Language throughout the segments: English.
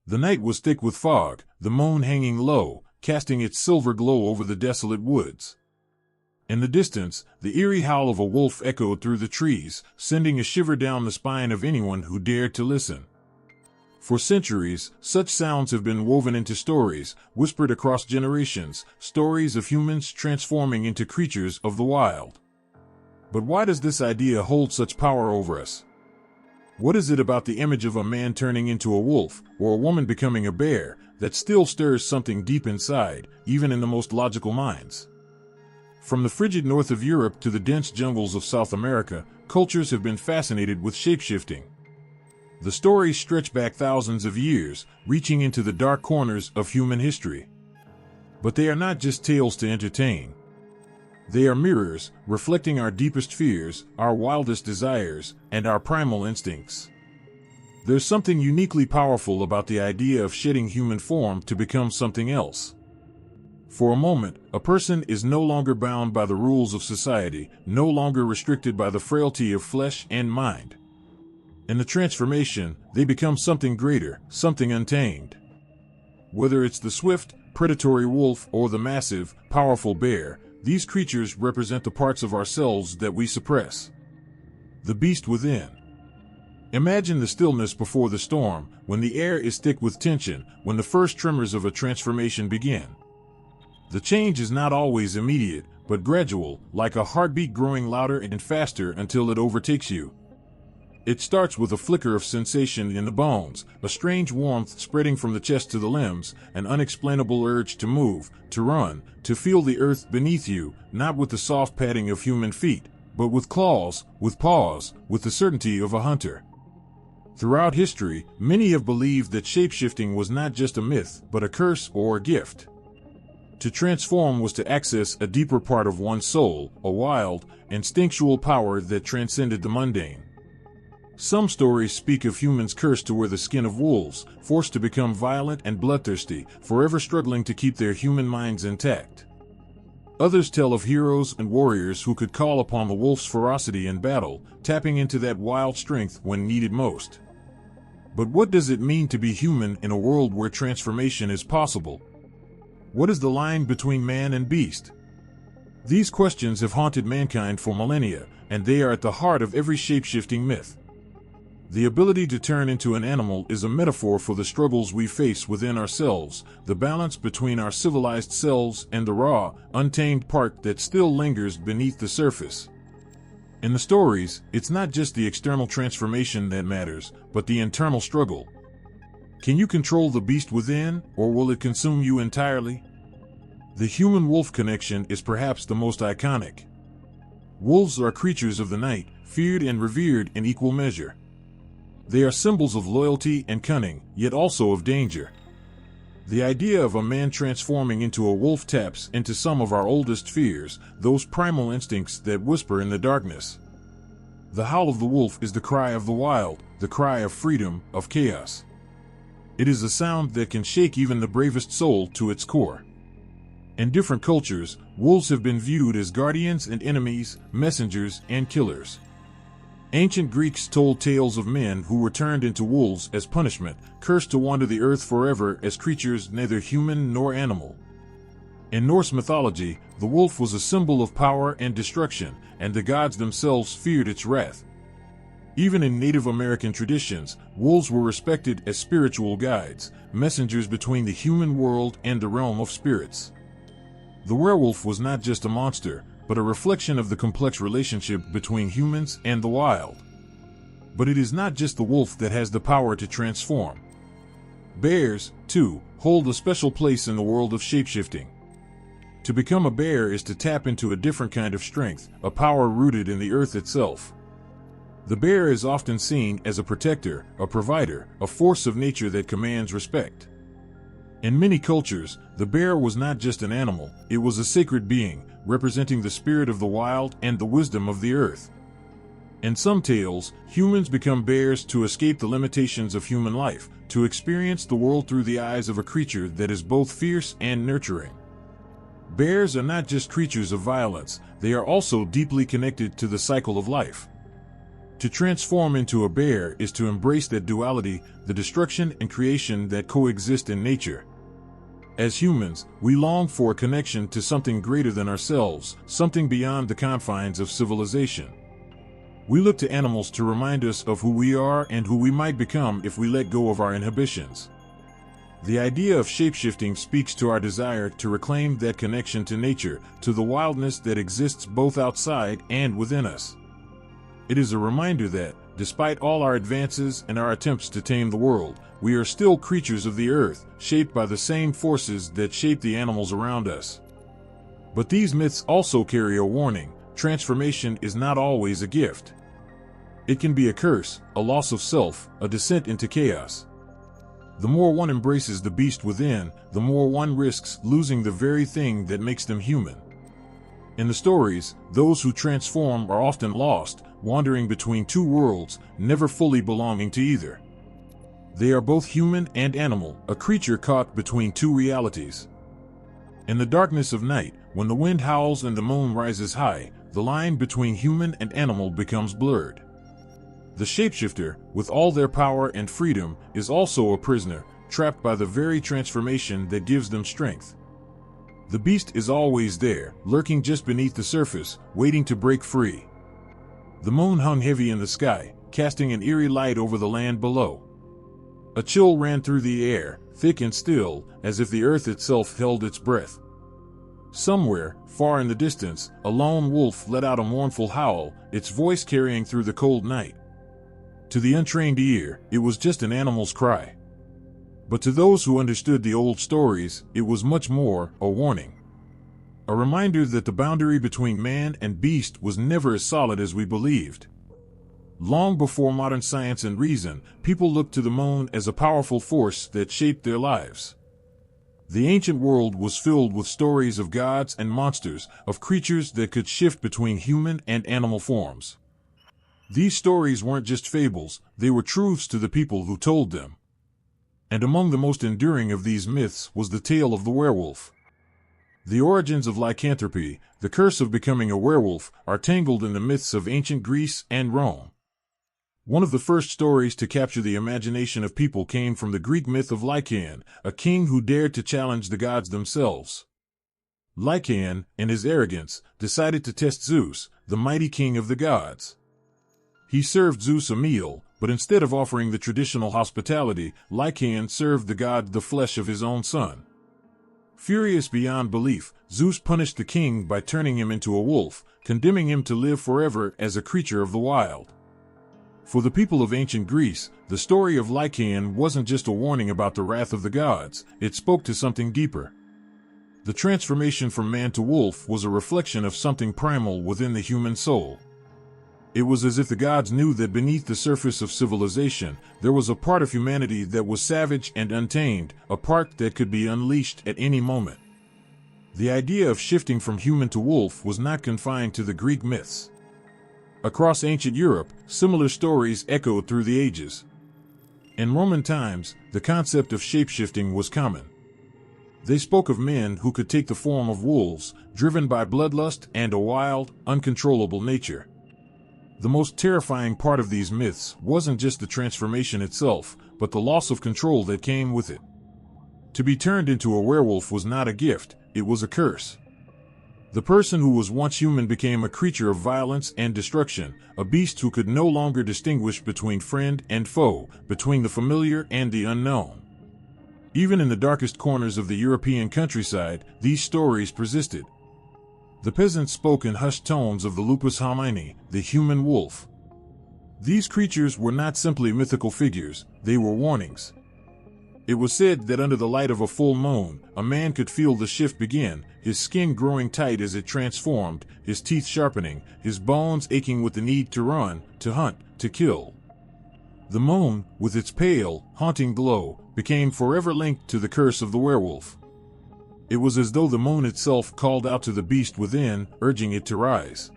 The night was thick with fog, the moon hanging low, casting its silver glow over the desolate woods. In the distance, the eerie howl of a wolf echoed through the trees, sending a shiver down the spine of anyone who dared to listen. For centuries, such sounds have been woven into stories, whispered across generations, stories of humans transforming into creatures of the wild. But why does this idea hold such power over us? What is it about the image of a man turning into a wolf, or a woman becoming a bear, that still stirs something deep inside, even in the most logical minds? From the frigid north of Europe to the dense jungles of South America, cultures have been fascinated with shapeshifting. The stories stretch back thousands of years, reaching into the dark corners of human history. But they are not just tales to entertain. They are mirrors, reflecting our deepest fears, our wildest desires, and our primal instincts. There's something uniquely powerful about the idea of shedding human form to become something else. For a moment, a person is no longer bound by the rules of society, no longer restricted by the frailty of flesh and mind. In the transformation, they become something greater, something untamed. Whether it's the swift, predatory wolf or the massive, powerful bear, these creatures represent the parts of ourselves that we suppress. The beast within. Imagine the stillness before the storm, when the air is thick with tension, when the first tremors of a transformation begin. The change is not always immediate, but gradual, like a heartbeat growing louder and faster until it overtakes you. It starts with a flicker of sensation in the bones, a strange warmth spreading from the chest to the limbs, an unexplainable urge to move, to run, to feel the earth beneath you, not with the soft padding of human feet, but with claws, with paws, with the certainty of a hunter. Throughout history, many have believed that shapeshifting was not just a myth, but a curse or a gift. To transform was to access a deeper part of one's soul, a wild, instinctual power that transcended the mundane. Some stories speak of humans cursed to wear the skin of wolves, forced to become violent and bloodthirsty, forever struggling to keep their human minds intact. Others tell of heroes and warriors who could call upon the wolf's ferocity in battle, tapping into that wild strength when needed most. But what does it mean to be human in a world where transformation is possible? What is the line between man and beast? These questions have haunted mankind for millennia, and they are at the heart of every shape-shifting myth. The ability to turn into an animal is a metaphor for the struggles we face within ourselves, the balance between our civilized selves and the raw, untamed part that still lingers beneath the surface. In the stories, it's not just the external transformation that matters, but the internal struggle. Can you control the beast within, or will it consume you entirely? The human-wolf connection is perhaps the most iconic. Wolves are creatures of the night, feared and revered in equal measure. They are symbols of loyalty and cunning, yet also of danger. The idea of a man transforming into a wolf taps into some of our oldest fears, those primal instincts that whisper in the darkness. The howl of the wolf is the cry of the wild, the cry of freedom, of chaos. It is a sound that can shake even the bravest soul to its core. In different cultures, wolves have been viewed as guardians and enemies, messengers and killers. Ancient Greeks told tales of men who were turned into wolves as punishment, cursed to wander the earth forever as creatures neither human nor animal. In Norse mythology, the wolf was a symbol of power and destruction, and the gods themselves feared its wrath. Even in Native American traditions, wolves were respected as spiritual guides, messengers between the human world and the realm of spirits. The werewolf was not just a monster, but a reflection of the complex relationship between humans and the wild. But it is not just the wolf that has the power to transform. Bears, too, hold a special place in the world of shapeshifting. To become a bear is to tap into a different kind of strength, a power rooted in the earth itself. The bear is often seen as a protector, a provider, a force of nature that commands respect. In many cultures, the bear was not just an animal, it was a sacred being, representing the spirit of the wild and the wisdom of the earth. In some tales, humans become bears to escape the limitations of human life, to experience the world through the eyes of a creature that is both fierce and nurturing. Bears are not just creatures of violence, they are also deeply connected to the cycle of life. To transform into a bear is to embrace that duality, the destruction and creation that coexist in nature. As humans, we long for a connection to something greater than ourselves, something beyond the confines of civilization. We look to animals to remind us of who we are and who we might become if we let go of our inhibitions. The idea of shapeshifting speaks to our desire to reclaim that connection to nature, to the wildness that exists both outside and within us. It is a reminder that, despite all our advances and our attempts to tame the world, we are still creatures of the earth, shaped by the same forces that shape the animals around us. But these myths also carry a warning: transformation is not always a gift. It can be a curse, a loss of self, a descent into chaos. The more one embraces the beast within, the more one risks losing the very thing that makes them human. In the stories, those who transform are often lost, wandering between two worlds, never fully belonging to either. They are both human and animal, a creature caught between two realities. In the darkness of night, when the wind howls and the moon rises high, the line between human and animal becomes blurred. The shapeshifter, with all their power and freedom, is also a prisoner, trapped by the very transformation that gives them strength. The beast is always there, lurking just beneath the surface, waiting to break free. The moon hung heavy in the sky, casting an eerie light over the land below. A chill ran through the air, thick and still, as if the earth itself held its breath. Somewhere, far in the distance, a lone wolf let out a mournful howl, its voice carrying through the cold night. To the untrained ear, it was just an animal's cry. But to those who understood the old stories, it was much more, a warning. A reminder that the boundary between man and beast was never as solid as we believed. Long before modern science and reason, people looked to the moon as a powerful force that shaped their lives. The ancient world was filled with stories of gods and monsters, of creatures that could shift between human and animal forms. These stories weren't just fables, they were truths to the people who told them. And among the most enduring of these myths was the tale of the werewolf. The origins of lycanthropy, the curse of becoming a werewolf, are tangled in the myths of ancient Greece and Rome. One of the first stories to capture the imagination of people came from the Greek myth of Lycan, a king who dared to challenge the gods themselves. Lycan, in his arrogance, decided to test Zeus, the mighty king of the gods. He served Zeus a meal, but instead of offering the traditional hospitality, Lycan served the god the flesh of his own son. Furious beyond belief, Zeus punished the king by turning him into a wolf, condemning him to live forever as a creature of the wild. For the people of ancient Greece, the story of Lycan wasn't just a warning about the wrath of the gods, it spoke to something deeper. The transformation from man to wolf was a reflection of something primal within the human soul. It was as if the gods knew that beneath the surface of civilization, there was a part of humanity that was savage and untamed, a part that could be unleashed at any moment. The idea of shifting from human to wolf was not confined to the Greek myths. Across ancient Europe, similar stories echoed through the ages. In Roman times, the concept of shapeshifting was common. They spoke of men who could take the form of wolves, driven by bloodlust and a wild, uncontrollable nature. The most terrifying part of these myths wasn't just the transformation itself, but the loss of control that came with it. To be turned into a werewolf was not a gift, it was a curse. The person who was once human became a creature of violence and destruction, a beast who could no longer distinguish between friend and foe, between the familiar and the unknown. Even in the darkest corners of the European countryside, these stories persisted. The peasants spoke in hushed tones of the lupus homini, the human wolf. These creatures were not simply mythical figures, they were warnings. It was said that under the light of a full moon, a man could feel the shift begin, his skin growing tight as it transformed, his teeth sharpening, his bones aching with the need to run, to hunt, to kill. The moon, with its pale, haunting glow, became forever linked to the curse of the werewolf. It was as though the moon itself called out to the beast within, urging it to rise.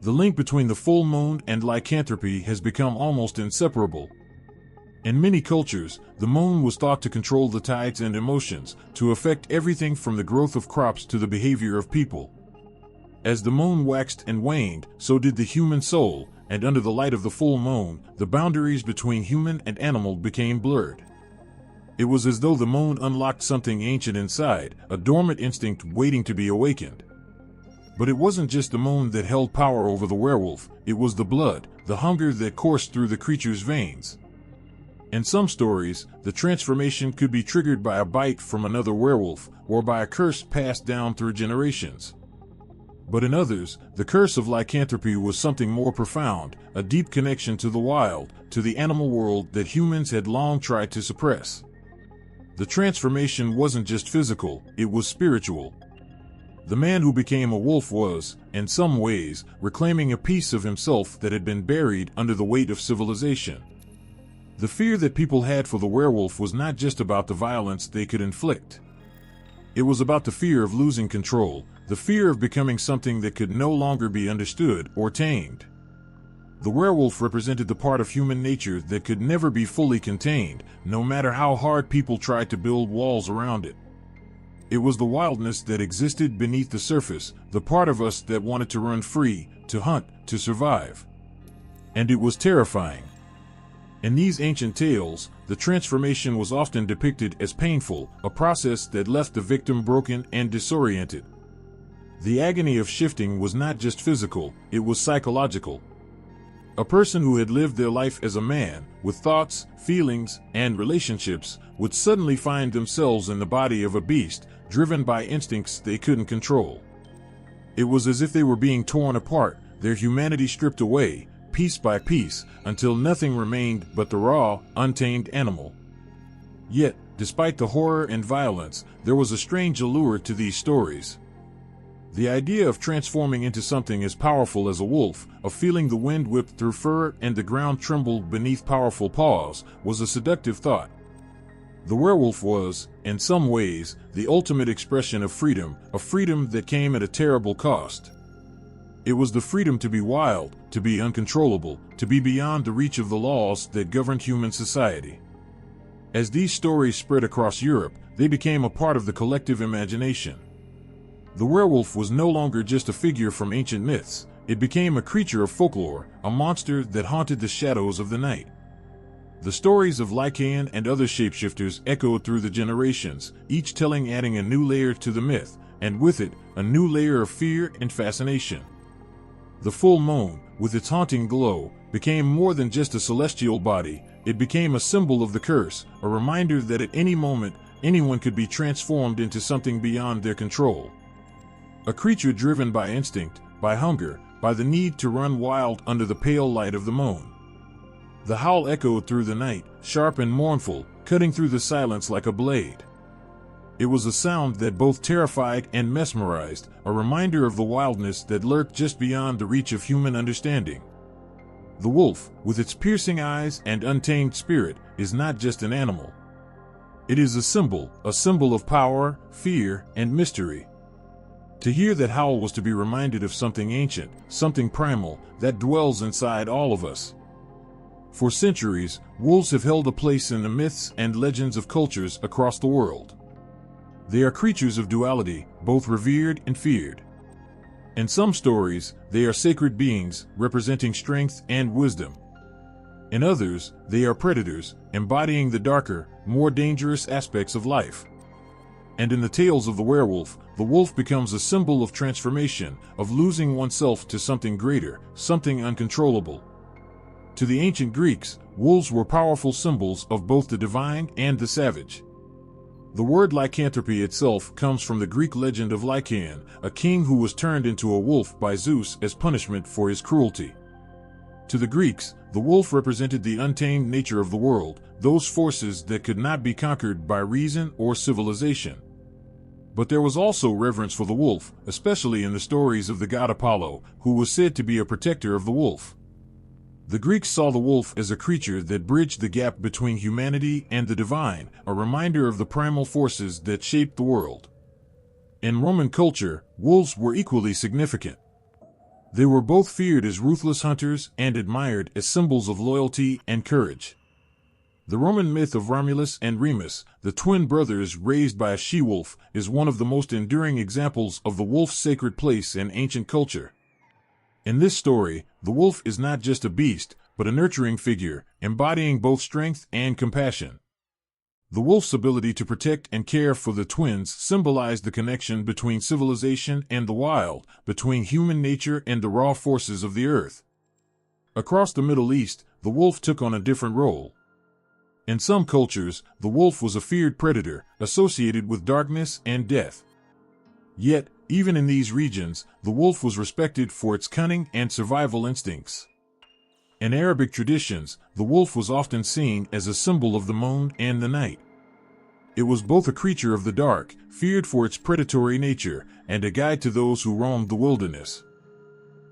The link between the full moon and lycanthropy has become almost inseparable. In many cultures, the moon was thought to control the tides and emotions, to affect everything from the growth of crops to the behavior of people. As the moon waxed and waned, so did the human soul, and under the light of the full moon, the boundaries between human and animal became blurred. It was as though the moon unlocked something ancient inside, a dormant instinct waiting to be awakened. But it wasn't just the moon that held power over the werewolf, it was the blood, the hunger that coursed through the creature's veins. In some stories, the transformation could be triggered by a bite from another werewolf, or by a curse passed down through generations. But in others, the curse of lycanthropy was something more profound, a deep connection to the wild, to the animal world that humans had long tried to suppress. The transformation wasn't just physical, it was spiritual. The man who became a wolf was, in some ways, reclaiming a piece of himself that had been buried under the weight of civilization. The fear that people had for the werewolf was not just about the violence they could inflict. It was about the fear of losing control, the fear of becoming something that could no longer be understood or tamed. The werewolf represented the part of human nature that could never be fully contained, no matter how hard people tried to build walls around it. It was the wildness that existed beneath the surface, the part of us that wanted to run free, to hunt, to survive. And it was terrifying. In these ancient tales, the transformation was often depicted as painful, a process that left the victim broken and disoriented. The agony of shifting was not just physical, it was psychological. A person who had lived their life as a man, with thoughts, feelings, and relationships, would suddenly find themselves in the body of a beast, driven by instincts they couldn't control. It was as if they were being torn apart, their humanity stripped away, piece by piece, until nothing remained but the raw, untamed animal. Yet, despite the horror and violence, there was a strange allure to these stories. The idea of transforming into something as powerful as a wolf, of feeling the wind whip through fur and the ground tremble beneath powerful paws, was a seductive thought. The werewolf was, in some ways, the ultimate expression of freedom, a freedom that came at a terrible cost. It was the freedom to be wild, to be uncontrollable, to be beyond the reach of the laws that governed human society. As these stories spread across Europe, they became a part of the collective imagination. The werewolf was no longer just a figure from ancient myths, it became a creature of folklore, a monster that haunted the shadows of the night. The stories of Lycan and other shapeshifters echoed through the generations, each telling adding a new layer to the myth, and with it, a new layer of fear and fascination. The full moon, with its haunting glow, became more than just a celestial body, it became a symbol of the curse, a reminder that at any moment, anyone could be transformed into something beyond their control. A creature driven by instinct, by hunger, by the need to run wild under the pale light of the moon. The howl echoed through the night, sharp and mournful, cutting through the silence like a blade. It was a sound that both terrified and mesmerized, a reminder of the wildness that lurked just beyond the reach of human understanding. The wolf, with its piercing eyes and untamed spirit, is not just an animal. It is a symbol of power, fear, and mystery. To hear that howl was to be reminded of something ancient, something primal, that dwells inside all of us. For centuries, wolves have held a place in the myths and legends of cultures across the world. They are creatures of duality, both revered and feared. In some stories, they are sacred beings, representing strength and wisdom. In others, they are predators, embodying the darker, more dangerous aspects of life. And in the tales of the werewolf, the wolf becomes a symbol of transformation, of losing oneself to something greater, something uncontrollable. To the ancient Greeks, wolves were powerful symbols of both the divine and the savage. The word lycanthropy itself comes from the Greek legend of Lycan, a king who was turned into a wolf by Zeus as punishment for his cruelty. To the Greeks, the wolf represented the untamed nature of the world, those forces that could not be conquered by reason or civilization. But there was also reverence for the wolf, especially in the stories of the god Apollo, who was said to be a protector of the wolf. The Greeks saw the wolf as a creature that bridged the gap between humanity and the divine, a reminder of the primal forces that shaped the world. In Roman culture, wolves were equally significant. They were both feared as ruthless hunters and admired as symbols of loyalty and courage. The Roman myth of Romulus and Remus, the twin brothers raised by a she-wolf, is one of the most enduring examples of the wolf's sacred place in ancient culture. In this story, the wolf is not just a beast, but a nurturing figure, embodying both strength and compassion. The wolf's ability to protect and care for the twins symbolized the connection between civilization and the wild, between human nature and the raw forces of the earth. Across the Middle East, the wolf took on a different role. In some cultures, the wolf was a feared predator, associated with darkness and death. Yet, even in these regions, the wolf was respected for its cunning and survival instincts. In Arabic traditions, the wolf was often seen as a symbol of the moon and the night. It was both a creature of the dark, feared for its predatory nature, and a guide to those who roamed the wilderness.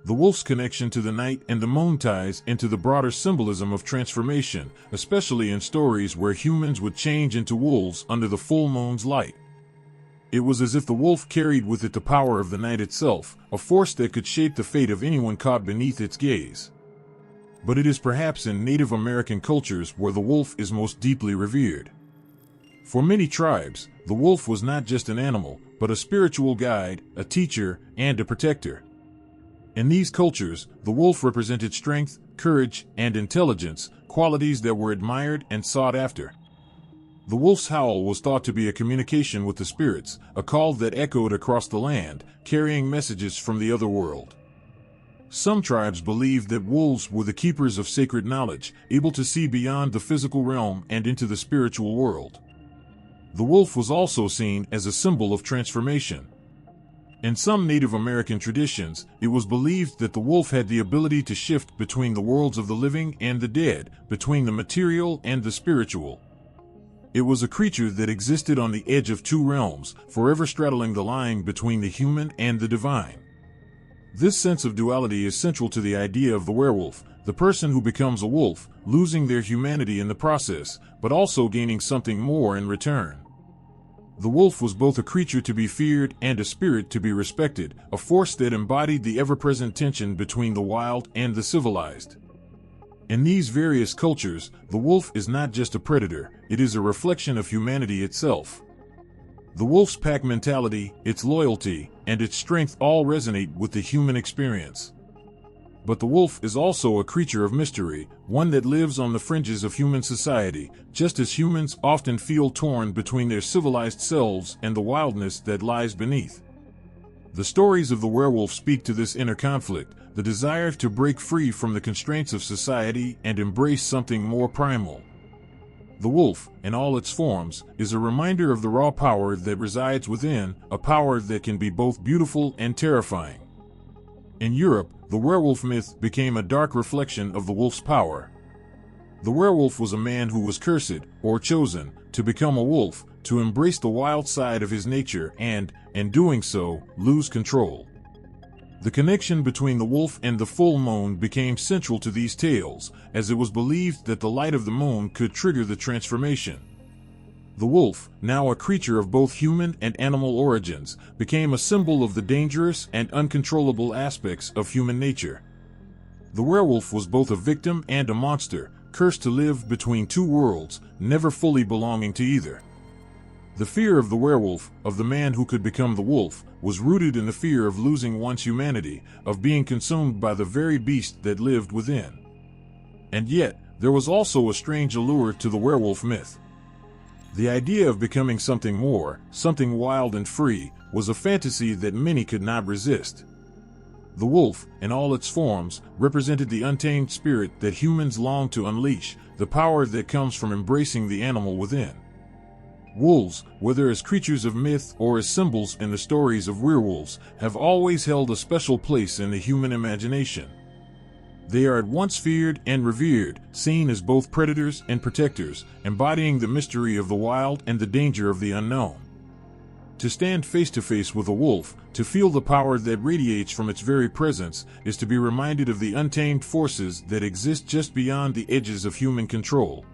The wolf's connection to the night and the moon ties into the broader symbolism of transformation, especially in stories where humans would change into wolves under the full moon's light. It was as if the wolf carried with it the power of the night itself, a force that could shape the fate of anyone caught beneath its gaze. But it is perhaps in Native American cultures where the wolf is most deeply revered. For many tribes, the wolf was not just an animal, but a spiritual guide, a teacher, and a protector. In these cultures, the wolf represented strength, courage, and intelligence, qualities that were admired and sought after. The wolf's howl was thought to be a communication with the spirits, a call that echoed across the land, carrying messages from the other world. Some tribes believed that wolves were the keepers of sacred knowledge, able to see beyond the physical realm and into the spiritual world. The wolf was also seen as a symbol of transformation. In some Native American traditions, it was believed that the wolf had the ability to shift between the worlds of the living and the dead, between the material and the spiritual. It was a creature that existed on the edge of two realms, forever straddling the line between the human and the divine. This sense of duality is central to the idea of the werewolf, the person who becomes a wolf, losing their humanity in the process, but also gaining something more in return. The wolf was both a creature to be feared and a spirit to be respected, a force that embodied the ever-present tension between the wild and the civilized. In these various cultures, the wolf is not just a predator, it is a reflection of humanity itself. The wolf's pack mentality, its loyalty, and its strength all resonate with the human experience. But the wolf is also a creature of mystery, one that lives on the fringes of human society, just as humans often feel torn between their civilized selves and the wildness that lies beneath. The stories of the werewolf speak to this inner conflict, the desire to break free from the constraints of society and embrace something more primal. The wolf, in all its forms, is a reminder of the raw power that resides within, a power that can be both beautiful and terrifying. In Europe, the werewolf myth became a dark reflection of the wolf's power. The werewolf was a man who was cursed, or chosen, to become a wolf, to embrace the wild side of his nature and, in doing so, lose control. The connection between the wolf and the full moon became central to these tales, as it was believed that the light of the moon could trigger the transformation. The wolf, now a creature of both human and animal origins, became a symbol of the dangerous and uncontrollable aspects of human nature. The werewolf was both a victim and a monster, cursed to live between two worlds, never fully belonging to either. The fear of the werewolf, of the man who could become the wolf, was rooted in the fear of losing one's humanity, of being consumed by the very beast that lived within. And yet, there was also a strange allure to the werewolf myth. The idea of becoming something more, something wild and free, was a fantasy that many could not resist. The wolf, in all its forms, represented the untamed spirit that humans long to unleash, the power that comes from embracing the animal within. Wolves, whether as creatures of myth or as symbols in the stories of werewolves, have always held a special place in the human imagination. They are at once feared and revered, seen as both predators and protectors, embodying the mystery of the wild and the danger of the unknown. To stand face to face with a wolf, to feel the power that radiates from its very presence, is to be reminded of the untamed forces that exist just beyond the edges of human control.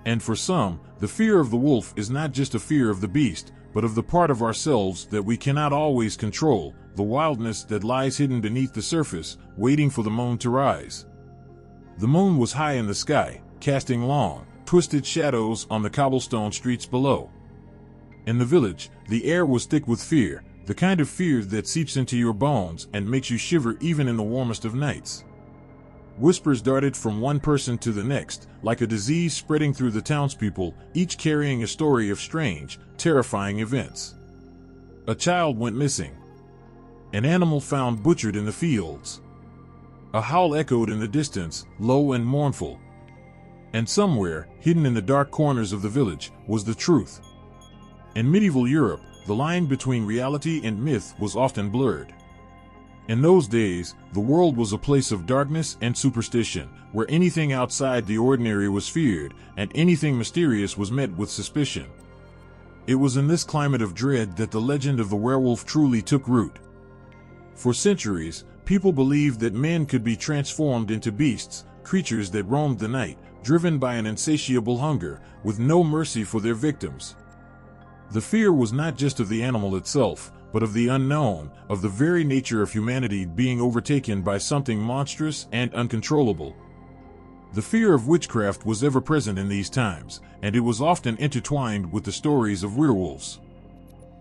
And for some, the fear of the wolf is not just a fear of the beast, but of the part of ourselves that we cannot always control, the wildness that lies hidden beneath the surface, waiting for the moon to rise. The moon was high in the sky, casting long, twisted shadows on the cobblestone streets below. In the village, the air was thick with fear, The kind of fear that seeps into your bones and makes you shiver even in the warmest of nights. Whispers darted from one person to the next, like a disease spreading through the townspeople, each carrying a story of strange, terrifying events. A child went missing. An animal found butchered in the fields. A howl echoed in the distance, low and mournful. And somewhere, hidden in the dark corners of the village, was the truth. In medieval Europe, the line between reality and myth was often blurred. In those days, the world was a place of darkness and superstition, where anything outside the ordinary was feared, and anything mysterious was met with suspicion. It was in this climate of dread that the legend of the werewolf truly took root. For centuries, people believed that men could be transformed into beasts, creatures that roamed the night, driven by an insatiable hunger, with no mercy for their victims. The fear was not just of the animal itself, but of the unknown, of the very nature of humanity being overtaken by something monstrous and uncontrollable. The fear of witchcraft was ever present in these times, and it was often intertwined with the stories of werewolves.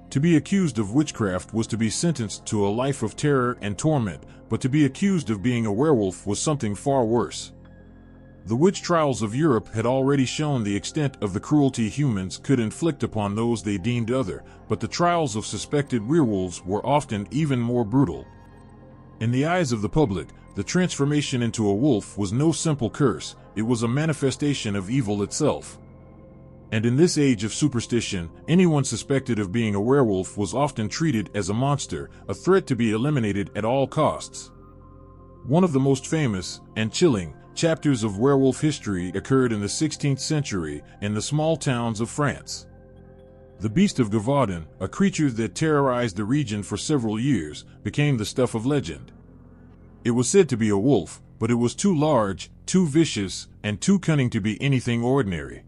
To be accused of witchcraft was to be sentenced to a life of terror and torment, but to be accused of being a werewolf was something far worse. The witch trials of Europe had already shown the extent of the cruelty humans could inflict upon those they deemed other, but the trials of suspected werewolves were often even more brutal. In the eyes of the public, the transformation into a wolf was no simple curse, it was a manifestation of evil itself. And in this age of superstition, anyone suspected of being a werewolf was often treated as a monster, a threat to be eliminated at all costs. One of the most famous, and chilling, chapters of werewolf history occurred in the 16th century in the small towns of France. The beast of Gévaudan, a creature that terrorized the region for several years, became the stuff of legend. It was said to be a wolf, but it was too large, too vicious, and too cunning to be anything ordinary.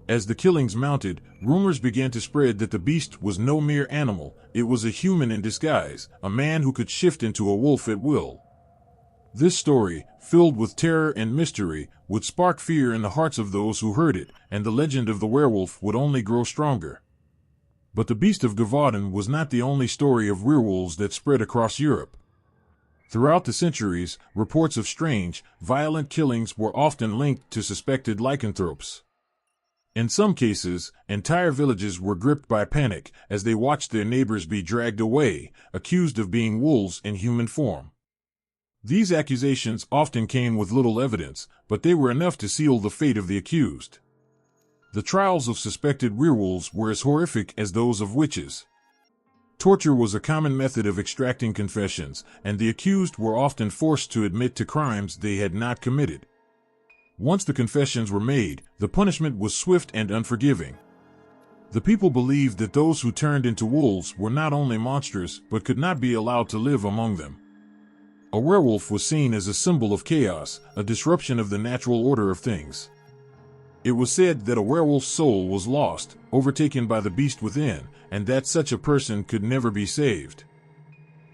As the killings mounted, rumors began to spread that the beast was no mere animal, it was a human in disguise, a man who could shift into a wolf at will. This story, filled with terror and mystery, would spark fear in the hearts of those who heard it, and the legend of the werewolf would only grow stronger. But the beast of Gévaudan was not the only story of werewolves that spread across Europe. Throughout the centuries, reports of strange, violent killings were often linked to suspected lycanthropes. In some cases, entire villages were gripped by panic as they watched their neighbors be dragged away, accused of being wolves in human form. These accusations often came with little evidence, but they were enough to seal the fate of the accused. The trials of suspected werewolves were as horrific as those of witches. Torture was a common method of extracting confessions, and the accused were often forced to admit to crimes they had not committed. Once the confessions were made, the punishment was swift and unforgiving. The people believed that those who turned into wolves were not only monsters but could not be allowed to live among them. A werewolf was seen as a symbol of chaos, a disruption of the natural order of things. It was said that a werewolf's soul was lost, overtaken by the beast within, and that such a person could never be saved.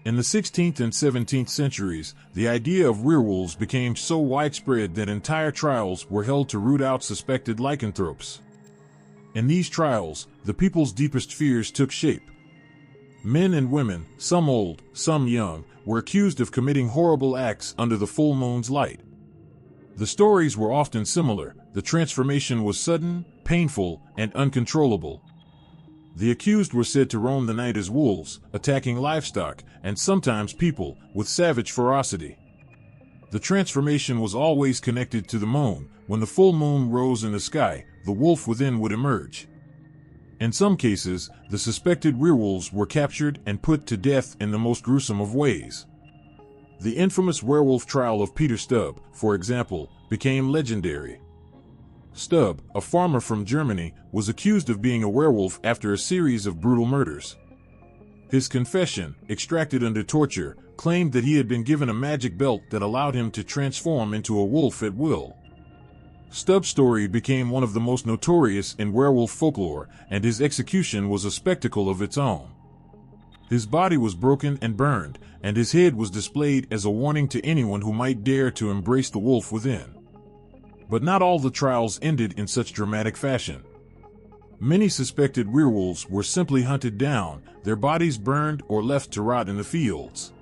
In the 16th and 17th centuries, the idea of werewolves became so widespread that entire trials were held to root out suspected lycanthropes. In these trials, the people's deepest fears took shape. Men and women, some old, some young, were accused of committing horrible acts under the full moon's light. The stories were often similar. The transformation was sudden, painful, and uncontrollable. The accused were said to roam the night as wolves, attacking livestock, and sometimes people, with savage ferocity. The transformation was always connected to the moon. When the full moon rose in the sky, the wolf within would emerge. In some cases, the suspected werewolves were captured and put to death in the most gruesome of ways. The infamous werewolf trial of Peter Stubb, for example, became legendary. Stubb, a farmer from Germany, was accused of being a werewolf after a series of brutal murders. His confession, extracted under torture, claimed that he had been given a magic belt that allowed him to transform into a wolf at will. Stubb's story became one of the most notorious in werewolf folklore, and his execution was a spectacle of its own. His body was broken and burned, and his head was displayed as a warning to anyone who might dare to embrace the wolf within. But not all the trials ended in such dramatic fashion. Many suspected werewolves were simply hunted down, their bodies burned or left to rot in the fields.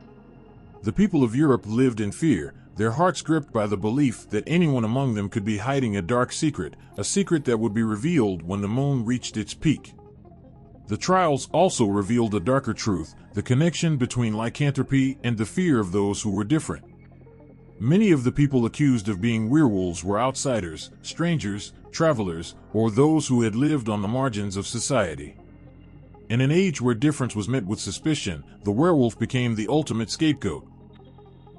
The people of Europe lived in fear, their hearts gripped by the belief that anyone among them could be hiding a dark secret, a secret that would be revealed when the moon reached its peak. The trials also revealed a darker truth, the connection between lycanthropy and the fear of those who were different. Many of the people accused of being werewolves were outsiders, strangers, travelers, or those who had lived on the margins of society. In an age where difference was met with suspicion, the werewolf became the ultimate scapegoat.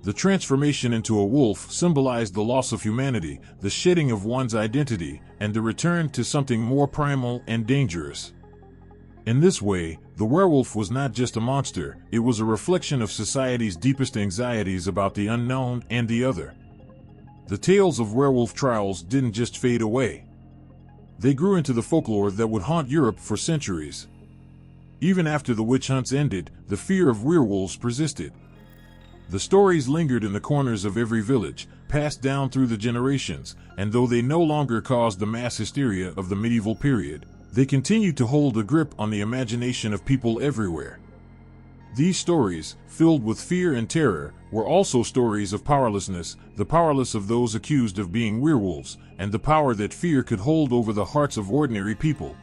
The transformation into a wolf symbolized the loss of humanity, the shedding of one's identity, and the return to something more primal and dangerous. In this way, the werewolf was not just a monster, it was a reflection of society's deepest anxieties about the unknown and the other. The tales of werewolf trials didn't just fade away. They grew into the folklore that would haunt Europe for centuries. Even after the witch hunts ended, the fear of werewolves persisted. The stories lingered in the corners of every village, passed down through the generations, and though they no longer caused the mass hysteria of the medieval period, they continued to hold a grip on the imagination of people everywhere. These stories, filled with fear and terror, were also stories of powerlessness, the powerless of those accused of being werewolves, and the power that fear could hold over the hearts of ordinary people.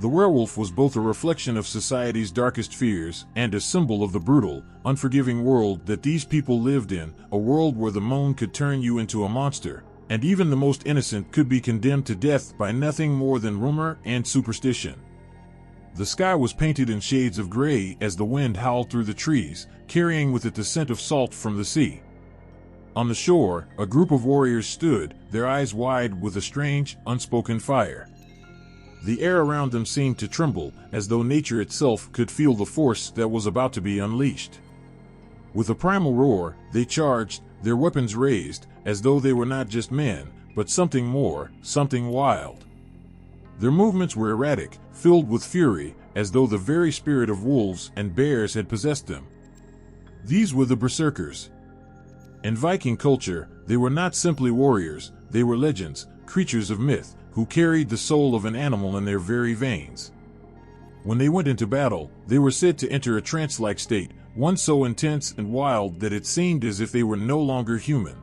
The werewolf was both a reflection of society's darkest fears and a symbol of the brutal, unforgiving world that these people lived in, a world where the moon could turn you into a monster, and even the most innocent could be condemned to death by nothing more than rumor and superstition. The sky was painted in shades of gray as the wind howled through the trees, carrying with it the scent of salt from the sea. On the shore, a group of warriors stood, their eyes wide with a strange, unspoken fire. The air around them seemed to tremble, as though nature itself could feel the force that was about to be unleashed. With a primal roar, they charged, their weapons raised, as though they were not just men, but something more, something wild. Their movements were erratic, filled with fury, as though the very spirit of wolves and bears had possessed them. These were the berserkers. In Viking culture, they were not simply warriors, they were legends, creatures of myth, who carried the soul of an animal in their very veins. When they went into battle, they were said to enter a trance-like state, one so intense and wild that it seemed as if they were no longer human.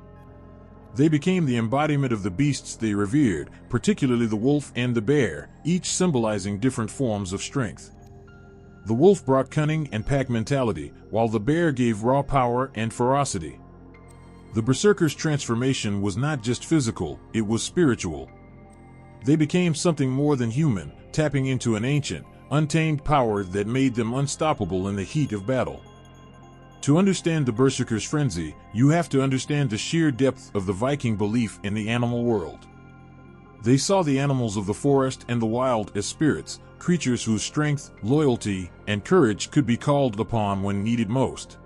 They became the embodiment of the beasts they revered, particularly the wolf and the bear, each symbolizing different forms of strength. The wolf brought cunning and pack mentality, while the bear gave raw power and ferocity. The berserkers' transformation was not just physical, it was spiritual. They became something more than human, tapping into an ancient, untamed power that made them unstoppable in the heat of battle. To understand the berserkers' frenzy, you have to understand the sheer depth of the Viking belief in the animal world. They saw the animals of the forest and the wild as spirits, creatures whose strength, loyalty, and courage could be called upon when needed most.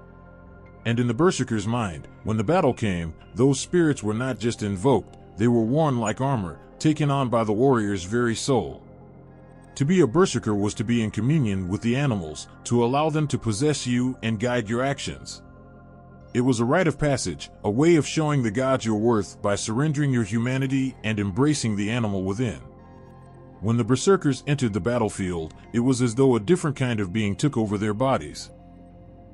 And in the berserkers' mind, when the battle came, those spirits were not just invoked, they were worn like armor, taken on by the warrior's very soul. To be a berserker was to be in communion with the animals, to allow them to possess you and guide your actions. It was a rite of passage, a way of showing the gods your worth by surrendering your humanity and embracing the animal within. When the berserkers entered the battlefield, it was as though a different kind of being took over their bodies.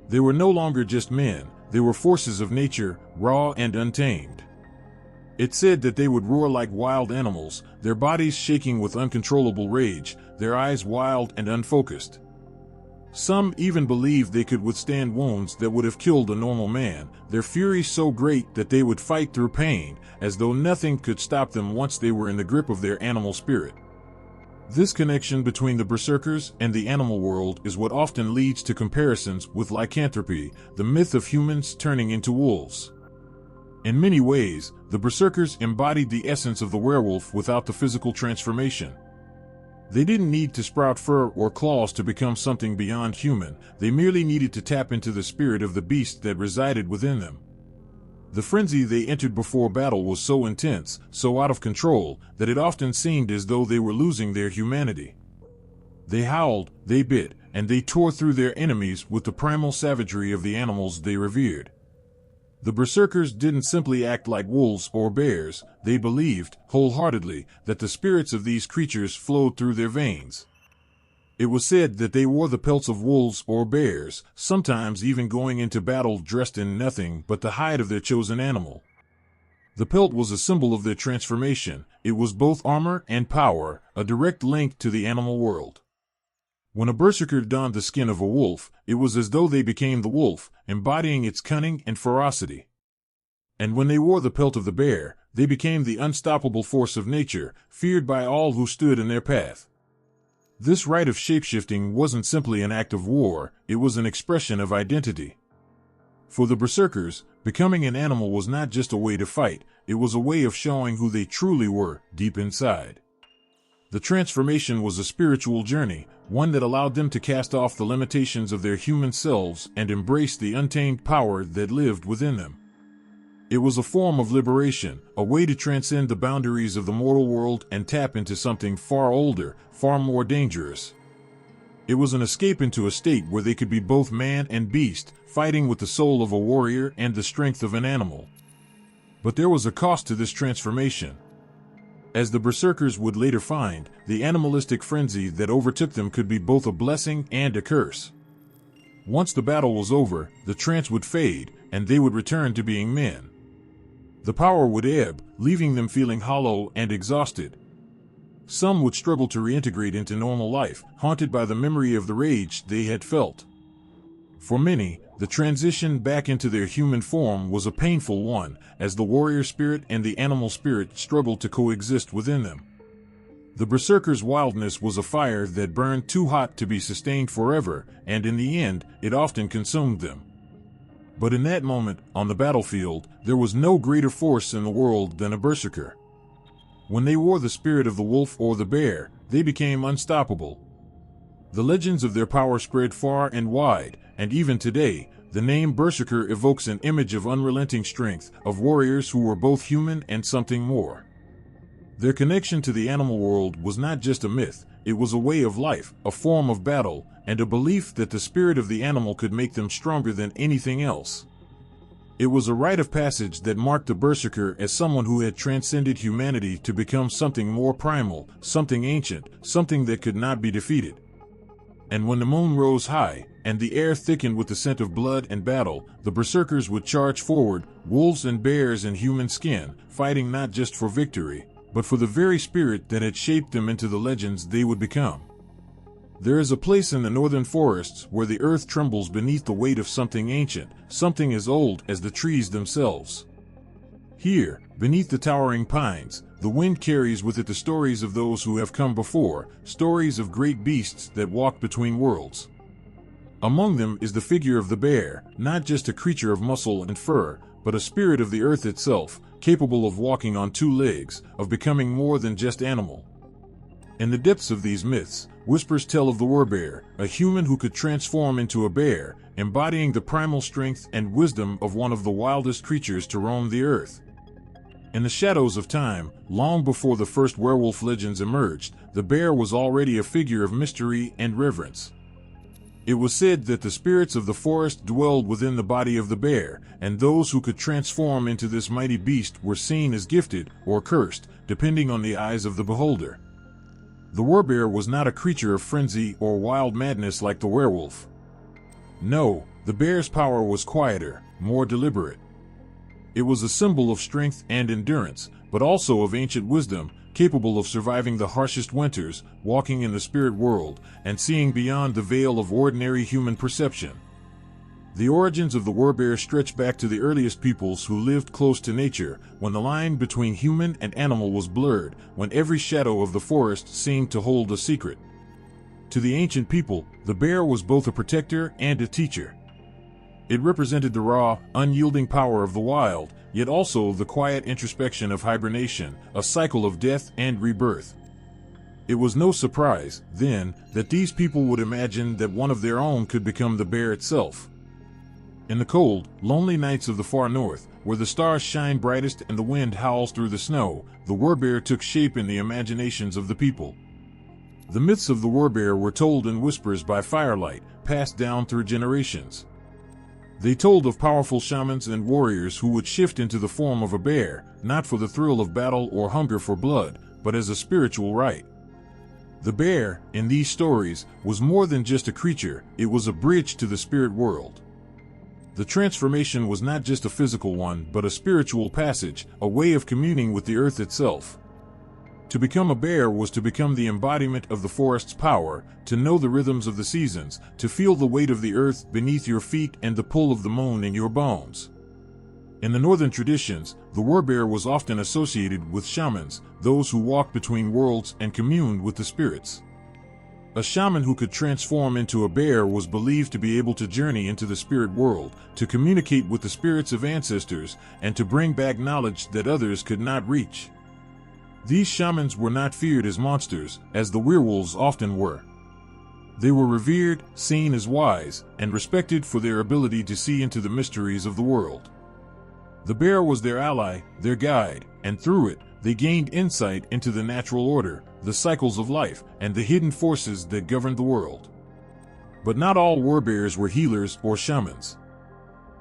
They were no longer just men, they were forces of nature, raw and untamed. It said that they would roar like wild animals, their bodies shaking with uncontrollable rage, their eyes wild and unfocused. Some even believed they could withstand wounds that would have killed a normal man, their fury so great that they would fight through pain, as though nothing could stop them once they were in the grip of their animal spirit. This connection between the berserkers and the animal world is what often leads to comparisons with lycanthropy, the myth of humans turning into wolves. In many ways, the berserkers embodied the essence of the werewolf without the physical transformation. They didn't need to sprout fur or claws to become something beyond human, they merely needed to tap into the spirit of the beast that resided within them. The frenzy they entered before battle was so intense, so out of control, that it often seemed as though they were losing their humanity. They howled, they bit, and they tore through their enemies with the primal savagery of the animals they revered. The berserkers didn't simply act like wolves or bears, they believed, wholeheartedly, that the spirits of these creatures flowed through their veins. It was said that they wore the pelts of wolves or bears, sometimes even going into battle dressed in nothing but the hide of their chosen animal. The pelt was a symbol of their transformation. It was both armor and power, a direct link to the animal world. When a berserker donned the skin of a wolf, it was as though they became the wolf, embodying its cunning and ferocity. And when they wore the pelt of the bear, they became the unstoppable force of nature, feared by all who stood in their path. This rite of shapeshifting wasn't simply an act of war, it was an expression of identity. For the berserkers, becoming an animal was not just a way to fight, it was a way of showing who they truly were, deep inside. The transformation was a spiritual journey, one that allowed them to cast off the limitations of their human selves and embrace the untamed power that lived within them. It was a form of liberation, a way to transcend the boundaries of the mortal world and tap into something far older, far more dangerous. It was an escape into a state where they could be both man and beast, fighting with the soul of a warrior and the strength of an animal. But there was a cost to this transformation. As the berserkers would later find, the animalistic frenzy that overtook them could be both a blessing and a curse. Once the battle was over, the trance would fade, and they would return to being men. The power would ebb, leaving them feeling hollow and exhausted. Some would struggle to reintegrate into normal life, haunted by the memory of the rage they had felt. For many, the transition back into their human form was a painful one, as the warrior spirit and the animal spirit struggled to coexist within them. The berserker's wildness was a fire that burned too hot to be sustained forever, and in the end, it often consumed them. But in that moment, on the battlefield, there was no greater force in the world than a berserker. When they wore the spirit of the wolf or the bear, they became unstoppable. The legends of their power spread far and wide, and even today, the name berserker evokes an image of unrelenting strength, of warriors who were both human and something more. Their connection to the animal world was not just a myth, it was a way of life, a form of battle, and a belief that the spirit of the animal could make them stronger than anything else. It was a rite of passage that marked the berserker as someone who had transcended humanity to become something more primal, something ancient, something that could not be defeated. And when the moon rose high, and the air thickened with the scent of blood and battle, the berserkers would charge forward, wolves and bears in human skin, fighting not just for victory, but for the very spirit that had shaped them into the legends they would become. There is a place in the northern forests where the earth trembles beneath the weight of something ancient, something as old as the trees themselves. Here, beneath the towering pines, the wind carries with it the stories of those who have come before, stories of great beasts that walk between worlds. Among them is the figure of the bear, not just a creature of muscle and fur, but a spirit of the earth itself, capable of walking on two legs, of becoming more than just animal. In the depths of these myths, whispers tell of the werebear, a human who could transform into a bear, embodying the primal strength and wisdom of one of the wildest creatures to roam the earth. In the shadows of time, long before the first werewolf legends emerged, the bear was already a figure of mystery and reverence. It was said that the spirits of the forest dwelled within the body of the bear, and those who could transform into this mighty beast were seen as gifted or cursed, depending on the eyes of the beholder. The werebear was not a creature of frenzy or wild madness like the werewolf. No, the bear's power was quieter, more deliberate. It was a symbol of strength and endurance, but also of ancient wisdom, capable of surviving the harshest winters, walking in the spirit world, and seeing beyond the veil of ordinary human perception. The origins of the werebear stretch back to the earliest peoples who lived close to nature, when the line between human and animal was blurred, when every shadow of the forest seemed to hold a secret. To the ancient people, the bear was both a protector and a teacher. It represented the raw, unyielding power of the wild, yet also the quiet introspection of hibernation, a cycle of death and rebirth. It was no surprise, then, that these people would imagine that one of their own could become the bear itself. In the cold, lonely nights of the far north, where the stars shine brightest and the wind howls through the snow, the werebear took shape in the imaginations of the people. The myths of the werebear were told in whispers by firelight, passed down through generations. They told of powerful shamans and warriors who would shift into the form of a bear, not for the thrill of battle or hunger for blood, but as a spiritual rite. The bear, in these stories, was more than just a creature, it was a bridge to the spirit world. The transformation was not just a physical one, but a spiritual passage, a way of communing with the earth itself. To become a bear was to become the embodiment of the forest's power, to know the rhythms of the seasons, to feel the weight of the earth beneath your feet and the pull of the moon in your bones. In the northern traditions, the werebear was often associated with shamans, those who walked between worlds and communed with the spirits. A shaman who could transform into a bear was believed to be able to journey into the spirit world, to communicate with the spirits of ancestors, and to bring back knowledge that others could not reach. These shamans were not feared as monsters, as the werewolves often were. They were revered, seen as wise, and respected for their ability to see into the mysteries of the world. The bear was their ally, their guide, and through it, they gained insight into the natural order, the cycles of life, and the hidden forces that governed the world. But not all werebears were healers or shamans.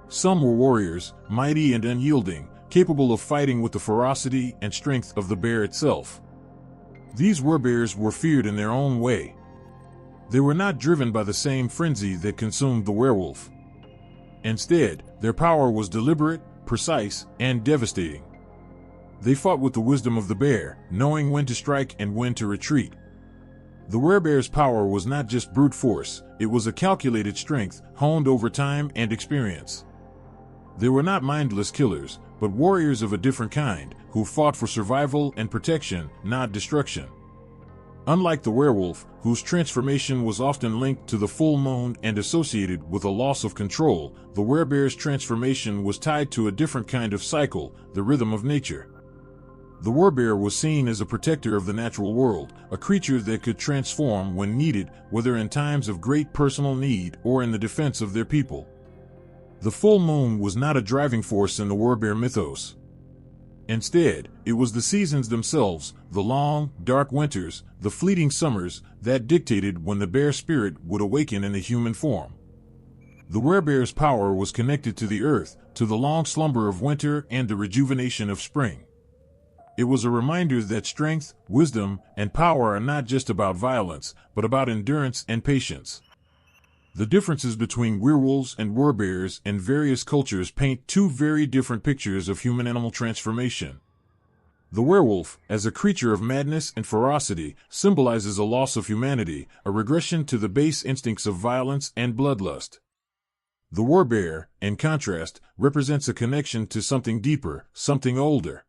Some were warriors, mighty and unyielding, capable of fighting with the ferocity and strength of the bear itself. These werebears were feared in their own way. They were not driven by the same frenzy that consumed the werewolf. Instead, their power was deliberate, precise, and devastating. They fought with the wisdom of the bear, knowing when to strike and when to retreat. The werebear's power was not just brute force, it was a calculated strength, honed over time and experience. They were not mindless killers, but warriors of a different kind, who fought for survival and protection, not destruction. Unlike the werewolf, whose transformation was often linked to the full moon and associated with a loss of control, the werebear's transformation was tied to a different kind of cycle, the rhythm of nature. The werebear was seen as a protector of the natural world, a creature that could transform when needed, whether in times of great personal need or in the defense of their people. The full moon was not a driving force in the werebear mythos. Instead, it was the seasons themselves, the long, dark winters, the fleeting summers, that dictated when the bear spirit would awaken in the human form. The werebear's power was connected to the earth, to the long slumber of winter and the rejuvenation of spring. It was a reminder that strength, wisdom, and power are not just about violence, but about endurance and patience. The differences between werewolves and werebears in various cultures paint two very different pictures of human-animal transformation. The werewolf, as a creature of madness and ferocity, symbolizes a loss of humanity, a regression to the base instincts of violence and bloodlust. The werebear, in contrast, represents a connection to something deeper, something older.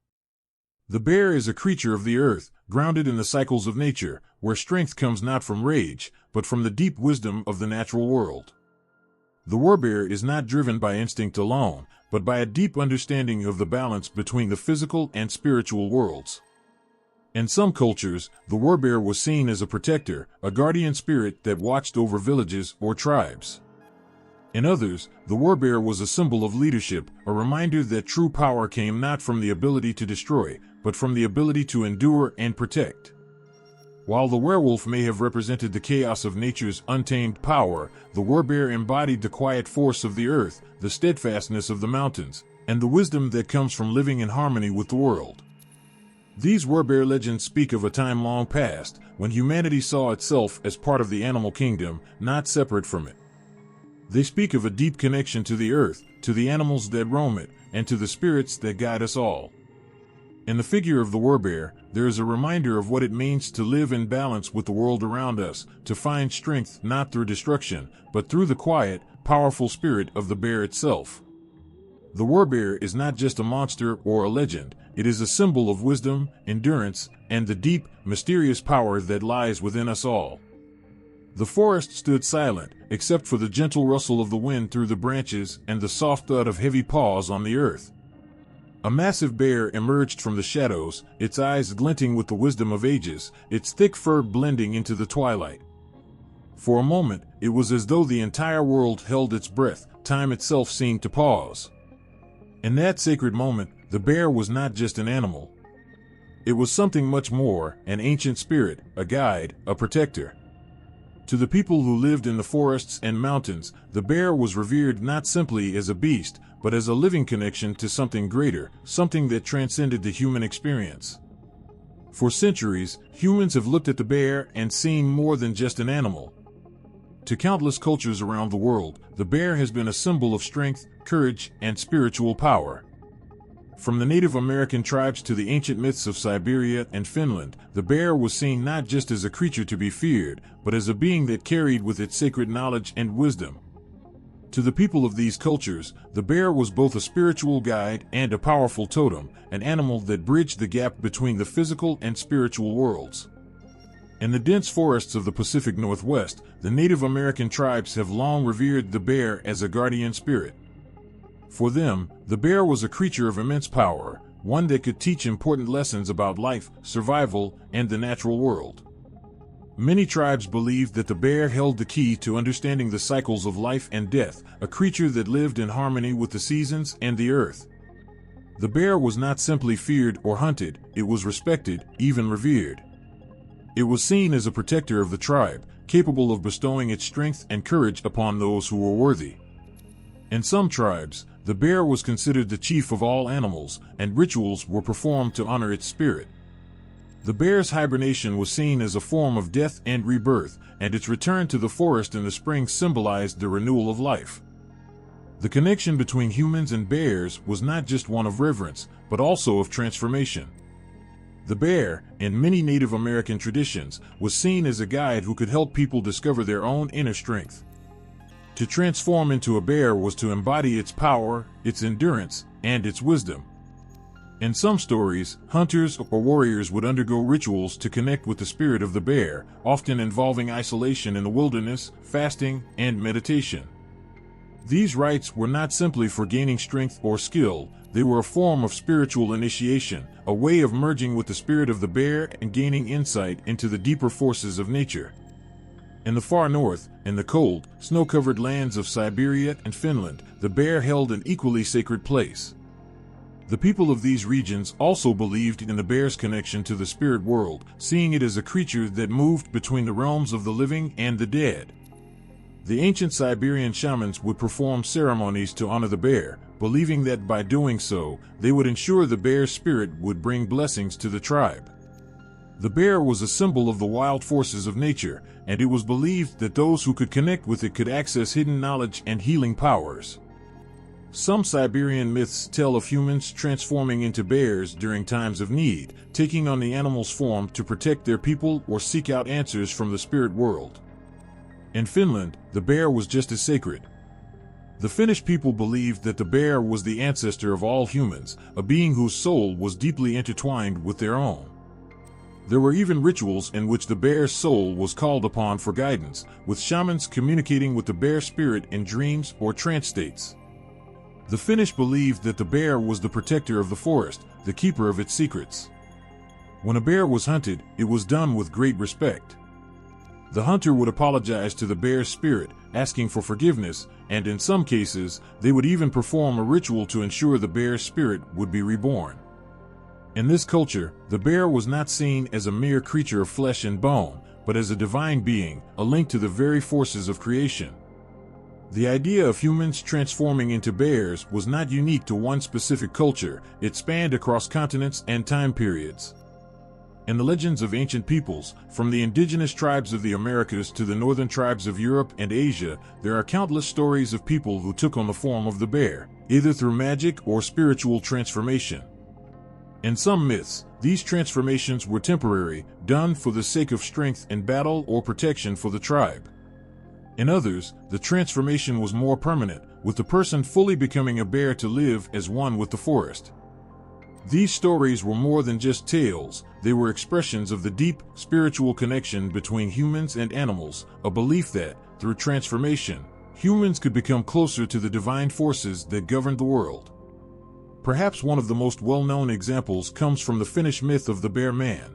The bear is a creature of the earth, grounded in the cycles of nature, where strength comes not from rage, but from the deep wisdom of the natural world. The werebear is not driven by instinct alone, but by a deep understanding of the balance between the physical and spiritual worlds. In some cultures, the werebear was seen as a protector, a guardian spirit that watched over villages or tribes. In others, the werebear was a symbol of leadership, a reminder that true power came not from the ability to destroy, but from the ability to endure and protect. While the werewolf may have represented the chaos of nature's untamed power, the werebear embodied the quiet force of the earth, the steadfastness of the mountains, and the wisdom that comes from living in harmony with the world. These werebear legends speak of a time long past, when humanity saw itself as part of the animal kingdom, not separate from it. They speak of a deep connection to the earth, to the animals that roam it, and to the spirits that guide us all. In the figure of the werebear, there is a reminder of what it means to live in balance with the world around us, to find strength not through destruction, but through the quiet, powerful spirit of the bear itself. The werebear is not just a monster or a legend, it is a symbol of wisdom, endurance, and the deep, mysterious power that lies within us all. The forest stood silent, except for the gentle rustle of the wind through the branches and the soft thud of heavy paws on the earth. A massive bear emerged from the shadows, its eyes glinting with the wisdom of ages, its thick fur blending into the twilight. For a moment, it was as though the entire world held its breath, time itself seemed to pause. In that sacred moment, the bear was not just an animal. It was something much more, an ancient spirit, a guide, a protector. To the people who lived in the forests and mountains, the bear was revered not simply as a beast, but as a living connection to something greater, something that transcended the human experience. For centuries, humans have looked at the bear and seen more than just an animal. To countless cultures around the world, the bear has been a symbol of strength, courage, and spiritual power. From the Native American tribes to the ancient myths of Siberia and Finland, the bear was seen not just as a creature to be feared, but as a being that carried with it sacred knowledge and wisdom. To the people of these cultures, the bear was both a spiritual guide and a powerful totem, an animal that bridged the gap between the physical and spiritual worlds. In the dense forests of the Pacific Northwest, the Native American tribes have long revered the bear as a guardian spirit. For them, the bear was a creature of immense power, one that could teach important lessons about life, survival, and the natural world. Many tribes believed that the bear held the key to understanding the cycles of life and death, a creature that lived in harmony with the seasons and the earth. The bear was not simply feared or hunted, it was respected, even revered. It was seen as a protector of the tribe, capable of bestowing its strength and courage upon those who were worthy. In some tribes, the bear was considered the chief of all animals, and rituals were performed to honor its spirit. The bear's hibernation was seen as a form of death and rebirth, and its return to the forest in the spring symbolized the renewal of life. The connection between humans and bears was not just one of reverence, but also of transformation. The bear, in many Native American traditions, was seen as a guide who could help people discover their own inner strength. To transform into a bear was to embody its power, its endurance, and its wisdom. In some stories, hunters or warriors would undergo rituals to connect with the spirit of the bear, often involving isolation in the wilderness, fasting, and meditation. These rites were not simply for gaining strength or skill, they were a form of spiritual initiation, a way of merging with the spirit of the bear and gaining insight into the deeper forces of nature. In the far north, in the cold, snow-covered lands of Siberia and Finland, the bear held an equally sacred place. The people of these regions also believed in the bear's connection to the spirit world, seeing it as a creature that moved between the realms of the living and the dead. The ancient Siberian shamans would perform ceremonies to honor the bear, believing that by doing so, they would ensure the bear's spirit would bring blessings to the tribe. The bear was a symbol of the wild forces of nature, and it was believed that those who could connect with it could access hidden knowledge and healing powers. Some Siberian myths tell of humans transforming into bears during times of need, taking on the animal's form to protect their people or seek out answers from the spirit world. In Finland, the bear was just as sacred. The Finnish people believed that the bear was the ancestor of all humans, a being whose soul was deeply intertwined with their own. There were even rituals in which the bear's soul was called upon for guidance, with shamans communicating with the bear spirit in dreams or trance states. The Finnish believed that the bear was the protector of the forest, the keeper of its secrets. When a bear was hunted, it was done with great respect. The hunter would apologize to the bear's spirit, asking for forgiveness, and in some cases, they would even perform a ritual to ensure the bear's spirit would be reborn. In this culture, the bear was not seen as a mere creature of flesh and bone, but as a divine being, a link to the very forces of creation. The idea of humans transforming into bears was not unique to one specific culture, it spanned across continents and time periods. In the legends of ancient peoples, from the indigenous tribes of the Americas to the northern tribes of Europe and Asia, there are countless stories of people who took on the form of the bear, either through magic or spiritual transformation. In some myths, these transformations were temporary, done for the sake of strength in battle or protection for the tribe. In others, the transformation was more permanent, with the person fully becoming a bear to live as one with the forest. These stories were more than just tales, they were expressions of the deep, spiritual connection between humans and animals, a belief that, through transformation, humans could become closer to the divine forces that governed the world. Perhaps one of the most well-known examples comes from the Finnish myth of the bear man.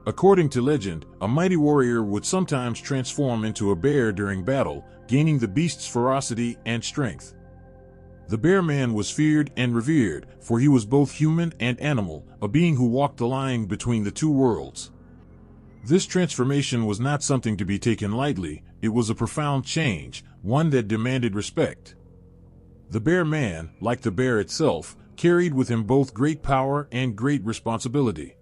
According to legend, a mighty warrior would sometimes transform into a bear during battle, gaining the beast's ferocity and strength. The bear man was feared and revered, for he was both human and animal, a being who walked the line between the two worlds. This transformation was not something to be taken lightly, it was a profound change, one that demanded respect. The bear man, like the bear itself, carried with him both great power and great responsibility.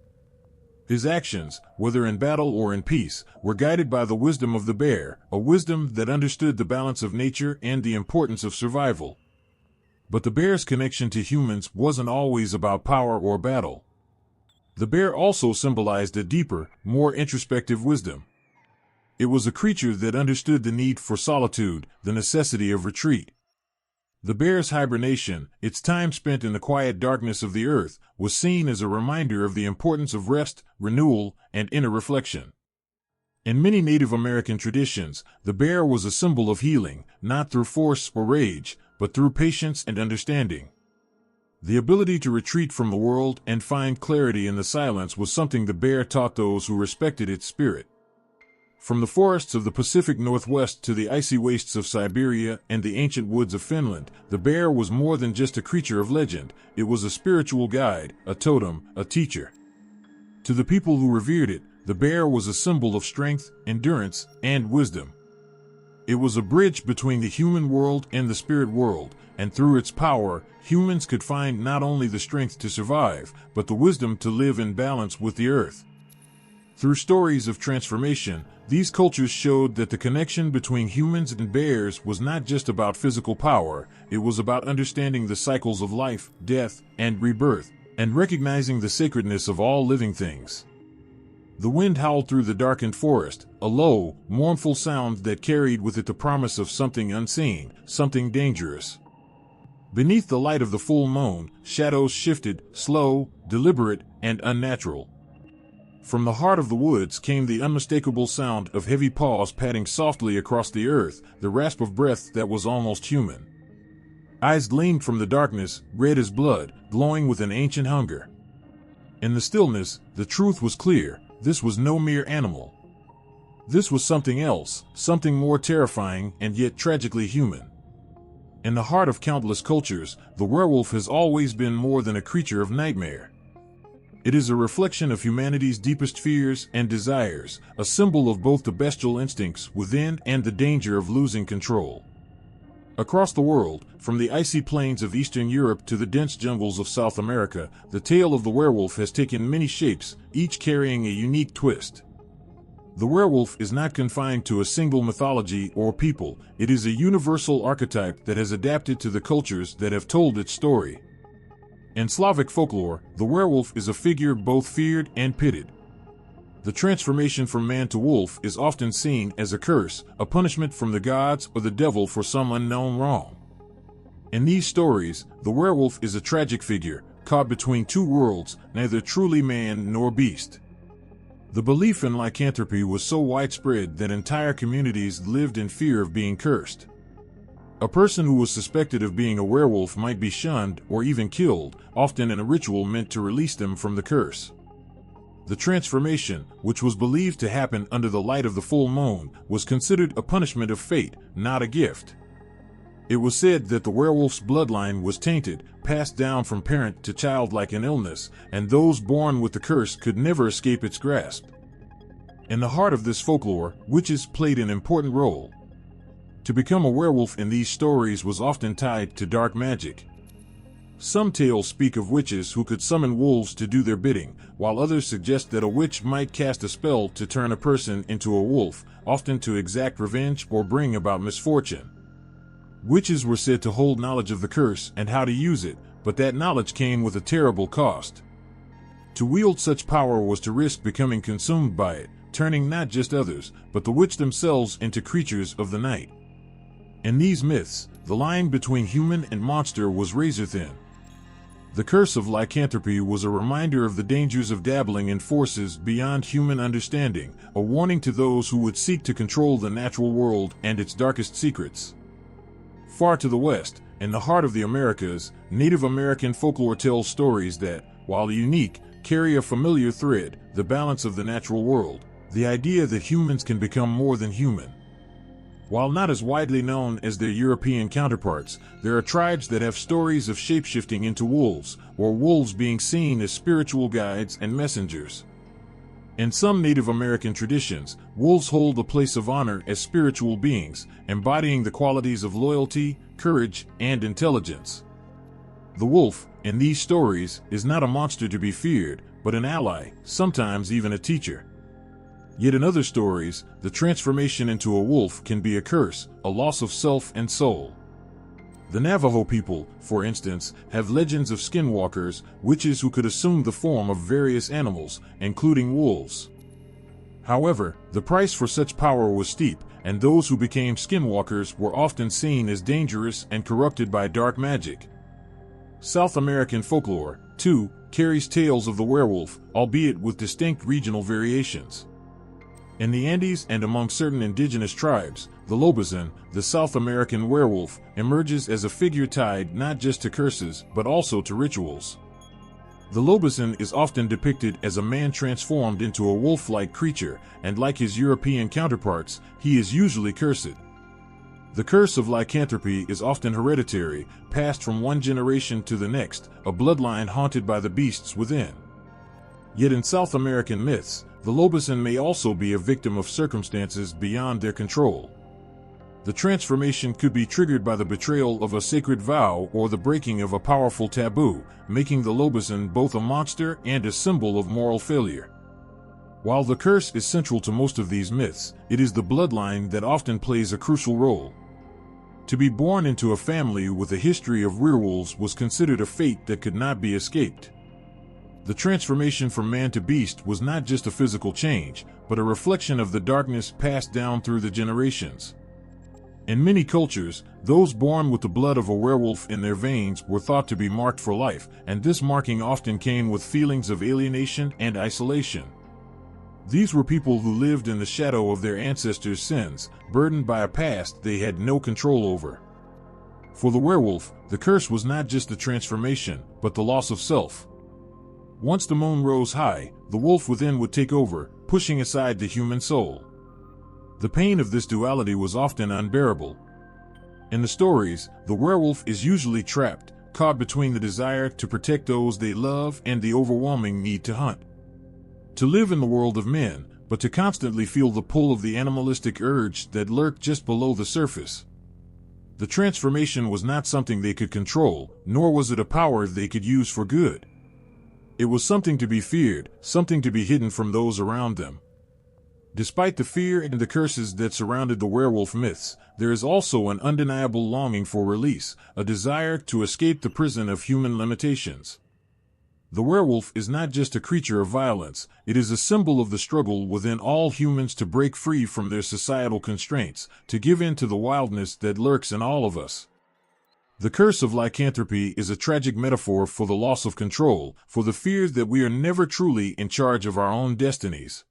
His actions, whether in battle or in peace, were guided by the wisdom of the bear, a wisdom that understood the balance of nature and the importance of survival. But the bear's connection to humans wasn't always about power or battle. The bear also symbolized a deeper, more introspective wisdom. It was a creature that understood the need for solitude, the necessity of retreat. The bear's hibernation, its time spent in the quiet darkness of the earth, was seen as a reminder of the importance of rest, renewal, and inner reflection. In many Native American traditions, the bear was a symbol of healing, not through force or rage, but through patience and understanding. The ability to retreat from the world and find clarity in the silence was something the bear taught those who respected its spirit. From the forests of the Pacific Northwest to the icy wastes of Siberia and the ancient woods of Finland, the bear was more than just a creature of legend, it was a spiritual guide, a totem, a teacher. To the people who revered it, the bear was a symbol of strength, endurance, and wisdom. It was a bridge between the human world and the spirit world, and through its power, humans could find not only the strength to survive, but the wisdom to live in balance with the earth. Through stories of transformation, these cultures showed that the connection between humans and bears was not just about physical power, it was about understanding the cycles of life, death, and rebirth, and recognizing the sacredness of all living things. The wind howled through the darkened forest, a low, mournful sound that carried with it the promise of something unseen, something dangerous. Beneath the light of the full moon, shadows shifted, slow, deliberate, and unnatural. From the heart of the woods came the unmistakable sound of heavy paws padding softly across the earth, the rasp of breath that was almost human. Eyes gleamed from the darkness, red as blood, glowing with an ancient hunger. In the stillness, the truth was clear. This was no mere animal. This was something else, something more terrifying and yet tragically human. In the heart of countless cultures, the werewolf has always been more than a creature of nightmare. It is a reflection of humanity's deepest fears and desires, a symbol of both the bestial instincts within and the danger of losing control. Across the world, from the icy plains of Eastern Europe to the dense jungles of South America, the tale of the werewolf has taken many shapes, each carrying a unique twist. The werewolf is not confined to a single mythology or people, it is a universal archetype that has adapted to the cultures that have told its story. In Slavic folklore, the werewolf is a figure both feared and pitied. The transformation from man to wolf is often seen as a curse, a punishment from the gods or the devil for some unknown wrong. In these stories, the werewolf is a tragic figure, caught between two worlds, neither truly man nor beast. The belief in lycanthropy was so widespread that entire communities lived in fear of being cursed. A person who was suspected of being a werewolf might be shunned or even killed, often in a ritual meant to release them from the curse. The transformation, which was believed to happen under the light of the full moon, was considered a punishment of fate, not a gift. It was said that the werewolf's bloodline was tainted, passed down from parent to child like an illness, and those born with the curse could never escape its grasp. In the heart of this folklore, witches played an important role. To become a werewolf in these stories was often tied to dark magic. Some tales speak of witches who could summon wolves to do their bidding, while others suggest that a witch might cast a spell to turn a person into a wolf, often to exact revenge or bring about misfortune. Witches were said to hold knowledge of the curse and how to use it, but that knowledge came with a terrible cost. To wield such power was to risk becoming consumed by it, turning not just others, but the witch themselves into creatures of the night. In these myths, the line between human and monster was razor-thin. The curse of lycanthropy was a reminder of the dangers of dabbling in forces beyond human understanding, a warning to those who would seek to control the natural world and its darkest secrets. Far to the west, in the heart of the Americas, Native American folklore tells stories that, while unique, carry a familiar thread, the balance of the natural world, the idea that humans can become more than human. While not as widely known as their European counterparts, there are tribes that have stories of shapeshifting into wolves, or wolves being seen as spiritual guides and messengers. In some Native American traditions, wolves hold a place of honor as spiritual beings, embodying the qualities of loyalty, courage, and intelligence. The wolf, in these stories, is not a monster to be feared, but an ally, sometimes even a teacher. Yet in other stories, the transformation into a wolf can be a curse, a loss of self and soul. The Navajo people, for instance, have legends of skinwalkers, witches who could assume the form of various animals, including wolves. However, the price for such power was steep, and those who became skinwalkers were often seen as dangerous and corrupted by dark magic. South American folklore, too, carries tales of the werewolf, albeit with distinct regional variations. In the Andes and among certain indigenous tribes, the Lobizin, the South American werewolf, emerges as a figure tied not just to curses but also to rituals. The Lobizin is often depicted as a man transformed into a wolf-like creature, and like his European counterparts, he is usually cursed. The curse of lycanthropy is often hereditary, passed from one generation to the next, a bloodline haunted by the beasts within. Yet in South American myths, the Lobizin may also be a victim of circumstances beyond their control. The transformation could be triggered by the betrayal of a sacred vow or the breaking of a powerful taboo, making the Lobizin both a monster and a symbol of moral failure. While the curse is central to most of these myths, it is the bloodline that often plays a crucial role. To be born into a family with a history of werewolves was considered a fate that could not be escaped. The transformation from man to beast was not just a physical change, but a reflection of the darkness passed down through the generations. In many cultures, those born with the blood of a werewolf in their veins were thought to be marked for life, and this marking often came with feelings of alienation and isolation. These were people who lived in the shadow of their ancestors' sins, burdened by a past they had no control over. For the werewolf, the curse was not just the transformation, but the loss of self. Once the moon rose high, the wolf within would take over, pushing aside the human soul. The pain of this duality was often unbearable. In the stories, the werewolf is usually trapped, caught between the desire to protect those they love and the overwhelming need to hunt. To live in the world of men, but to constantly feel the pull of the animalistic urge that lurked just below the surface. The transformation was not something they could control, nor was it a power they could use for good. It was something to be feared, something to be hidden from those around them. Despite the fear and the curses that surrounded the werewolf myths, there is also an undeniable longing for release, a desire to escape the prison of human limitations. The werewolf is not just a creature of violence, it is a symbol of the struggle within all humans to break free from their societal constraints, to give in to the wildness that lurks in all of us. The curse of lycanthropy is a tragic metaphor for the loss of control, for the fear that we are never truly in charge of our own destinies.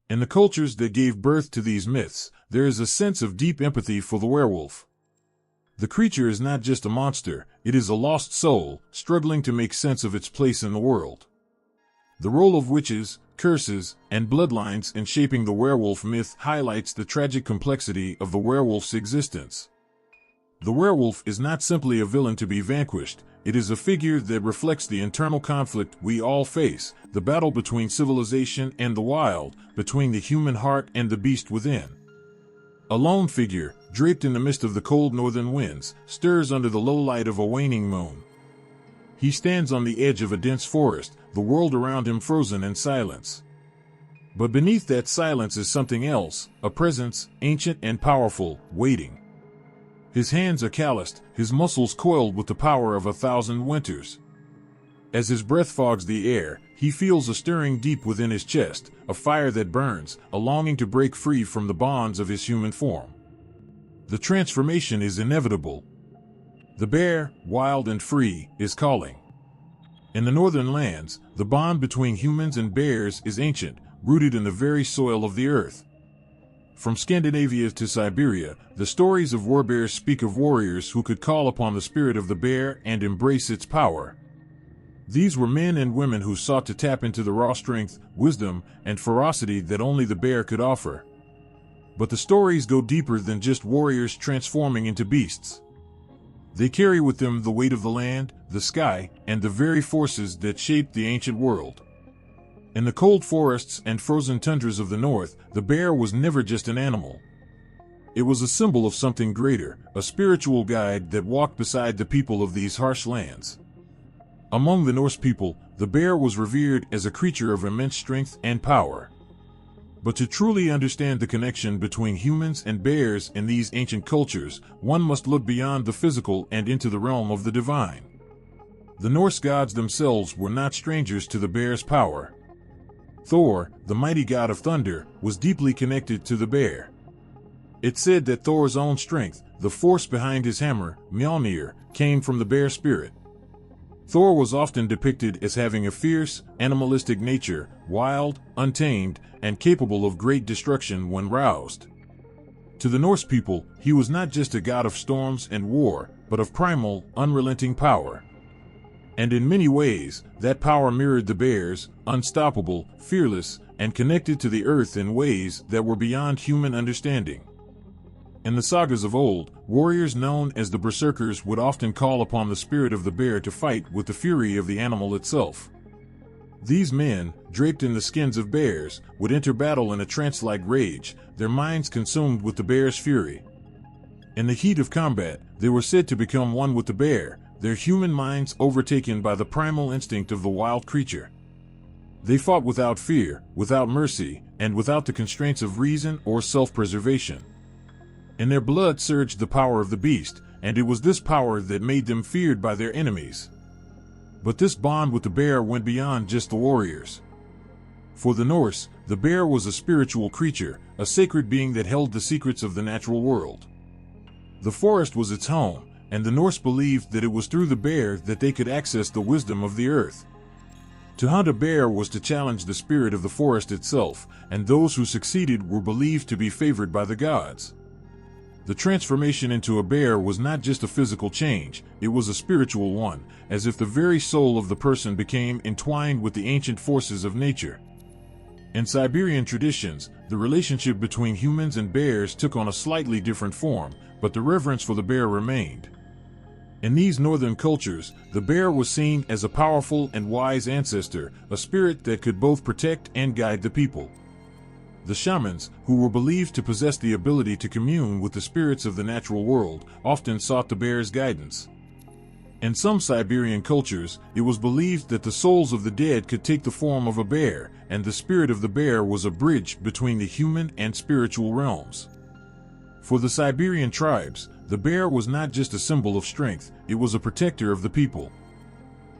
In the cultures that gave birth to these myths, there is a sense of deep empathy for the werewolf. The creature is not just a monster, it is a lost soul, struggling to make sense of its place in the world. The role of witches, curses, and bloodlines in shaping the werewolf myth highlights the tragic complexity of the werewolf's existence. The werewolf is not simply a villain to be vanquished, it is a figure that reflects the internal conflict we all face, the battle between civilization and the wild, between the human heart and the beast within. A lone figure, draped in the mist of the cold northern winds, stirs under the low light of a waning moon. He stands on the edge of a dense forest, the world around him frozen in silence. But beneath that silence is something else, a presence, ancient and powerful, waiting. His hands are calloused, his muscles coiled with the power of 1,000 winters. As his breath fogs the air, he feels a stirring deep within his chest, a fire that burns, a longing to break free from the bonds of his human form. The transformation is inevitable. The bear, wild and free, is calling. In the northern lands, the bond between humans and bears is ancient, rooted in the very soil of the earth. From Scandinavia to Siberia, the stories of warbears speak of warriors who could call upon the spirit of the bear and embrace its power. These were men and women who sought to tap into the raw strength, wisdom, and ferocity that only the bear could offer. But the stories go deeper than just warriors transforming into beasts. They carry with them the weight of the land, the sky, and the very forces that shaped the ancient world. In the cold forests and frozen tundras of the north, the bear was never just an animal. It was a symbol of something greater, a spiritual guide that walked beside the people of these harsh lands. Among the Norse people, the bear was revered as a creature of immense strength and power. But to truly understand the connection between humans and bears in these ancient cultures, one must look beyond the physical and into the realm of the divine. The Norse gods themselves were not strangers to the bear's power. Thor, the mighty god of thunder, was deeply connected to the bear. It's said that Thor's own strength, the force behind his hammer, Mjolnir, came from the bear spirit. Thor was often depicted as having a fierce, animalistic nature, wild, untamed, and capable of great destruction when roused. To the Norse people, he was not just a god of storms and war, but of primal, unrelenting power. And in many ways, that power mirrored the bear's, unstoppable, fearless, and connected to the earth in ways that were beyond human understanding. In the sagas of old, warriors known as the berserkers would often call upon the spirit of the bear to fight with the fury of the animal itself. These men, draped in the skins of bears, would enter battle in a trance-like rage, their minds consumed with the bear's fury. In the heat of combat, they were said to become one with the bear, their human minds overtaken by the primal instinct of the wild creature. They fought without fear, without mercy, and without the constraints of reason or self-preservation. In their blood surged the power of the beast, and it was this power that made them feared by their enemies. But this bond with the bear went beyond just the warriors. For the Norse, the bear was a spiritual creature, a sacred being that held the secrets of the natural world. The forest was its home, and the Norse believed that it was through the bear that they could access the wisdom of the earth. To hunt a bear was to challenge the spirit of the forest itself, and those who succeeded were believed to be favored by the gods. The transformation into a bear was not just a physical change, it was a spiritual one, as if the very soul of the person became entwined with the ancient forces of nature. In Siberian traditions, the relationship between humans and bears took on a slightly different form, but the reverence for the bear remained. In these northern cultures, the bear was seen as a powerful and wise ancestor, a spirit that could both protect and guide the people. The shamans, who were believed to possess the ability to commune with the spirits of the natural world, often sought the bear's guidance. In some Siberian cultures, it was believed that the souls of the dead could take the form of a bear, and the spirit of the bear was a bridge between the human and spiritual realms. For the Siberian tribes, the bear was not just a symbol of strength, it was a protector of the people.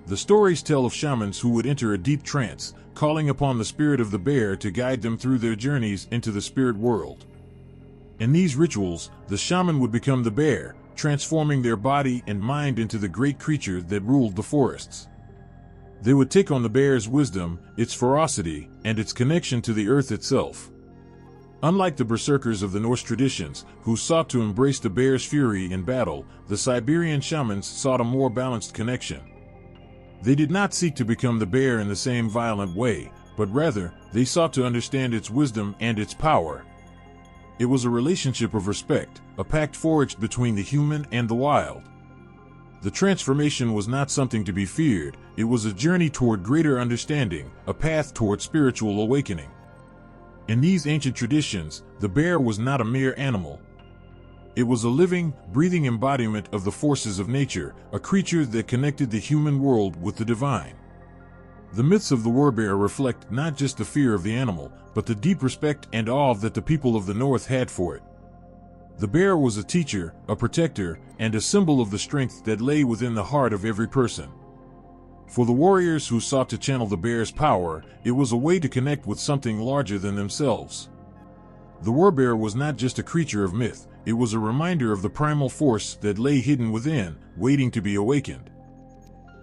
The stories tell of shamans who would enter a deep trance, calling upon the spirit of the bear to guide them through their journeys into the spirit world. In these rituals, the shaman would become the bear, transforming their body and mind into the great creature that ruled the forests. They would take on the bear's wisdom, its ferocity, and its connection to the earth itself. Unlike the berserkers of the Norse traditions, who sought to embrace the bear's fury in battle, the Siberian shamans sought a more balanced connection. They did not seek to become the bear in the same violent way, but rather, they sought to understand its wisdom and its power. It was a relationship of respect, a pact forged between the human and the wild. The transformation was not something to be feared, it was a journey toward greater understanding, a path toward spiritual awakening. In these ancient traditions, the bear was not a mere animal. It was a living, breathing embodiment of the forces of nature, a creature that connected the human world with the divine. The myths of the werebear reflect not just the fear of the animal, but the deep respect and awe that the people of the North had for it. The bear was a teacher, a protector, and a symbol of the strength that lay within the heart of every person. For the warriors who sought to channel the bear's power, it was a way to connect with something larger than themselves. The werebear was not just a creature of myth, it was a reminder of the primal force that lay hidden within, waiting to be awakened.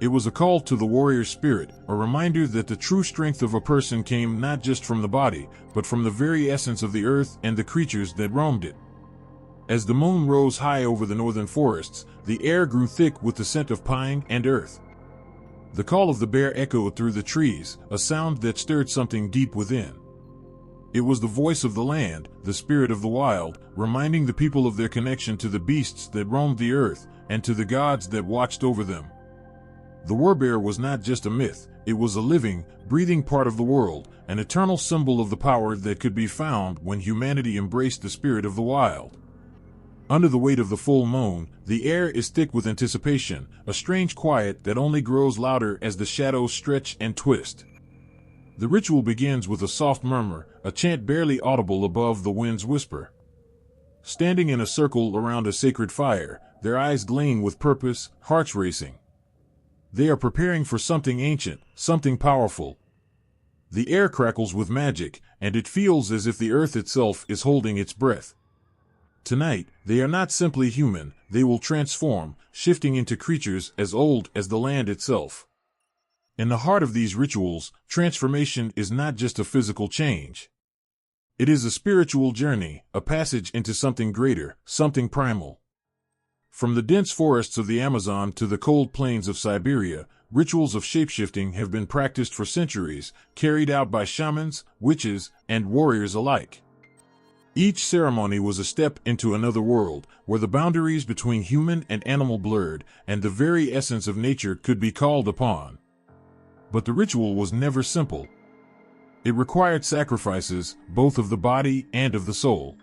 It was a call to the warrior spirit, a reminder that the true strength of a person came not just from the body, but from the very essence of the earth and the creatures that roamed it. As the moon rose high over the northern forests, the air grew thick with the scent of pine and earth. The call of the bear echoed through the trees, a sound that stirred something deep within. It was the voice of the land, the spirit of the wild, reminding the people of their connection to the beasts that roamed the earth, and to the gods that watched over them. The werebear was not just a myth, it was a living, breathing part of the world, an eternal symbol of the power that could be found when humanity embraced the spirit of the wild. Under the weight of the full moon, the air is thick with anticipation, a strange quiet that only grows louder as the shadows stretch and twist. The ritual begins with a soft murmur, a chant barely audible above the wind's whisper. Standing in a circle around a sacred fire, their eyes gleam with purpose, hearts racing. They are preparing for something ancient, something powerful. The air crackles with magic, and it feels as if the earth itself is holding its breath. Tonight, they are not simply human, they will transform, shifting into creatures as old as the land itself. In the heart of these rituals, transformation is not just a physical change. It is a spiritual journey, a passage into something greater, something primal. From the dense forests of the Amazon to the cold plains of Siberia, rituals of shapeshifting have been practiced for centuries, carried out by shamans, witches, and warriors alike. Each ceremony was a step into another world, where the boundaries between human and animal blurred, and the very essence of nature could be called upon. But the ritual was never simple. It required sacrifices, both of the body and of the soul.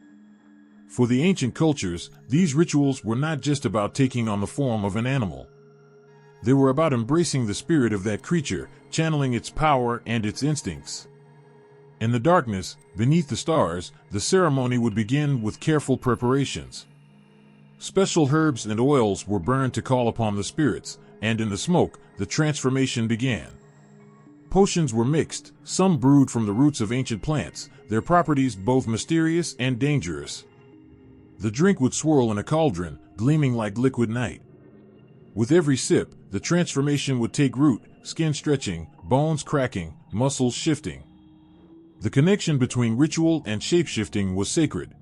For the ancient cultures, these rituals were not just about taking on the form of an animal. They were about embracing the spirit of that creature, channeling its power and its instincts. In the darkness, beneath the stars, the ceremony would begin with careful preparations. Special herbs and oils were burned to call upon the spirits, and in the smoke, the transformation began. Potions were mixed, some brewed from the roots of ancient plants, their properties both mysterious and dangerous. The drink would swirl in a cauldron, gleaming like liquid night. With every sip, the transformation would take root, skin stretching, bones cracking, muscles shifting. The connection between ritual and shapeshifting was sacred.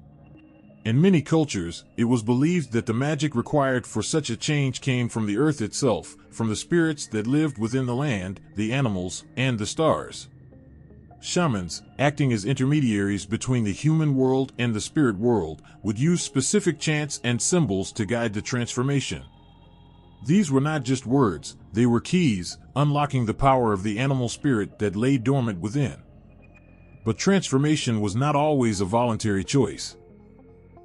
In many cultures, it was believed that the magic required for such a change came from the earth itself, from the spirits that lived within the land, the animals, and the stars. Shamans, acting as intermediaries between the human world and the spirit world, would use specific chants and symbols to guide the transformation. These were not just words, they were keys, unlocking the power of the animal spirit that lay dormant within. But transformation was not always a voluntary choice.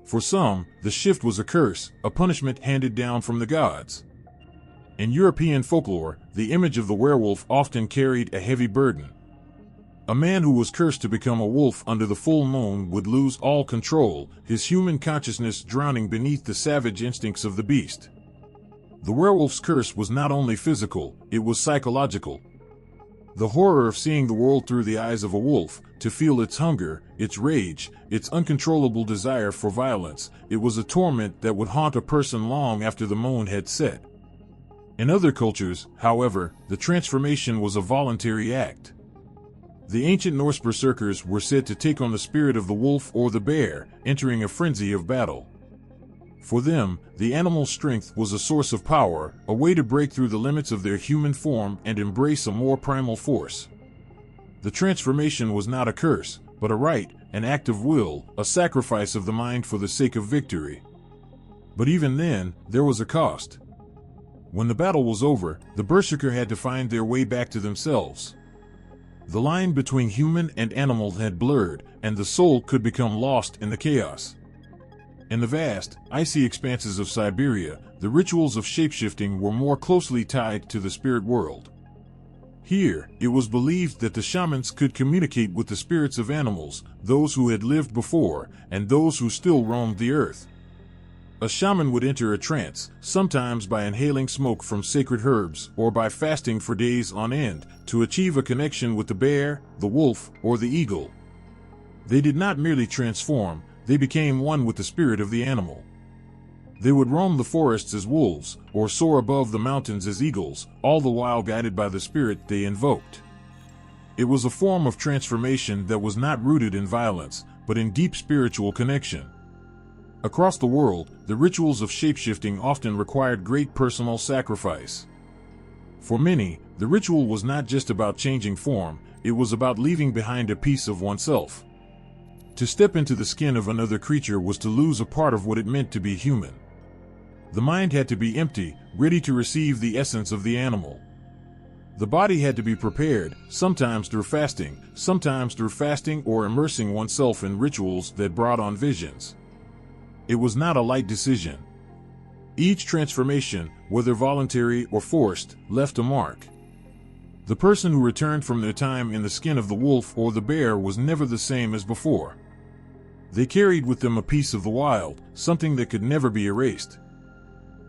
For some, the shift was a curse, a punishment handed down from the gods. In European folklore, the image of the werewolf often carried a heavy burden. A man who was cursed to become a wolf under the full moon would lose all control, his human consciousness drowning beneath the savage instincts of the beast. The werewolf's curse was not only physical, it was psychological. The horror of seeing the world through the eyes of a wolf, to feel its hunger, its rage, its uncontrollable desire for violence, it was a torment that would haunt a person long after the moon had set. In other cultures, however, the transformation was a voluntary act. The ancient Norse berserkers were said to take on the spirit of the wolf or the bear, entering a frenzy of battle. For them, the animal's strength was a source of power, a way to break through the limits of their human form and embrace a more primal force. The transformation was not a curse, but a rite, an act of will, a sacrifice of the mind for the sake of victory. But even then, there was a cost. When the battle was over, the berserker had to find their way back to themselves. The line between human and animal had blurred, and the soul could become lost in the chaos. In the vast, icy expanses of Siberia, the rituals of shapeshifting were more closely tied to the spirit world. Here, it was believed that the shamans could communicate with the spirits of animals, those who had lived before, and those who still roamed the earth. A shaman would enter a trance, sometimes by inhaling smoke from sacred herbs or by fasting for days on end, to achieve a connection with the bear, the wolf, or the eagle. They did not merely transform, they became one with the spirit of the animal. They would roam the forests as wolves, or soar above the mountains as eagles, all the while guided by the spirit they invoked. It was a form of transformation that was not rooted in violence, but in deep spiritual connection. Across the world, the rituals of shapeshifting often required great personal sacrifice. For many, the ritual was not just about changing form, it was about leaving behind a piece of oneself. To step into the skin of another creature was to lose a part of what it meant to be human. The mind had to be empty, ready to receive the essence of the animal. The body had to be prepared, sometimes through fasting or immersing oneself in rituals that brought on visions. It was not a light decision. Each transformation, whether voluntary or forced, left a mark. The person who returned from their time in the skin of the wolf or the bear was never the same as before. They carried with them a piece of the wild, something that could never be erased.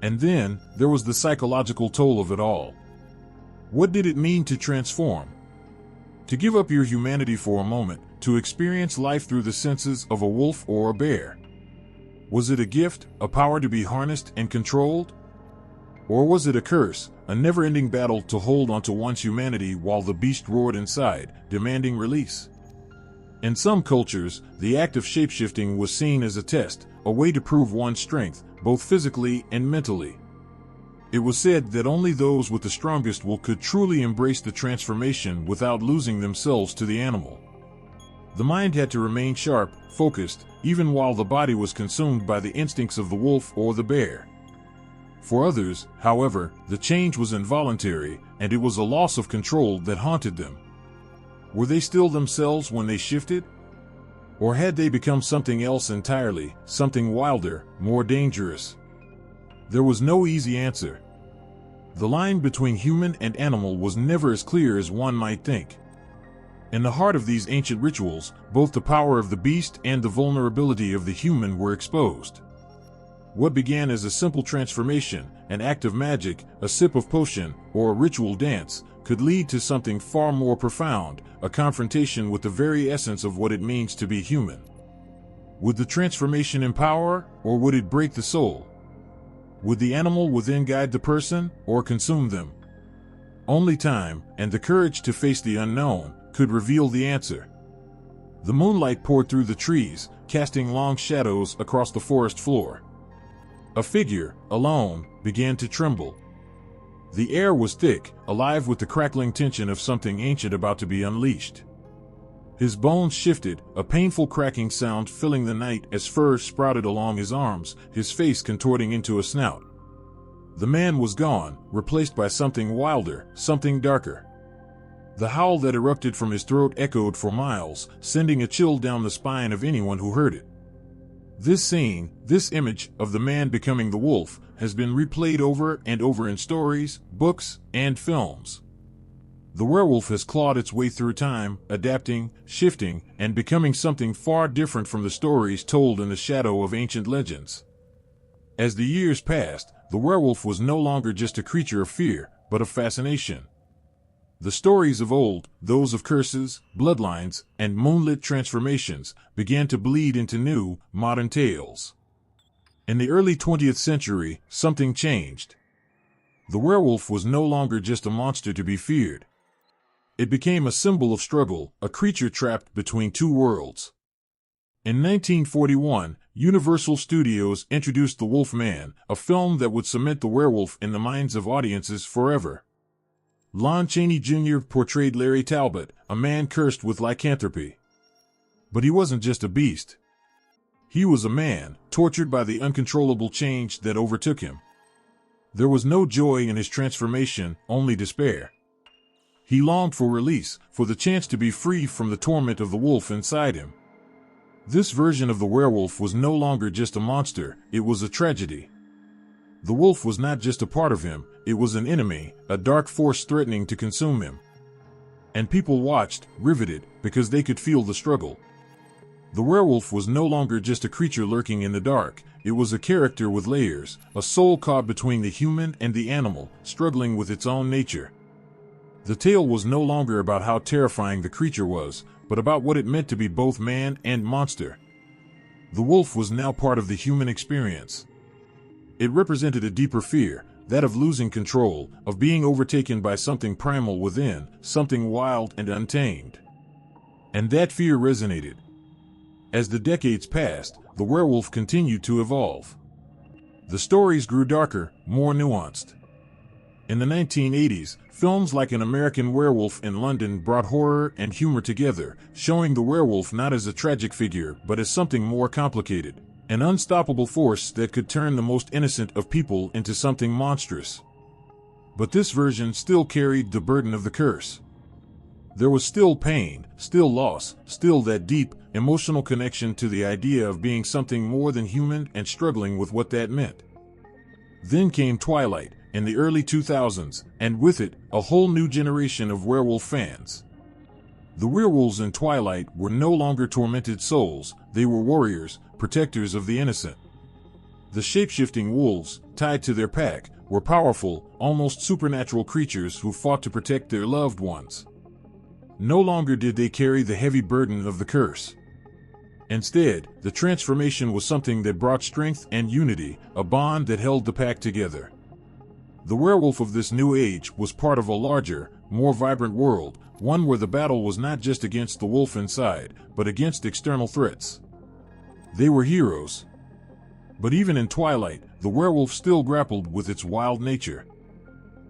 And then, there was the psychological toll of it all. What did it mean to transform? To give up your humanity for a moment, to experience life through the senses of a wolf or a bear. Was it a gift, a power to be harnessed and controlled? Or was it a curse, a never-ending battle to hold onto one's humanity while the beast roared inside, demanding release? In some cultures, the act of shapeshifting was seen as a test, a way to prove one's strength, both physically and mentally. It was said that only those with the strongest will could truly embrace the transformation without losing themselves to the animal. The mind had to remain sharp, focused, even while the body was consumed by the instincts of the wolf or the bear. For others, however, the change was involuntary, and it was a loss of control that haunted them. Were they still themselves when they shifted? Or had they become something else entirely, something wilder, more dangerous? There was no easy answer. The line between human and animal was never as clear as one might think. In the heart of these ancient rituals, both the power of the beast and the vulnerability of the human were exposed. What began as a simple transformation, an act of magic, a sip of potion, or a ritual dance, could lead to something far more profound, a confrontation with the very essence of what it means to be human. Would the transformation empower, or would it break the soul? Would the animal within guide the person, or consume them? Only time, and the courage to face the unknown, could reveal the answer. The moonlight poured through the trees, casting long shadows across the forest floor. A figure, alone, began to tremble. The air was thick, alive with the crackling tension of something ancient about to be unleashed. His bones shifted, a painful cracking sound filling the night as fur sprouted along his arms, his face contorting into a snout. The man was gone, replaced by something wilder, something darker. The howl that erupted from his throat echoed for miles, sending a chill down the spine of anyone who heard it. This scene, this image of the man becoming the wolf, has been replayed over and over in stories, books, and films. The werewolf has clawed its way through time, adapting, shifting, and becoming something far different from the stories told in the shadow of ancient legends. As the years passed, the werewolf was no longer just a creature of fear, but of fascination. The stories of old, those of curses, bloodlines, and moonlit transformations, began to bleed into new, modern tales. In the early 20th century, something changed. The werewolf was no longer just a monster to be feared. It became a symbol of struggle, a creature trapped between two worlds. In 1941, Universal Studios introduced The Wolf Man, a film that would cement the werewolf in the minds of audiences forever. Lon Chaney Jr. portrayed Larry Talbot, a man cursed with lycanthropy. But he wasn't just a beast. He was a man, tortured by the uncontrollable change that overtook him. There was no joy in his transformation, only despair. He longed for release, for the chance to be free from the torment of the wolf inside him. This version of the werewolf was no longer just a monster, it was a tragedy. The wolf was not just a part of him, it was an enemy, a dark force threatening to consume him. And people watched, riveted, because they could feel the struggle. The werewolf was no longer just a creature lurking in the dark, it was a character with layers, a soul caught between the human and the animal, struggling with its own nature. The tale was no longer about how terrifying the creature was, but about what it meant to be both man and monster. The wolf was now part of the human experience. It represented a deeper fear, that of losing control, of being overtaken by something primal within, something wild and untamed. And that fear resonated. As the decades passed, the werewolf continued to evolve. The stories grew darker, more nuanced. In the 1980s, films like An American Werewolf in London brought horror and humor together, showing the werewolf not as a tragic figure but as something more complicated, an unstoppable force that could turn the most innocent of people into something monstrous. But this version still carried the burden of the curse. There was still pain, still loss, still that deep, emotional connection to the idea of being something more than human and struggling with what that meant. Then came Twilight, in the early 2000s, and with it, a whole new generation of werewolf fans. The werewolves in Twilight were no longer tormented souls, they were warriors, protectors of the innocent. The shape-shifting wolves, tied to their pack, were powerful, almost supernatural creatures who fought to protect their loved ones. No longer did they carry the heavy burden of the curse. Instead, the transformation was something that brought strength and unity, a bond that held the pack together. The werewolf of this new age was part of a larger, more vibrant world, one where the battle was not just against the wolf inside, but against external threats. They were heroes. But even in Twilight, the werewolf still grappled with its wild nature.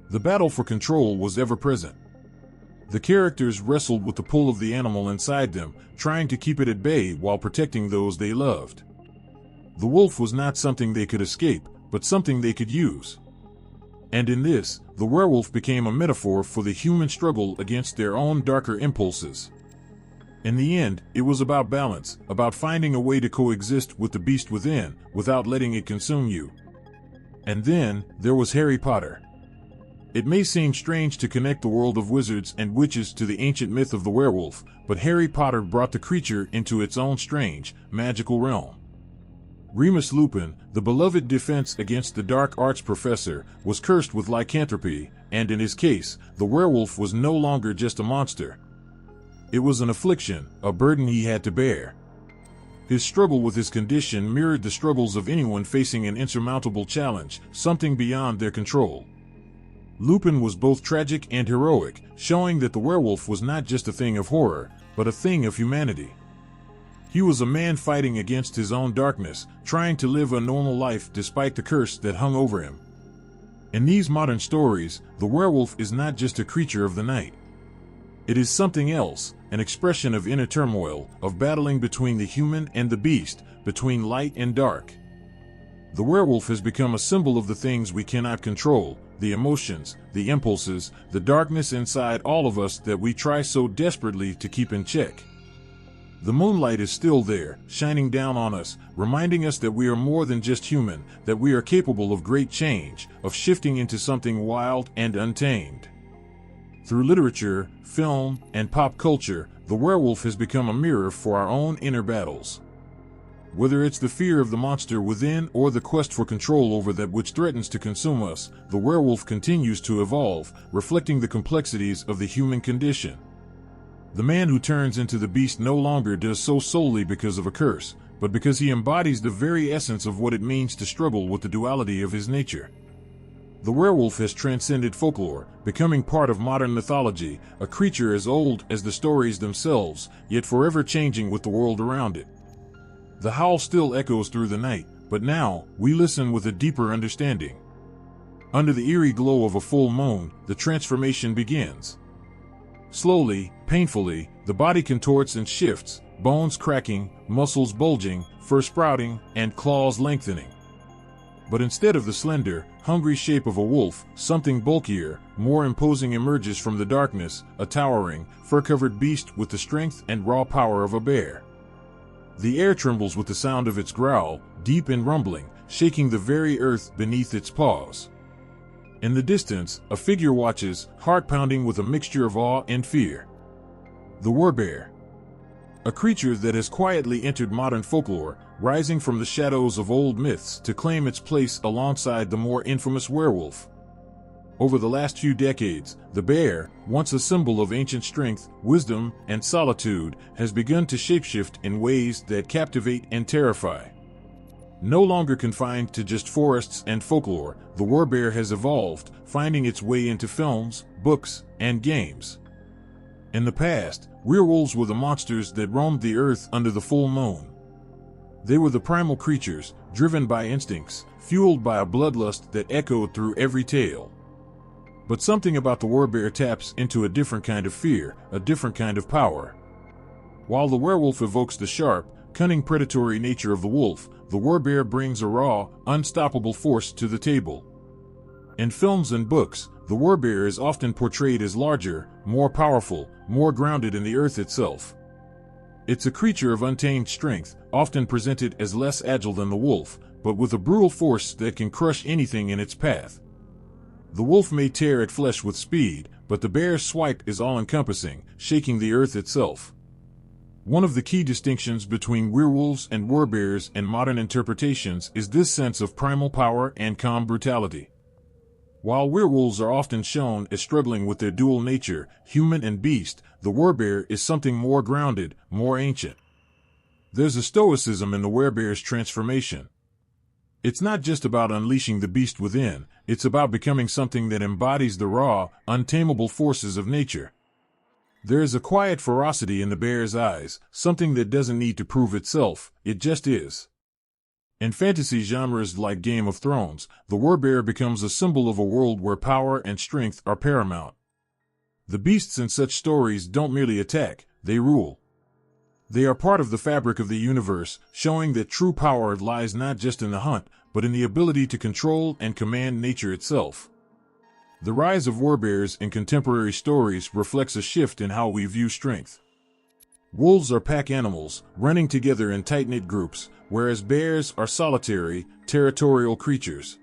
The battle for control was ever present. The characters wrestled with the pull of the animal inside them, trying to keep it at bay while protecting those they loved. The wolf was not something they could escape, but something they could use. And in this, the werewolf became a metaphor for the human struggle against their own darker impulses. In the end, it was about balance, about finding a way to coexist with the beast within, without letting it consume you. And then, there was Harry Potter. It may seem strange to connect the world of wizards and witches to the ancient myth of the werewolf, but Harry Potter brought the creature into its own strange, magical realm. Remus Lupin, the beloved defense against the dark arts professor, was cursed with lycanthropy, and in his case, the werewolf was no longer just a monster. It was an affliction, a burden he had to bear. His struggle with his condition mirrored the struggles of anyone facing an insurmountable challenge, something beyond their control. Lupin was both tragic and heroic, showing that the werewolf was not just a thing of horror, but a thing of humanity. He was a man fighting against his own darkness, trying to live a normal life despite the curse that hung over him. In these modern stories, the werewolf is not just a creature of the night. It is something else, an expression of inner turmoil, of battling between the human and the beast, between light and dark. The werewolf has become a symbol of the things we cannot control, the emotions, the impulses, the darkness inside all of us that we try so desperately to keep in check. The moonlight is still there, shining down on us, reminding us that we are more than just human, that we are capable of great change, of shifting into something wild and untamed. Through literature, film, and pop culture, the werewolf has become a mirror for our own inner battles. Whether it's the fear of the monster within or the quest for control over that which threatens to consume us, the werewolf continues to evolve, reflecting the complexities of the human condition. The man who turns into the beast no longer does so solely because of a curse, but because he embodies the very essence of what it means to struggle with the duality of his nature. The werewolf has transcended folklore, becoming part of modern mythology, a creature as old as the stories themselves, yet forever changing with the world around it. The howl still echoes through the night, but now, we listen with a deeper understanding. Under the eerie glow of a full moon, the transformation begins. Slowly, painfully, the body contorts and shifts, bones cracking, muscles bulging, fur sprouting, and claws lengthening. But instead of the slender, hungry shape of a wolf, something bulkier, more imposing emerges from the darkness, a towering, fur-covered beast with the strength and raw power of a bear. The air trembles with the sound of its growl, deep and rumbling, shaking the very earth beneath its paws. In the distance, a figure watches, heart pounding with a mixture of awe and fear. The werebear. A creature that has quietly entered modern folklore, rising from the shadows of old myths to claim its place alongside the more infamous werewolf. Over the last few decades, the bear, once a symbol of ancient strength, wisdom, and solitude, has begun to shapeshift in ways that captivate and terrify. No longer confined to just forests and folklore, the werebear has evolved, finding its way into films, books, and games. In the past, werewolves were the monsters that roamed the earth under the full moon. They were the primal creatures, driven by instincts, fueled by a bloodlust that echoed through every tale. But something about the werebear taps into a different kind of fear, a different kind of power. While the werewolf evokes the sharp, cunning predatory nature of the wolf, the werebear brings a raw, unstoppable force to the table. In films and books, the werebear is often portrayed as larger, more powerful, more grounded in the earth itself. It's a creature of untamed strength, often presented as less agile than the wolf, but with a brutal force that can crush anything in its path. The wolf may tear at flesh with speed, but the bear's swipe is all-encompassing, shaking the earth itself. One of the key distinctions between werewolves and werebears in modern interpretations is this sense of primal power and calm brutality. While werewolves are often shown as struggling with their dual nature, human and beast, the werebear is something more grounded, more ancient. There's a stoicism in the werebear's transformation. It's not just about unleashing the beast within, it's about becoming something that embodies the raw, untamable forces of nature. There is a quiet ferocity in the bear's eyes, something that doesn't need to prove itself, it just is. In fantasy genres like Game of Thrones, the werebear becomes a symbol of a world where power and strength are paramount. The beasts in such stories don't merely attack, they rule. They are part of the fabric of the universe, showing that true power lies not just in the hunt, but in the ability to control and command nature itself. The rise of werebears in contemporary stories reflects a shift in how we view strength. Wolves are pack animals, running together in tight-knit groups, whereas bears are solitary, territorial creatures.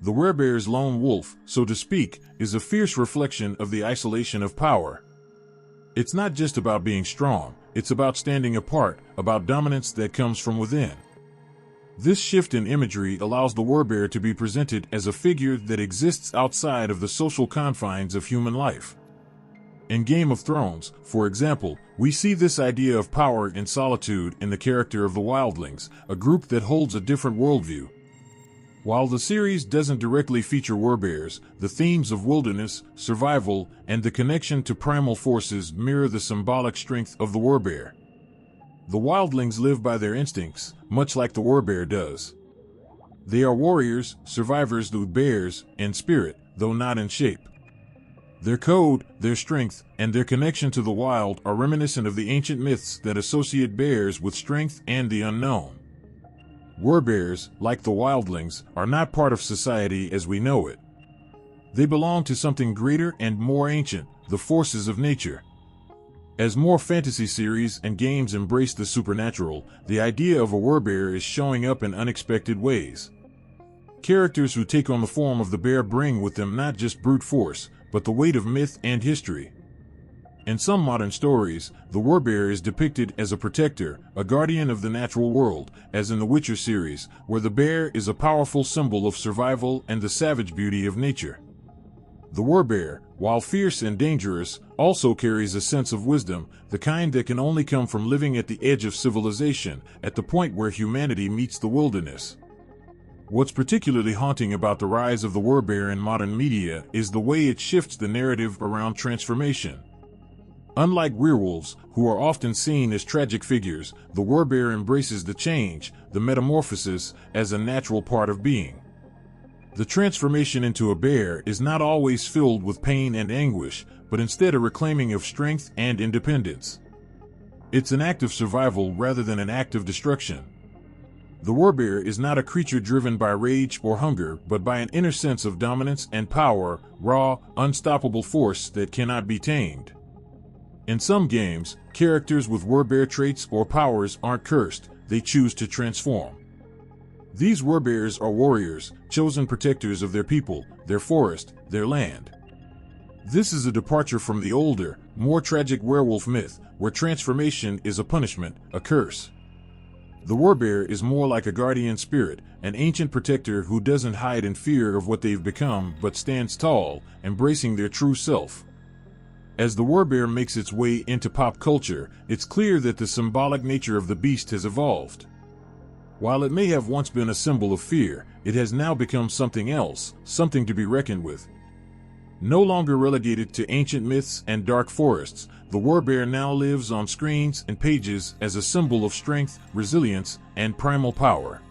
The werebear's lone wolf, so to speak, is a fierce reflection of the isolation of power. It's not just about being strong, it's about standing apart, about dominance that comes from within. This shift in imagery allows the werebear to be presented as a figure that exists outside of the social confines of human life. In Game of Thrones, for example, we see this idea of power and solitude in the character of the Wildlings, a group that holds a different worldview. While the series doesn't directly feature werebears, the themes of wilderness, survival, and the connection to primal forces mirror the symbolic strength of the werebear. The Wildlings live by their instincts, much like the werebear does. They are warriors, survivors through bears, in spirit, though not in shape. Their code, their strength, and their connection to the wild are reminiscent of the ancient myths that associate bears with strength and the unknown. Werebears, like the Wildlings, are not part of society as we know it. They belong to something greater and more ancient, the forces of nature. As more fantasy series and games embrace the supernatural, the idea of a werebear is showing up in unexpected ways. Characters who take on the form of the bear bring with them not just brute force, but the weight of myth and history. In some modern stories, the werebear is depicted as a protector, a guardian of the natural world, as in the Witcher series, where the bear is a powerful symbol of survival and the savage beauty of nature. The werebear, while fierce and dangerous, also carries a sense of wisdom, the kind that can only come from living at the edge of civilization, at the point where humanity meets the wilderness. What's particularly haunting about the rise of the werebear in modern media is the way it shifts the narrative around transformation. Unlike werewolves, who are often seen as tragic figures, the werebear embraces the change, the metamorphosis, as a natural part of being. The transformation into a bear is not always filled with pain and anguish, but instead a reclaiming of strength and independence. It's an act of survival rather than an act of destruction. The werebear is not a creature driven by rage or hunger, but by an inner sense of dominance and power, raw, unstoppable force that cannot be tamed. In some games, characters with werebear traits or powers aren't cursed, they choose to transform. These werebears are warriors, chosen protectors of their people, their forest, their land. This is a departure from the older, more tragic werewolf myth, where transformation is a punishment, a curse. The werebear is more like a guardian spirit, an ancient protector who doesn't hide in fear of what they've become but stands tall, embracing their true self. As the werebear makes its way into pop culture, it's clear that the symbolic nature of the beast has evolved. While it may have once been a symbol of fear, it has now become something else, something to be reckoned with. No longer relegated to ancient myths and dark forests, the werebear now lives on screens and pages as a symbol of strength, resilience, and primal power.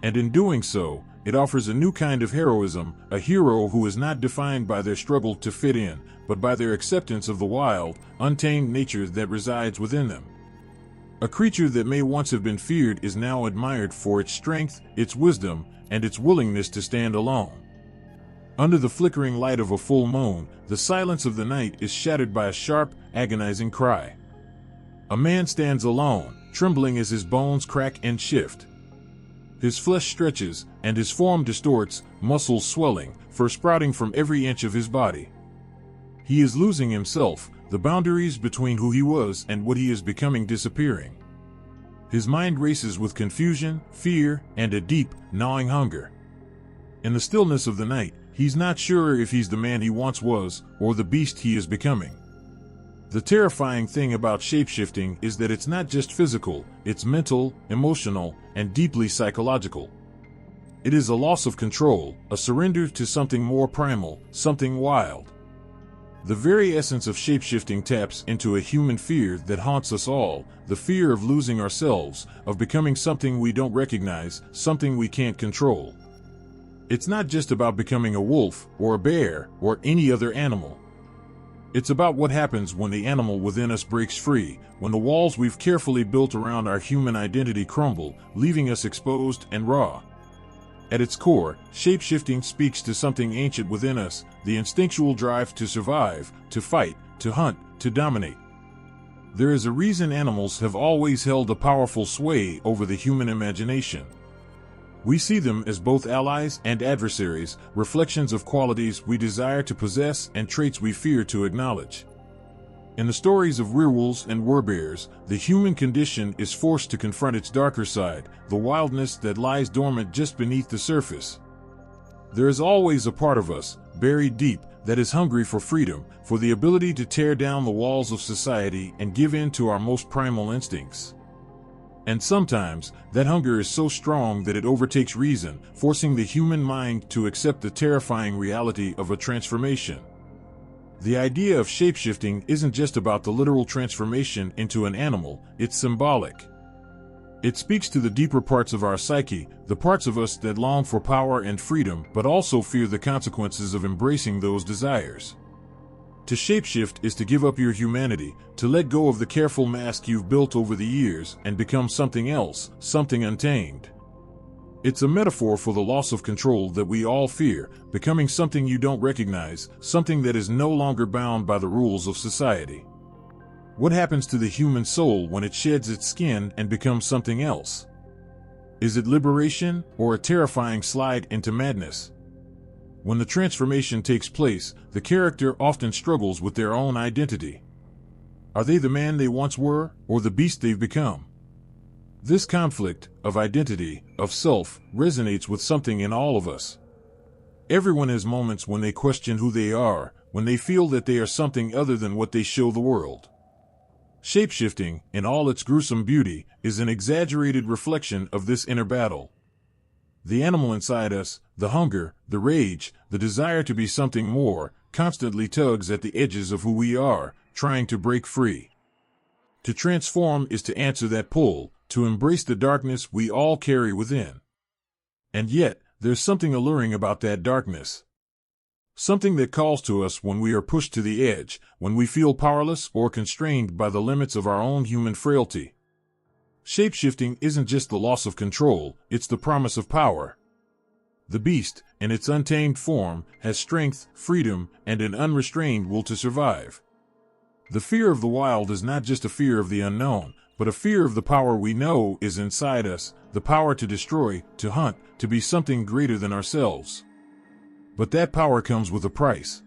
And in doing so, it offers a new kind of heroism, a hero who is not defined by their struggle to fit in, but by their acceptance of the wild, untamed nature that resides within them. A creature that may once have been feared is now admired for its strength, its wisdom, and its willingness to stand alone. Under the flickering light of a full moon, the silence of the night is shattered by a sharp, agonizing cry. A man stands alone, trembling as his bones crack and shift. His flesh stretches, and his form distorts, muscles swelling, fur sprouting from every inch of his body. He is losing himself, the boundaries between who he was and what he is becoming disappearing. His mind races with confusion, fear, and a deep, gnawing hunger. In the stillness of the night, he's not sure if he's the man he once was, or the beast he is becoming. The terrifying thing about shapeshifting is that it's not just physical, it's mental, emotional, and deeply psychological. It is a loss of control, a surrender to something more primal, something wild. The very essence of shapeshifting taps into a human fear that haunts us all, the fear of losing ourselves, of becoming something we don't recognize, something we can't control. It's not just about becoming a wolf, or a bear, or any other animal. It's about what happens when the animal within us breaks free, when the walls we've carefully built around our human identity crumble, leaving us exposed and raw. At its core, shapeshifting speaks to something ancient within us, the instinctual drive to survive, to fight, to hunt, to dominate. There is a reason animals have always held a powerful sway over the human imagination. We see them as both allies and adversaries, reflections of qualities we desire to possess and traits we fear to acknowledge. In the stories of werewolves and werebears, the human condition is forced to confront its darker side, the wildness that lies dormant just beneath the surface. There is always a part of us, buried deep, that is hungry for freedom, for the ability to tear down the walls of society and give in to our most primal instincts. And sometimes, that hunger is so strong that it overtakes reason, forcing the human mind to accept the terrifying reality of a transformation. The idea of shapeshifting isn't just about the literal transformation into an animal, it's symbolic. It speaks to the deeper parts of our psyche, the parts of us that long for power and freedom but also fear the consequences of embracing those desires. To shapeshift is to give up your humanity, to let go of the careful mask you've built over the years and become something else, something untamed. It's a metaphor for the loss of control that we all fear, becoming something you don't recognize, something that is no longer bound by the rules of society. What happens to the human soul when it sheds its skin and becomes something else? Is it liberation or a terrifying slide into madness? When the transformation takes place, the character often struggles with their own identity. Are they the man they once were, or the beast they've become? This conflict of identity, of self, resonates with something in all of us. Everyone has moments when they question who they are, when they feel that they are something other than what they show the world. Shapeshifting, in all its gruesome beauty, is an exaggerated reflection of this inner battle. The animal inside us, the hunger, the rage, the desire to be something more, constantly tugs at the edges of who we are, trying to break free. To transform is to answer that pull, to embrace the darkness we all carry within. And yet, there's something alluring about that darkness. Something that calls to us when we are pushed to the edge, when we feel powerless or constrained by the limits of our own human frailty. Shapeshifting isn't just the loss of control, it's the promise of power. The beast, in its untamed form, has strength, freedom, and an unrestrained will to survive. The fear of the wild is not just a fear of the unknown, but a fear of the power we know is inside us, the power to destroy, to hunt, to be something greater than ourselves. But that power comes with a price.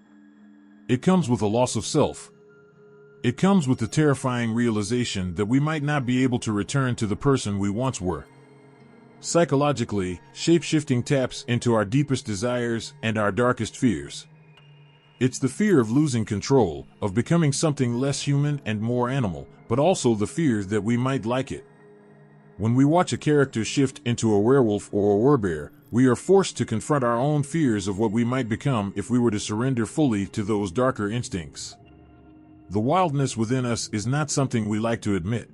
It comes with a loss of self. It comes with the terrifying realization that we might not be able to return to the person we once were. Psychologically, shapeshifting taps into our deepest desires and our darkest fears. It's the fear of losing control, of becoming something less human and more animal, but also the fear that we might like it. When we watch a character shift into a werewolf or a werebear, we are forced to confront our own fears of what we might become if we were to surrender fully to those darker instincts. The wildness within us is not something we like to admit.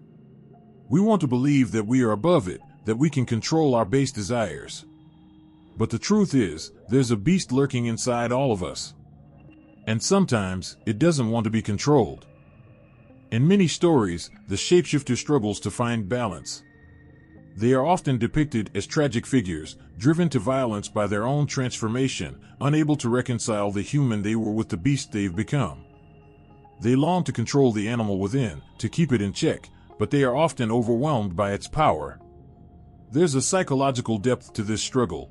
We want to believe that we are above it, that we can control our base desires. But the truth is, there's a beast lurking inside all of us. And sometimes, it doesn't want to be controlled. In many stories, the shapeshifter struggles to find balance. They are often depicted as tragic figures, driven to violence by their own transformation, unable to reconcile the human they were with the beast they've become. They long to control the animal within, to keep it in check, but they are often overwhelmed by its power. There's a psychological depth to this struggle.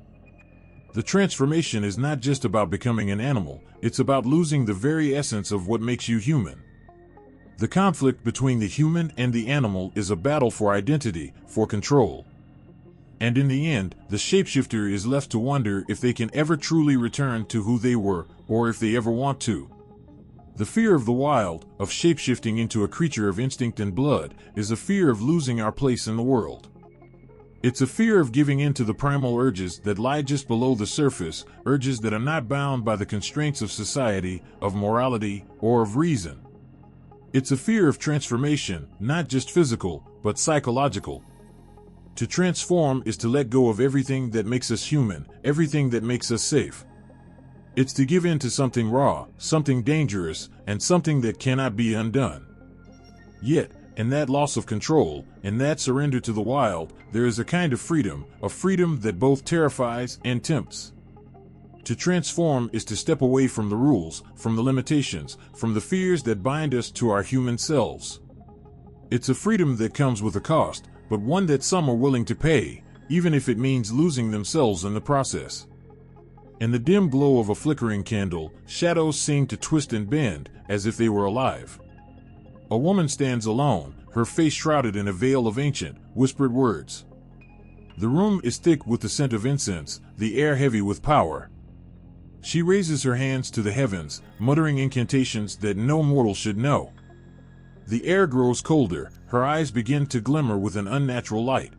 The transformation is not just about becoming an animal, it's about losing the very essence of what makes you human. The conflict between the human and the animal is a battle for identity, for control. And in the end, the shapeshifter is left to wonder if they can ever truly return to who they were, or if they ever want to. The fear of the wild, of shapeshifting into a creature of instinct and blood, is a fear of losing our place in the world. It's a fear of giving in to the primal urges that lie just below the surface, urges that are not bound by the constraints of society, of morality, or of reason. It's a fear of transformation, not just physical, but psychological. To transform is to let go of everything that makes us human, everything that makes us safe. It's to give in to something raw, something dangerous, and something that cannot be undone. Yet, in that loss of control, in that surrender to the wild, there is a kind of freedom, a freedom that both terrifies and tempts. To transform is to step away from the rules, from the limitations, from the fears that bind us to our human selves. It's a freedom that comes with a cost, but one that some are willing to pay, even if it means losing themselves in the process. In the dim glow of a flickering candle, shadows seem to twist and bend, as if they were alive. A woman stands alone, her face shrouded in a veil of ancient, whispered words. The room is thick with the scent of incense, the air heavy with power. She raises her hands to the heavens, muttering incantations that no mortal should know. The air grows colder, her eyes begin to glimmer with an unnatural light.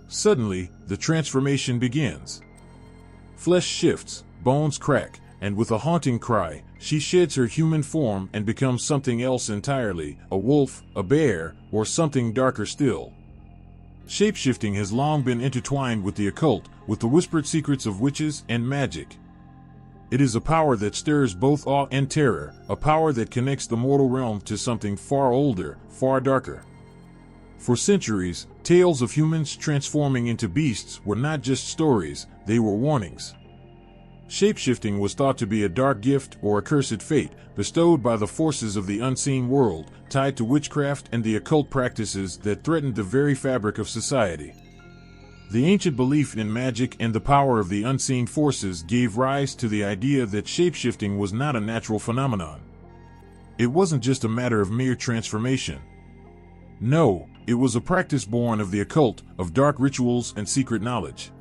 Suddenly, the transformation begins. Flesh shifts, bones crack, and with a haunting cry, she sheds her human form and becomes something else entirely, a wolf, a bear, or something darker still. Shapeshifting has long been intertwined with the occult, with the whispered secrets of witches and magic. It is a power that stirs both awe and terror, a power that connects the mortal realm to something far older, far darker. For centuries, tales of humans transforming into beasts were not just stories, they were warnings. Shapeshifting was thought to be a dark gift or a cursed fate, bestowed by the forces of the unseen world, tied to witchcraft and the occult practices that threatened the very fabric of society. The ancient belief in magic and the power of the unseen forces gave rise to the idea that shapeshifting was not a natural phenomenon. It wasn't just a matter of mere transformation. No, it was a practice born of the occult, of dark rituals and secret knowledge.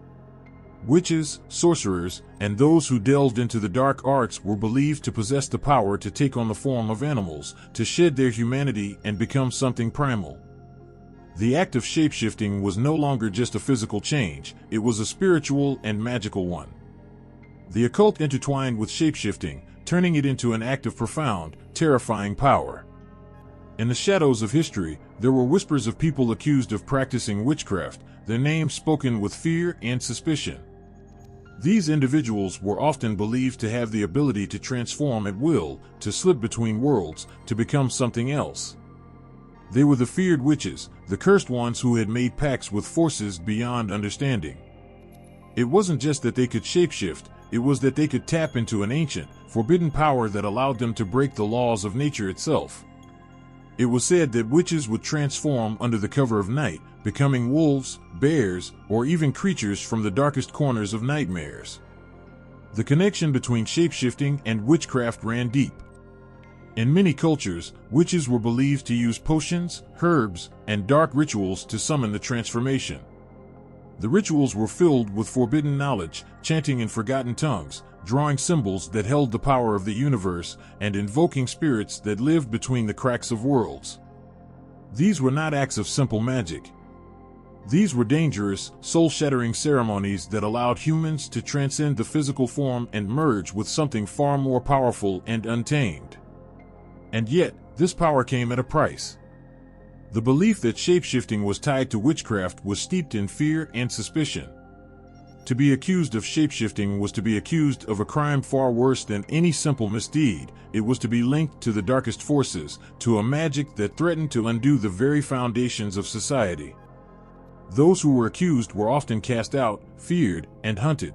Witches, sorcerers, and those who delved into the dark arts were believed to possess the power to take on the form of animals, to shed their humanity and become something primal. The act of shapeshifting was no longer just a physical change, it was a spiritual and magical one. The occult intertwined with shapeshifting, turning it into an act of profound, terrifying power. In the shadows of history, there were whispers of people accused of practicing witchcraft, their names spoken with fear and suspicion. These individuals were often believed to have the ability to transform at will, to slip between worlds, to become something else. They were the feared witches, the cursed ones who had made pacts with forces beyond understanding. It wasn't just that they could shapeshift, it was that they could tap into an ancient, forbidden power that allowed them to break the laws of nature itself. It was said that witches would transform under the cover of night, becoming wolves, bears, or even creatures from the darkest corners of nightmares. The connection between shapeshifting and witchcraft ran deep. In many cultures, witches were believed to use potions, herbs, and dark rituals to summon the transformation. The rituals were filled with forbidden knowledge, chanting in forgotten tongues, drawing symbols that held the power of the universe, and invoking spirits that lived between the cracks of worlds. These were not acts of simple magic. These were dangerous, soul-shattering ceremonies that allowed humans to transcend the physical form and merge with something far more powerful and untamed. And yet, this power came at a price. The belief that shapeshifting was tied to witchcraft was steeped in fear and suspicion. To be accused of shapeshifting was to be accused of a crime far worse than any simple misdeed. It was to be linked to the darkest forces, to a magic that threatened to undo the very foundations of society. those who were accused were often cast out, feared, and hunted.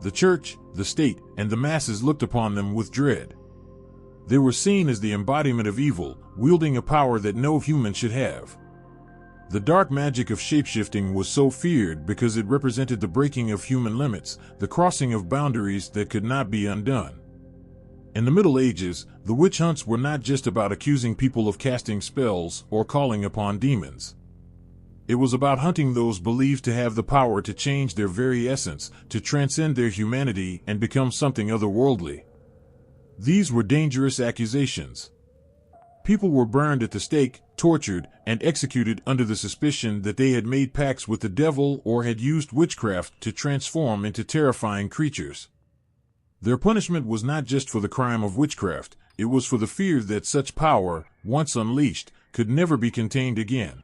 The church, the state, and the masses looked upon them with dread. They were seen as the embodiment of evil, wielding a power that no human should have. The dark magic of shapeshifting was so feared because it represented the breaking of human limits, the crossing of boundaries that could not be undone. In the Middle Ages, the witch hunts were not just about accusing people of casting spells or calling upon demons. It was about hunting those believed to have the power to change their very essence, to transcend their humanity and become something otherworldly. These were dangerous accusations. People were burned at the stake, tortured, and executed under the suspicion that they had made pacts with the devil or had used witchcraft to transform into terrifying creatures. Their punishment was not just for the crime of witchcraft, it was for the fear that such power, once unleashed, could never be contained again.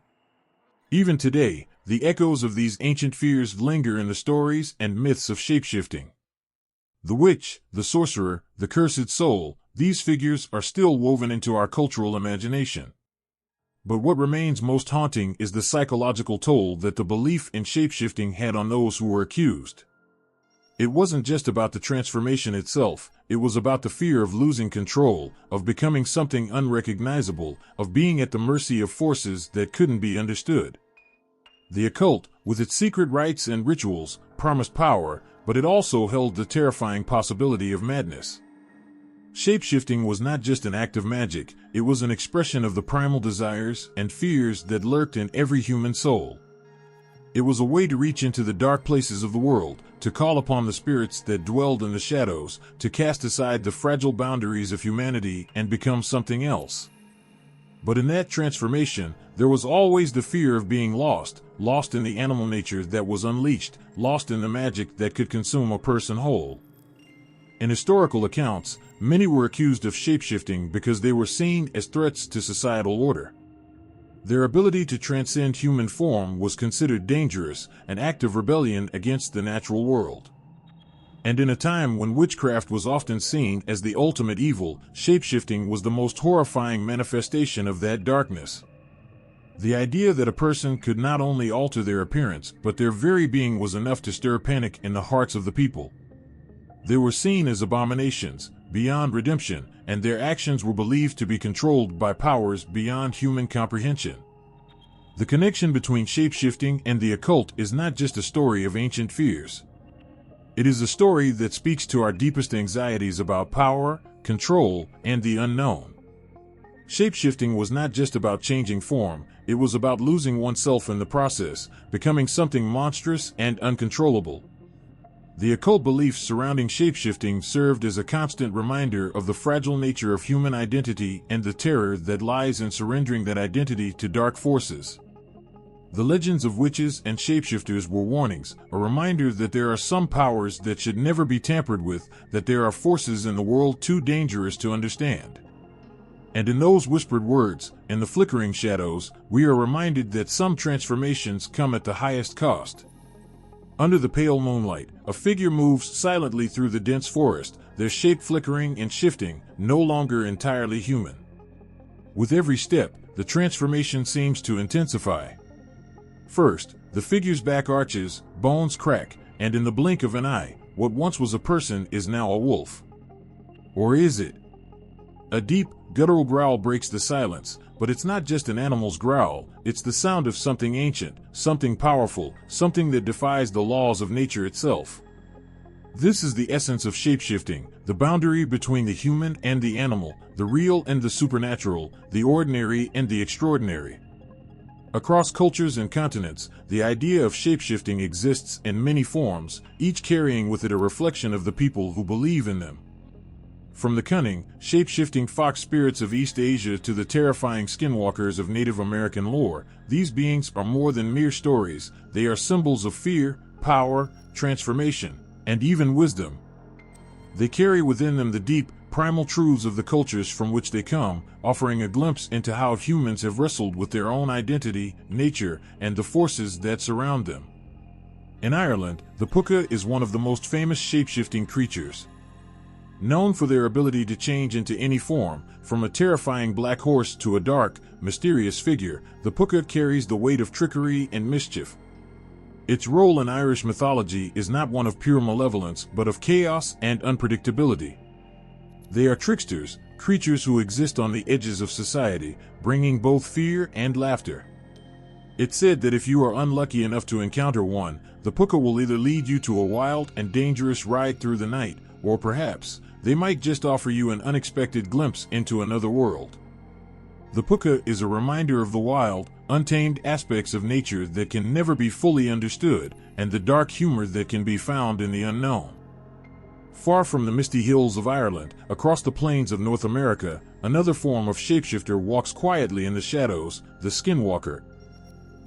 Even today, the echoes of these ancient fears linger in the stories and myths of shapeshifting. The witch, the sorcerer, the cursed soul, these figures are still woven into our cultural imagination. But what remains most haunting is the psychological toll that the belief in shapeshifting had on those who were accused. It wasn't just about the transformation itself, it was about the fear of losing control, of becoming something unrecognizable, of being at the mercy of forces that couldn't be understood. The occult, with its secret rites and rituals, promised power, but it also held the terrifying possibility of madness. Shapeshifting was not just an act of magic, it was an expression of the primal desires and fears that lurked in every human soul. It was a way to reach into the dark places of the world, to call upon the spirits that dwelled in the shadows, to cast aside the fragile boundaries of humanity and become something else. But in that transformation, there was always the fear of being lost in the animal nature that was unleashed, lost in the magic that could consume a person whole. In historical accounts, many were accused of shapeshifting because they were seen as threats to societal order. Their ability to transcend human form was considered dangerous, an act of rebellion against the natural world. And in a time when witchcraft was often seen as the ultimate evil, shapeshifting was the most horrifying manifestation of that darkness. The idea that a person could not only alter their appearance, but their very being was enough to stir panic in the hearts of the people. They were seen as abominations, beyond redemption, and their actions were believed to be controlled by powers beyond human comprehension. The connection between shapeshifting and the occult is not just a story of ancient fears. It is a story that speaks to our deepest anxieties about power, control, and the unknown. Shapeshifting was not just about changing form, it was about losing oneself in the process, becoming something monstrous and uncontrollable. The occult beliefs surrounding shapeshifting served as a constant reminder of the fragile nature of human identity and the terror that lies in surrendering that identity to dark forces. The legends of witches and shapeshifters were warnings, a reminder that there are some powers that should never be tampered with, that there are forces in the world too dangerous to understand. And in those whispered words, in the flickering shadows, we are reminded that some transformations come at the highest cost. Under the pale moonlight, a figure moves silently through the dense forest, their shape flickering and shifting, no longer entirely human. With every step, the transformation seems to intensify. First, the figure's back arches, bones crack, and in the blink of an eye, what once was a person is now a wolf. Or is it? A deep, guttural growl breaks the silence, but it's not just an animal's growl, it's the sound of something ancient, something powerful, something that defies the laws of nature itself. This is the essence of shapeshifting, the boundary between the human and the animal, the real and the supernatural, the ordinary and the extraordinary. Across cultures and continents, the idea of shapeshifting exists in many forms, each carrying with it a reflection of the people who believe in them. From the cunning, shape-shifting fox spirits of East Asia to the terrifying skinwalkers of Native American lore, these beings are more than mere stories, they are symbols of fear, power, transformation, and even wisdom. They carry within them the deep, primal truths of the cultures from which they come, offering a glimpse into how humans have wrestled with their own identity, nature, and the forces that surround them. In Ireland, the puka is one of the most famous shape-shifting creatures. Known for their ability to change into any form, from a terrifying black horse to a dark, mysterious figure, the puka carries the weight of trickery and mischief. Its role in Irish mythology is not one of pure malevolence, but of chaos and unpredictability. They are tricksters, creatures who exist on the edges of society, bringing both fear and laughter. It's said that if you are unlucky enough to encounter one, the puka will either lead you to a wild and dangerous ride through the night, or perhaps, they might just offer you an unexpected glimpse into another world. The puka is a reminder of the wild, untamed aspects of nature that can never be fully understood, and the dark humor that can be found in the unknown. Far from the misty hills of Ireland, across the plains of North America, another form of shapeshifter walks quietly in the shadows, the skinwalker.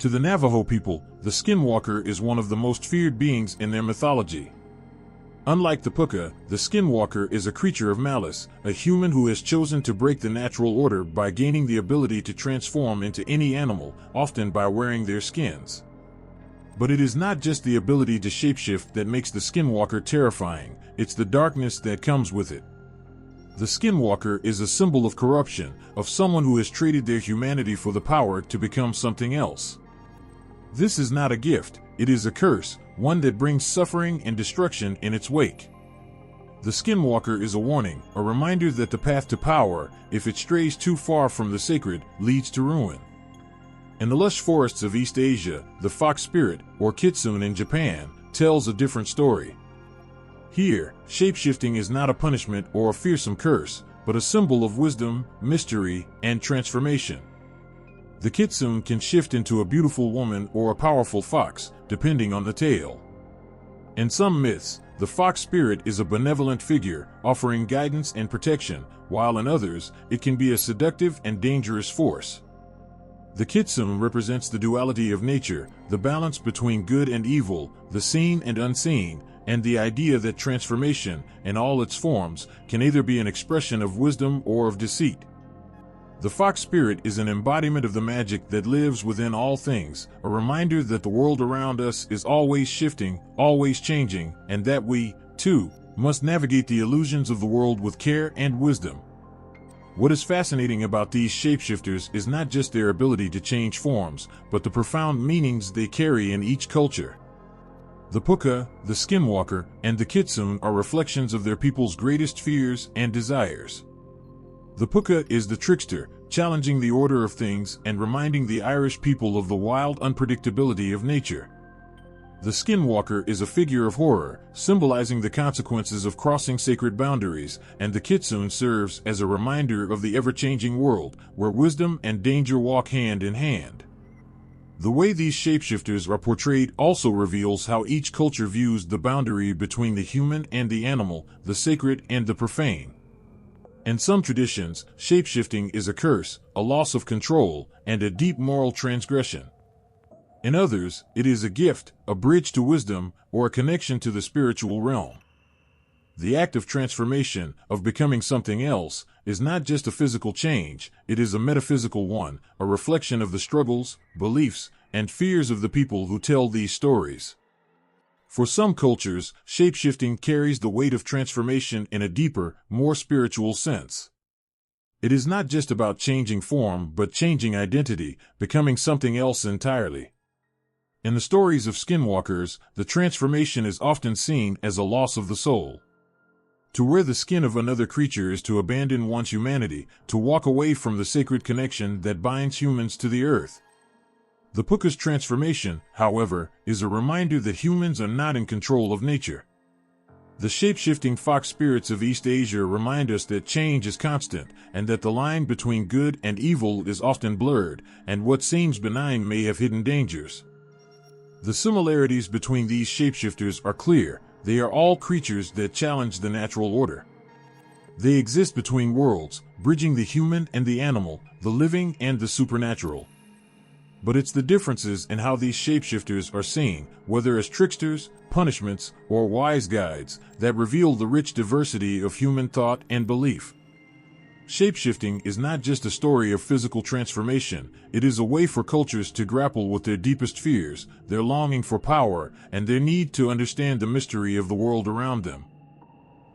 To the Navajo people, the skinwalker is one of the most feared beings in their mythology. Unlike the puka, the skinwalker is a creature of malice, a human who has chosen to break the natural order by gaining the ability to transform into any animal, often by wearing their skins. But it is not just the ability to shapeshift that makes the skinwalker terrifying, it's the darkness that comes with it. The skinwalker is a symbol of corruption, of someone who has traded their humanity for the power to become something else. This is not a gift, it is a curse, one that brings suffering and destruction in its wake. The skinwalker is a warning, a reminder that the path to power, if it strays too far from the sacred, leads to ruin. In the lush forests of East Asia, the fox spirit, or kitsune in Japan, tells a different story. Here, shapeshifting is not a punishment or a fearsome curse, but a symbol of wisdom, mystery, and transformation. The kitsune can shift into a beautiful woman or a powerful fox, depending on the tale. In some myths, the fox spirit is a benevolent figure, offering guidance and protection, while in others, it can be a seductive and dangerous force. The kitsune represents the duality of nature, the balance between good and evil, the seen and unseen, and the idea that transformation, in all its forms, can either be an expression of wisdom or of deceit. The fox spirit is an embodiment of the magic that lives within all things, a reminder that the world around us is always shifting, always changing, and that we, too, must navigate the illusions of the world with care and wisdom. What is fascinating about these shapeshifters is not just their ability to change forms, but the profound meanings they carry in each culture. The puka, the skinwalker, and the kitsune are reflections of their people's greatest fears and desires. The puka is the trickster, challenging the order of things and reminding the Irish people of the wild unpredictability of nature. The skinwalker is a figure of horror, symbolizing the consequences of crossing sacred boundaries, and the kitsune serves as a reminder of the ever-changing world, where wisdom and danger walk hand in hand. The way these shapeshifters are portrayed also reveals how each culture views the boundary between the human and the animal, the sacred and the profane. In some traditions, shapeshifting is a curse, a loss of control, and a deep moral transgression. In others, it is a gift, a bridge to wisdom, or a connection to the spiritual realm. The act of transformation, of becoming something else, is not just a physical change, it is a metaphysical one, a reflection of the struggles, beliefs, and fears of the people who tell these stories. For some cultures, shapeshifting carries the weight of transformation in a deeper, more spiritual sense. It is not just about changing form, but changing identity, becoming something else entirely. In the stories of skinwalkers, the transformation is often seen as a loss of the soul. To wear the skin of another creature is to abandon one's humanity, to walk away from the sacred connection that binds humans to the earth. The puka's transformation, however, is a reminder that humans are not in control of nature. The shape-shifting fox spirits of East Asia remind us that change is constant, and that the line between good and evil is often blurred, and what seems benign may have hidden dangers. The similarities between these shapeshifters are clear. They are all creatures that challenge the natural order. They exist between worlds, bridging the human and the animal, the living and the supernatural. But it's the differences in how these shapeshifters are seen, whether as tricksters, punishments, or wise guides, that reveal the rich diversity of human thought and belief. Shapeshifting is not just a story of physical transformation, it is a way for cultures to grapple with their deepest fears, their longing for power, and their need to understand the mystery of the world around them.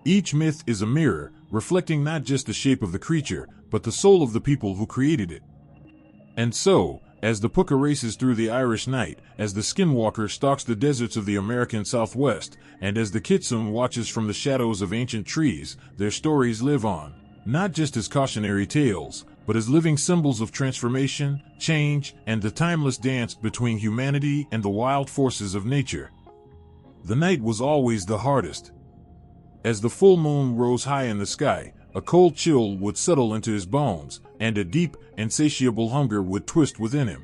Each myth is a mirror, reflecting not just the shape of the creature, but the soul of the people who created it. And so, as the puka races through the Irish night, as the skinwalker stalks the deserts of the American Southwest, and as the kitsune watches from the shadows of ancient trees, their stories live on, not just as cautionary tales, but as living symbols of transformation, change, and the timeless dance between humanity and the wild forces of nature. The night was always the hardest. As the full moon rose high in the sky, a cold chill would settle into his bones, and a deep, insatiable hunger would twist within him.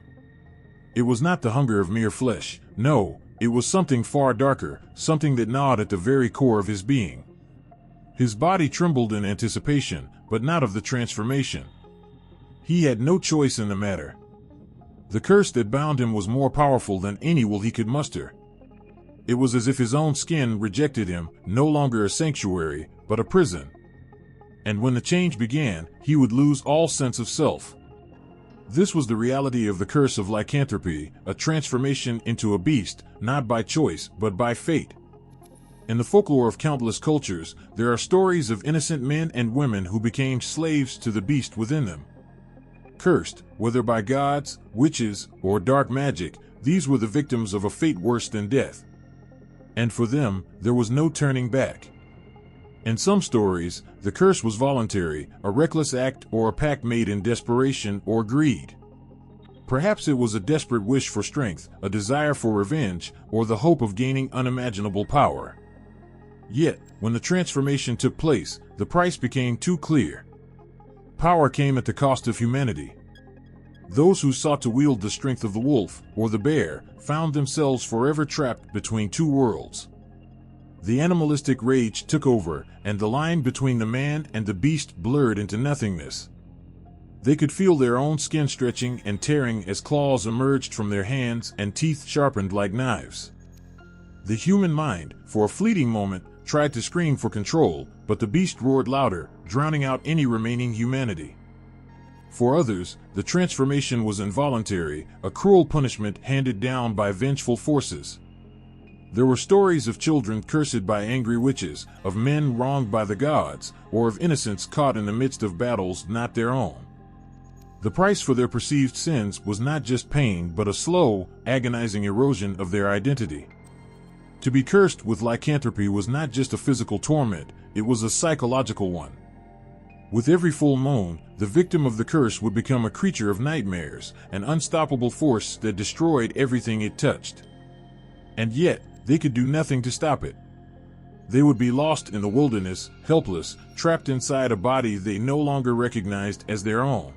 It was not the hunger of mere flesh, no, it was something far darker, something that gnawed at the very core of his being. His body trembled in anticipation, but not of the transformation. He had no choice in the matter. The curse that bound him was more powerful than any will he could muster. It was as if his own skin rejected him, no longer a sanctuary, but a prison. And when the change began, he would lose all sense of self. This was the reality of the curse of lycanthropy, a transformation into a beast, not by choice, but by fate. In the folklore of countless cultures, there are stories of innocent men and women who became slaves to the beast within them. Cursed, whether by gods, witches, or dark magic, these were the victims of a fate worse than death. And for them, there was no turning back. In some stories, the curse was voluntary, a reckless act or a pact made in desperation or greed. Perhaps it was a desperate wish for strength, a desire for revenge, or the hope of gaining unimaginable power. Yet, when the transformation took place, the price became too clear. Power came at the cost of humanity. Those who sought to wield the strength of the wolf, or the bear, found themselves forever trapped between two worlds. The animalistic rage took over, and the line between the man and the beast blurred into nothingness. They could feel their own skin stretching and tearing as claws emerged from their hands and teeth sharpened like knives. The human mind, for a fleeting moment, tried to scream for control, but the beast roared louder, drowning out any remaining humanity. For others, the transformation was involuntary, a cruel punishment handed down by vengeful forces. There were stories of children cursed by angry witches, of men wronged by the gods, or of innocents caught in the midst of battles not their own. The price for their perceived sins was not just pain but a slow, agonizing erosion of their identity. To be cursed with lycanthropy was not just a physical torment, it was a psychological one. With every full moon, the victim of the curse would become a creature of nightmares, an unstoppable force that destroyed everything it touched. And yet, they could do nothing to stop it. They would be lost in the wilderness, helpless, trapped inside a body they no longer recognized as their own.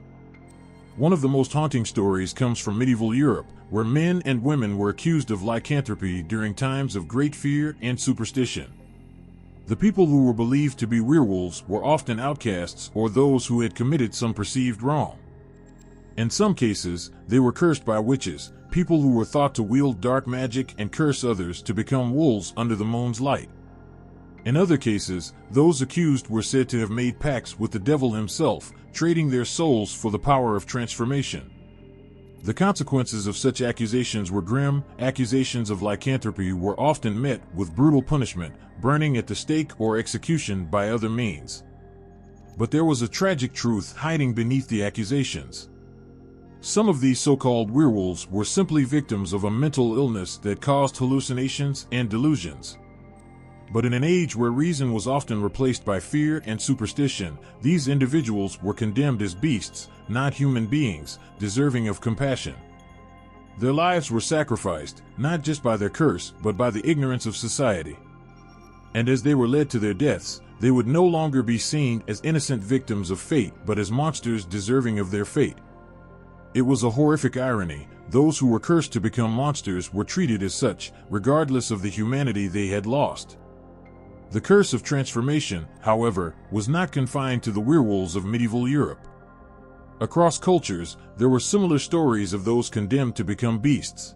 One of the most haunting stories comes from medieval Europe, where men and women were accused of lycanthropy during times of great fear and superstition. The people who were believed to be werewolves were often outcasts or those who had committed some perceived wrong. In some cases, they were cursed by witches, people who were thought to wield dark magic and curse others to become wolves under the moon's light. In other cases, those accused were said to have made pacts with the devil himself, trading their souls for the power of transformation. The consequences of such accusations were grim. Accusations of lycanthropy were often met with brutal punishment, burning at the stake or execution by other means. But there was a tragic truth hiding beneath the accusations. Some of these so-called werewolves were simply victims of a mental illness that caused hallucinations and delusions. But in an age where reason was often replaced by fear and superstition, these individuals were condemned as beasts, not human beings, deserving of compassion. Their lives were sacrificed, not just by their curse, but by the ignorance of society. And as they were led to their deaths, they would no longer be seen as innocent victims of fate, but as monsters deserving of their fate. It was a horrific irony. Those who were cursed to become monsters were treated as such, regardless of the humanity they had lost. The curse of transformation, however, was not confined to the werewolves of medieval Europe. Across cultures, there were similar stories of those condemned to become beasts.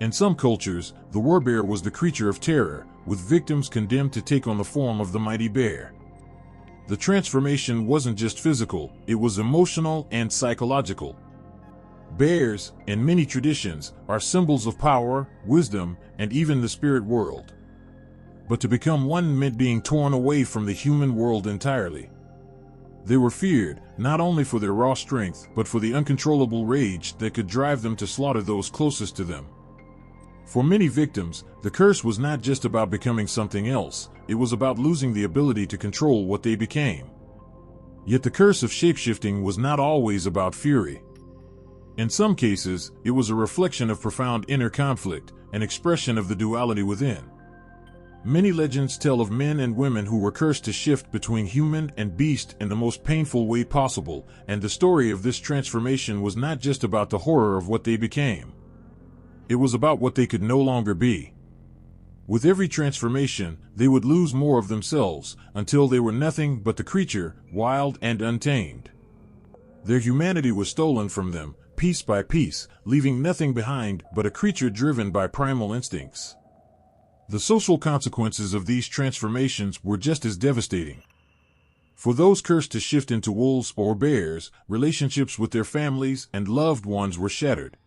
In some cultures, the werebear was the creature of terror, with victims condemned to take on the form of the mighty bear. The transformation wasn't just physical, it was emotional and psychological. Bears, in many traditions, are symbols of power, wisdom, and even the spirit world. but to become one meant being torn away from the human world entirely. They were feared, not only for their raw strength, but for the uncontrollable rage that could drive them to slaughter those closest to them. For many victims, the curse was not just about becoming something else, it was about losing the ability to control what they became. Yet the curse of shapeshifting was not always about fury. In some cases, it was a reflection of profound inner conflict, an expression of the duality within. Many legends tell of men and women who were cursed to shift between human and beast in the most painful way possible, and the story of this transformation was not just about the horror of what they became. It was about what they could no longer be. With every transformation, they would lose more of themselves, until they were nothing but the creature, wild and untamed. Their humanity was stolen from them, piece by piece, leaving nothing behind but a creature driven by primal instincts. The social consequences of these transformations were just as devastating. For those cursed to shift into wolves or bears, relationships with their families and loved ones were shattered.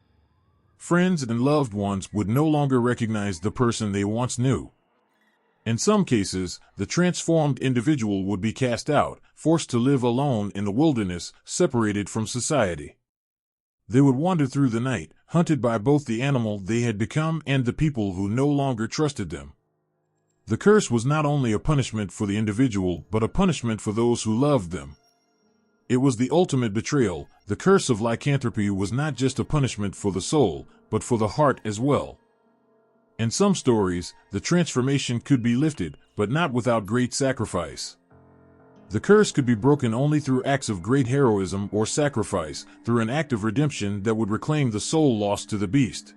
Friends and loved ones would no longer recognize the person they once knew. In some cases, the transformed individual would be cast out, forced to live alone in the wilderness, separated from society. They would wander through the night, hunted by both the animal they had become and the people who no longer trusted them. The curse was not only a punishment for the individual, but a punishment for those who loved them. It was the ultimate betrayal. The curse of lycanthropy was not just a punishment for the soul, but for the heart as well. In some stories, the transformation could be lifted, but not without great sacrifice. The curse could be broken only through acts of great heroism or sacrifice, through an act of redemption that would reclaim the soul lost to the beast.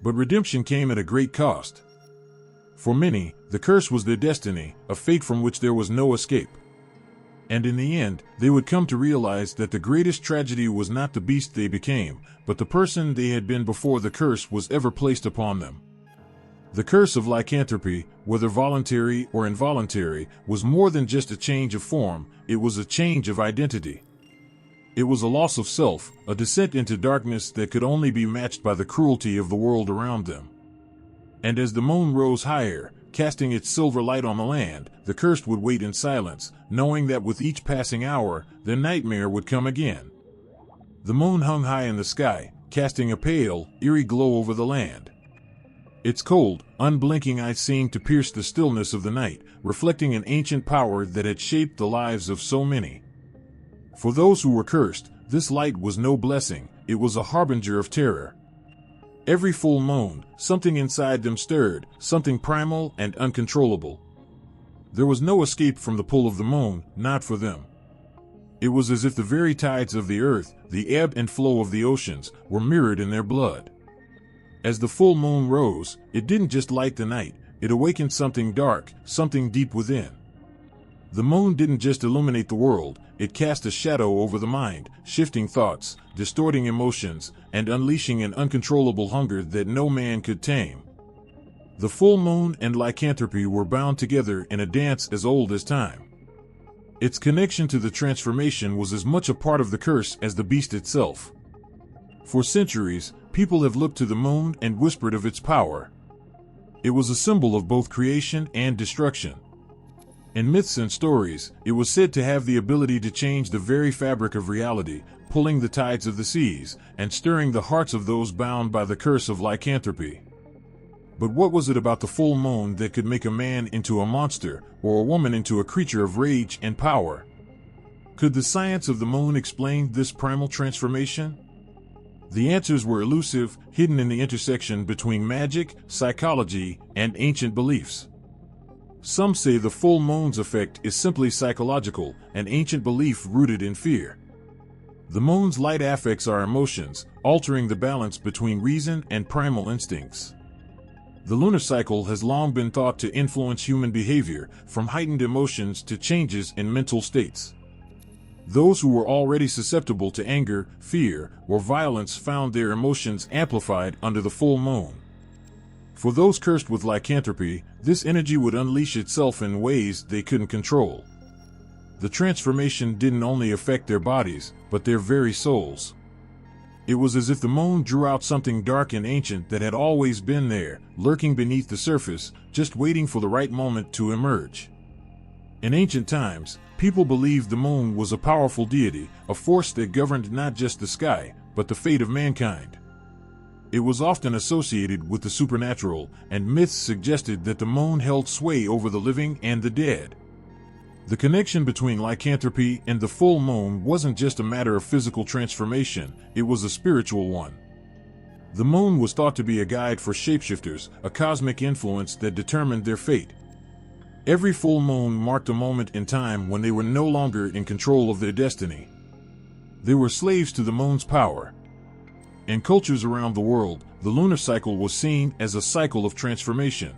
But redemption came at a great cost. For many, the curse was their destiny, a fate from which there was no escape. And in the end, they would come to realize that the greatest tragedy was not the beast they became, but the person they had been before the curse was ever placed upon them. The curse of lycanthropy, whether voluntary or involuntary, was more than just a change of form, it was a change of identity. It was a loss of self, a descent into darkness that could only be matched by the cruelty of the world around them. And as the moon rose higher, casting its silver light on the land, the cursed would wait in silence, knowing that with each passing hour, their nightmare would come again. The moon hung high in the sky, casting a pale, eerie glow over the land. Its cold, unblinking eyes seemed to pierce the stillness of the night, reflecting an ancient power that had shaped the lives of so many. For those who were cursed, this light was no blessing, it was a harbinger of terror. Every full moon, something inside them stirred, something primal and uncontrollable. There was no escape from the pull of the moon, not for them. It was as if the very tides of the earth, the ebb and flow of the oceans, were mirrored in their blood. As the full moon rose, it didn't just light the night, it awakened something dark, something deep within. The moon didn't just illuminate the world, it cast a shadow over the mind, shifting thoughts, distorting emotions, and unleashing an uncontrollable hunger that no man could tame. The full moon and lycanthropy were bound together in a dance as old as time. Its connection to the transformation was as much a part of the curse as the beast itself. For centuries, people have looked to the moon and whispered of its power. It was a symbol of both creation and destruction. In myths and stories, it was said to have the ability to change the very fabric of reality, pulling the tides of the seas, and stirring the hearts of those bound by the curse of lycanthropy. But what was it about the full moon that could make a man into a monster, or a woman into a creature of rage and power? Could the science of the moon explain this primal transformation? The answers were elusive, hidden in the intersection between magic, psychology, and ancient beliefs. Some say the full moon's effect is simply psychological, an ancient belief rooted in fear. The moon's light affects our emotions, altering the balance between reason and primal instincts. The lunar cycle has long been thought to influence human behavior, from heightened emotions to changes in mental states. Those who were already susceptible to anger, fear, or violence found their emotions amplified under the full moon. For those cursed with lycanthropy, this energy would unleash itself in ways they couldn't control. The transformation didn't only affect their bodies, but their very souls. It was as if the moon drew out something dark and ancient that had always been there, lurking beneath the surface, just waiting for the right moment to emerge. In ancient times, people believed the moon was a powerful deity, a force that governed not just the sky, but the fate of mankind. It was often associated with the supernatural, and myths suggested that the moon held sway over the living and the dead. The connection between lycanthropy and the full moon wasn't just a matter of physical transformation, it was a spiritual one. The moon was thought to be a guide for shapeshifters, a cosmic influence that determined their fate. Every full moon marked a moment in time when they were no longer in control of their destiny. They were slaves to the moon's power. In cultures around the world, the lunar cycle was seen as a cycle of transformation.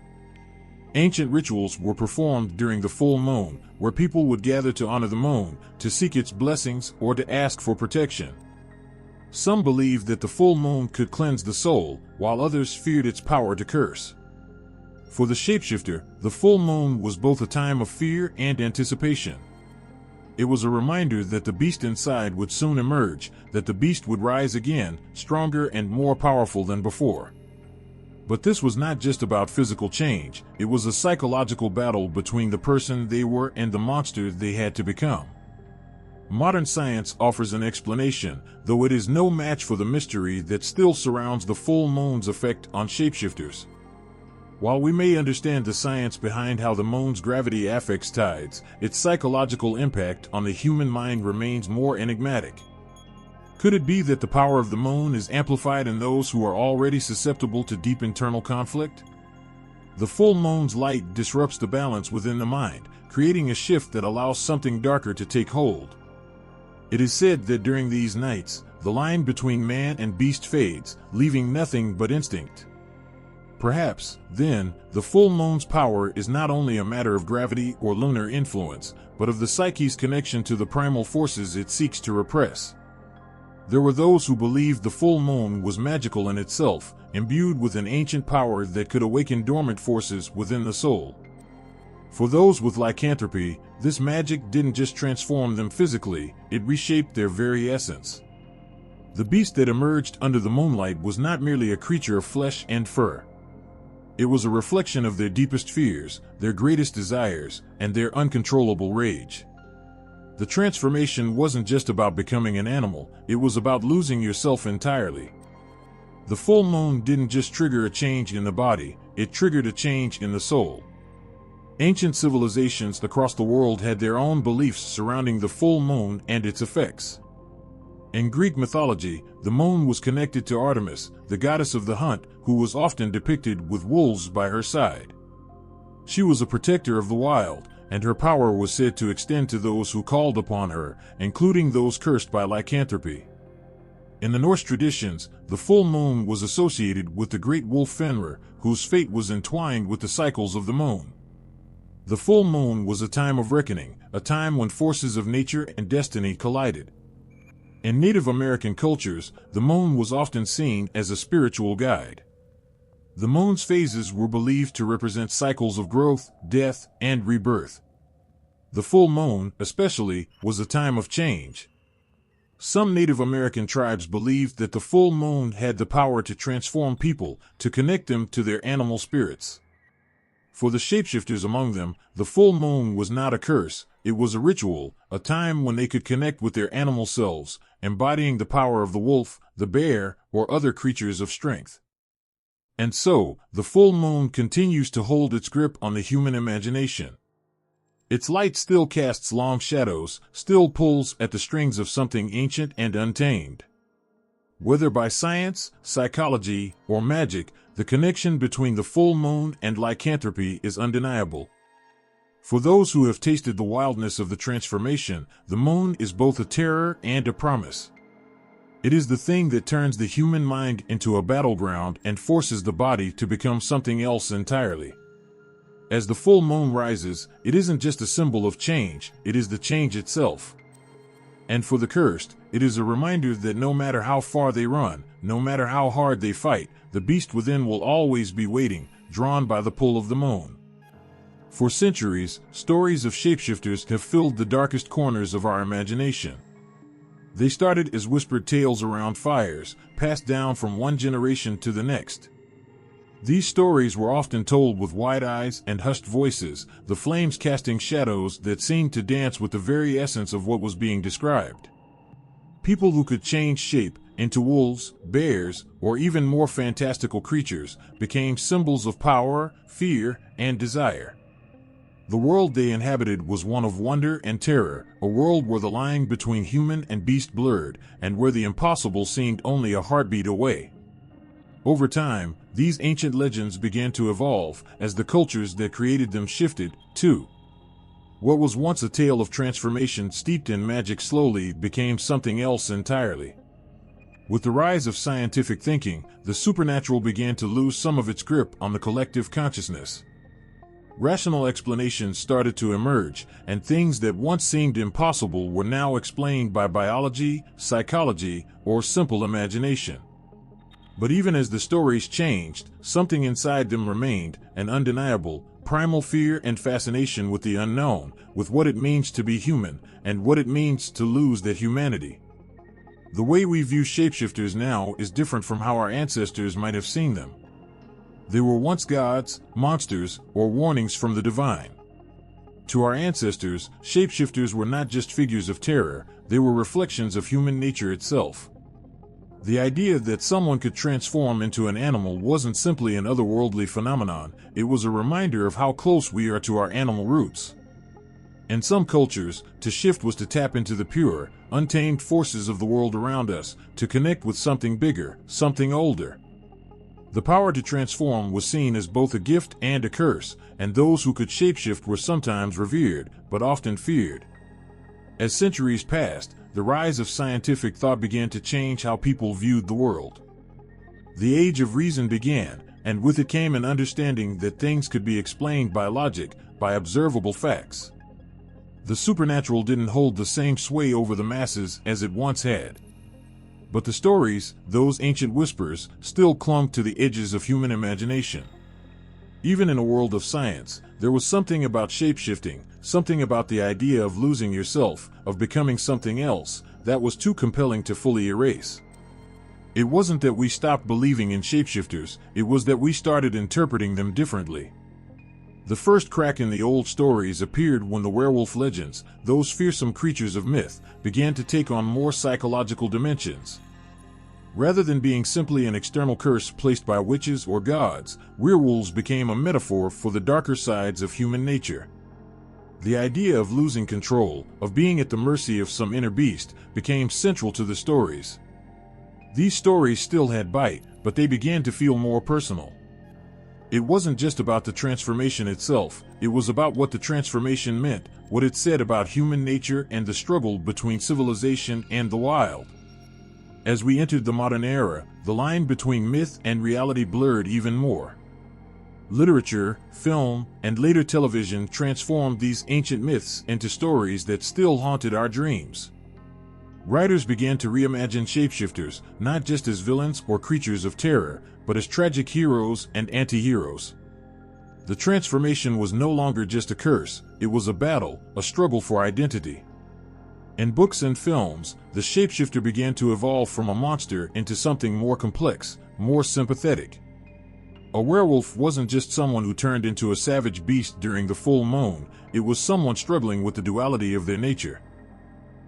Ancient rituals were performed during the full moon, where people would gather to honor the moon, to seek its blessings, or to ask for protection. Some believed that the full moon could cleanse the soul, while others feared its power to curse. For the shapeshifter, the full moon was both a time of fear and anticipation. It was a reminder that the beast inside would soon emerge, that the beast would rise again, stronger and more powerful than before. But this was not just about physical change, it was a psychological battle between the person they were and the monster they had to become. Modern science offers an explanation, though it is no match for the mystery that still surrounds the full moon's effect on shapeshifters. While we may understand the science behind how the moon's gravity affects tides, its psychological impact on the human mind remains more enigmatic. Could it be that the power of the moon is amplified in those who are already susceptible to deep internal conflict? The full moon's light disrupts the balance within the mind, creating a shift that allows something darker to take hold. It is said that during these nights, the line between man and beast fades, leaving nothing but instinct. Perhaps, then, the full moon's power is not only a matter of gravity or lunar influence, but of the psyche's connection to the primal forces it seeks to repress. There were those who believed the full moon was magical in itself, imbued with an ancient power that could awaken dormant forces within the soul. For those with lycanthropy, this magic didn't just transform them physically, it reshaped their very essence. The beast that emerged under the moonlight was not merely a creature of flesh and fur. It was a reflection of their deepest fears, their greatest desires, and their uncontrollable rage. The transformation wasn't just about becoming an animal, it was about losing yourself entirely. The full moon didn't just trigger a change in the body, it triggered a change in the soul. Ancient civilizations across the world had their own beliefs surrounding the full moon and its effects. In Greek mythology, the moon was connected to Artemis, the goddess of the hunt, who was often depicted with wolves by her side. She was a protector of the wild, and her power was said to extend to those who called upon her, including those cursed by lycanthropy. In the Norse traditions, the full moon was associated with the great wolf Fenrir, whose fate was entwined with the cycles of the moon. The full moon was a time of reckoning, a time when forces of nature and destiny collided. In Native American cultures, the moon was often seen as a spiritual guide. The moon's phases were believed to represent cycles of growth, death, and rebirth. The full moon, especially, was a time of change. Some Native American tribes believed that the full moon had the power to transform people, to connect them to their animal spirits. For the shapeshifters among them, the full moon was not a curse, it was a ritual, a time when they could connect with their animal selves, embodying the power of the wolf, the bear, or other creatures of strength. And so, the full moon continues to hold its grip on the human imagination. Its light still casts long shadows, still pulls at the strings of something ancient and untamed. Whether by science, psychology, or magic, the connection between the full moon and lycanthropy is undeniable. For those who have tasted the wildness of the transformation, the moon is both a terror and a promise. It is the thing that turns the human mind into a battleground and forces the body to become something else entirely. As the full moon rises, it isn't just a symbol of change, it is the change itself. And for the cursed, it is a reminder that no matter how far they run, no matter how hard they fight, the beast within will always be waiting, drawn by the pull of the moon. For centuries, stories of shapeshifters have filled the darkest corners of our imagination. They started as whispered tales around fires, passed down from one generation to the next. These stories were often told with wide eyes and hushed voices, the flames casting shadows that seemed to dance with the very essence of what was being described. People who could change shape into wolves, bears, or even more fantastical creatures became symbols of power, fear, and desire. The world they inhabited was one of wonder and terror, a world where the line between human and beast blurred, and where the impossible seemed only a heartbeat away. Over time, these ancient legends began to evolve as the cultures that created them shifted, too. What was once a tale of transformation steeped in magic slowly became something else entirely. With the rise of scientific thinking, the supernatural began to lose some of its grip on the collective consciousness. Rational explanations started to emerge, and things that once seemed impossible were now explained by biology, psychology, or simple imagination. But even as the stories changed, something inside them remained, an undeniable, primal fear and fascination with the unknown, with what it means to be human, and what it means to lose that humanity. The way we view shapeshifters now is different from how our ancestors might have seen them. They were once gods, monsters, or warnings from the divine. To our ancestors, shapeshifters were not just figures of terror, they were reflections of human nature itself. The idea that someone could transform into an animal wasn't simply an otherworldly phenomenon, it was a reminder of how close we are to our animal roots. In some cultures, to shift was to tap into the pure, untamed forces of the world around us, to connect with something bigger, something older. The power to transform was seen as both a gift and a curse, and those who could shapeshift were sometimes revered, but often feared. As centuries passed, the rise of scientific thought began to change how people viewed the world. The age of reason began, and with it came an understanding that things could be explained by logic, by observable facts. The supernatural didn't hold the same sway over the masses as it once had. But the stories, those ancient whispers, still clung to the edges of human imagination. Even in a world of science, there was something about shapeshifting, something about the idea of losing yourself, of becoming something else, that was too compelling to fully erase. It wasn't that we stopped believing in shapeshifters, it was that we started interpreting them differently. The first crack in the old stories appeared when the werewolf legends, those fearsome creatures of myth, began to take on more psychological dimensions. Rather than being simply an external curse placed by witches or gods, werewolves became a metaphor for the darker sides of human nature. The idea of losing control, of being at the mercy of some inner beast, became central to the stories. These stories still had bite, but they began to feel more personal. It wasn't just about the transformation itself, it was about what the transformation meant, what it said about human nature and the struggle between civilization and the wild. As we entered the modern era, the line between myth and reality blurred even more. Literature, film, and later television transformed these ancient myths into stories that still haunted our dreams. Writers began to reimagine shapeshifters, not just as villains or creatures of terror, but as tragic heroes and anti-heroes. The transformation was no longer just a curse, it was a battle, a struggle for identity. In books and films, the shapeshifter began to evolve from a monster into something more complex, more sympathetic. A werewolf wasn't just someone who turned into a savage beast during the full moon, it was someone struggling with the duality of their nature.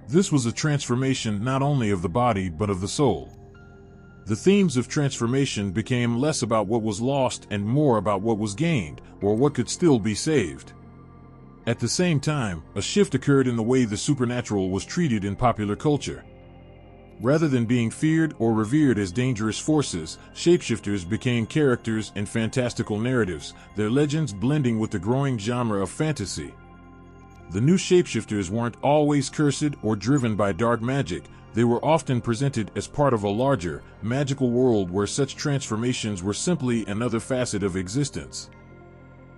This was a transformation not only of the body but of the soul. The themes of transformation became less about what was lost and more about what was gained, or what could still be saved. At the same time, a shift occurred in the way the supernatural was treated in popular culture. Rather than being feared or revered as dangerous forces, shapeshifters became characters in fantastical narratives, their legends blending with the growing genre of fantasy. The new shapeshifters weren't always cursed or driven by dark magic, they were often presented as part of a larger, magical world where such transformations were simply another facet of existence.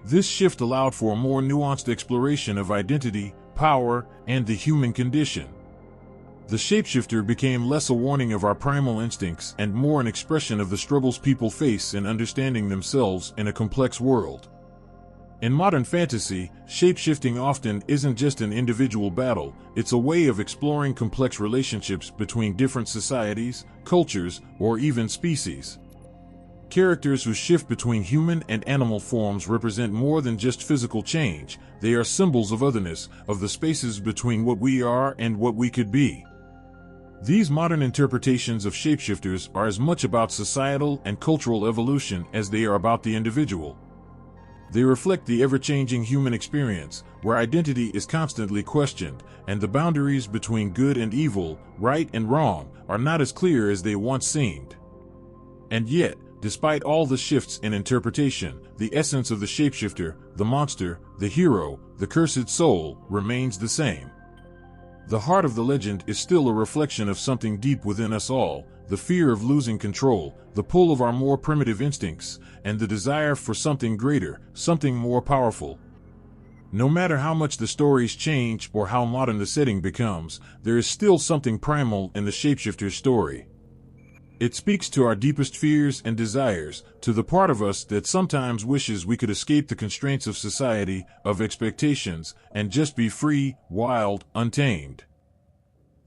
This shift allowed for a more nuanced exploration of identity, power, and the human condition. The shapeshifter became less a warning of our primal instincts and more an expression of the struggles people face in understanding themselves in a complex world. In modern fantasy, shapeshifting often isn't just an individual battle, it's a way of exploring complex relationships between different societies, cultures, or even species. Characters who shift between human and animal forms represent more than just physical change, they are symbols of otherness, of the spaces between what we are and what we could be. These modern interpretations of shapeshifters are as much about societal and cultural evolution as they are about the individual. They reflect the ever-changing human experience, where identity is constantly questioned, and the boundaries between good and evil, right and wrong, are not as clear as they once seemed. And yet, despite all the shifts in interpretation, the essence of the shapeshifter, the monster, the hero, the cursed soul, remains the same. The heart of the legend is still a reflection of something deep within us all, the fear of losing control, the pull of our more primitive instincts, and the desire for something greater, something more powerful. No matter how much the stories change or how modern the setting becomes, there is still something primal in the shapeshifter's story. It speaks to our deepest fears and desires, to the part of us that sometimes wishes we could escape the constraints of society, of expectations, and just be free, wild, untamed.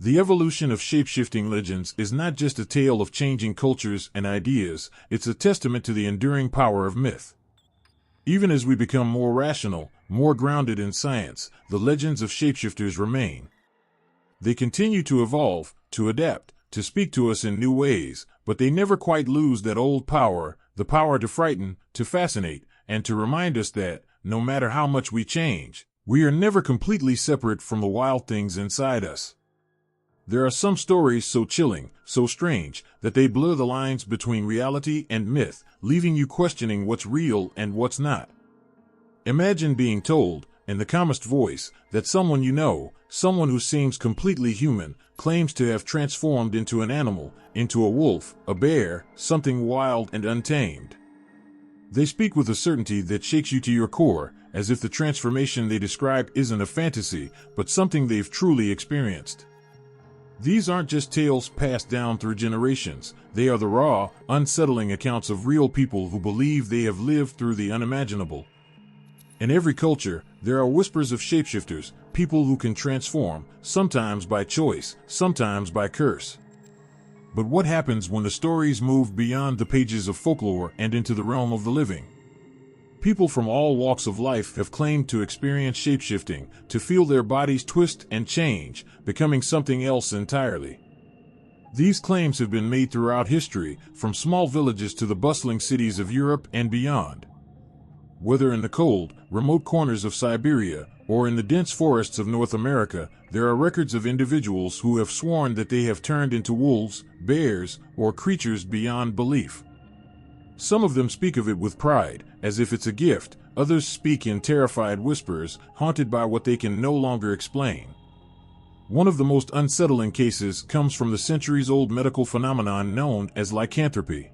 The evolution of shapeshifting legends is not just a tale of changing cultures and ideas, it's a testament to the enduring power of myth. Even as we become more rational, more grounded in science, the legends of shapeshifters remain. They continue to evolve, to adapt, to speak to us in new ways, but they never quite lose that old power, the power to frighten, to fascinate, and to remind us that, no matter how much we change, we are never completely separate from the wild things inside us. There are some stories so chilling, so strange, that they blur the lines between reality and myth, leaving you questioning what's real and what's not. Imagine being told, in the calmest voice, that someone you know, someone who seems completely human, claims to have transformed into an animal, into a wolf, a bear, something wild and untamed. They speak with a certainty that shakes you to your core, as if the transformation they describe isn't a fantasy, but something they've truly experienced. These aren't just tales passed down through generations, they are the raw, unsettling accounts of real people who believe they have lived through the unimaginable. In every culture, there are whispers of shapeshifters, people who can transform, sometimes by choice, sometimes by curse. But what happens when the stories move beyond the pages of folklore and into the realm of the living? People from all walks of life have claimed to experience shapeshifting, to feel their bodies twist and change, becoming something else entirely. These claims have been made throughout history, from small villages to the bustling cities of Europe and beyond. Whether in the cold, remote corners of Siberia, or in the dense forests of North America, there are records of individuals who have sworn that they have turned into wolves, bears, or creatures beyond belief. Some of them speak of it with pride, as if it's a gift, others speak in terrified whispers, haunted by what they can no longer explain. One of the most unsettling cases comes from the centuries-old medical phenomenon known as lycanthropy.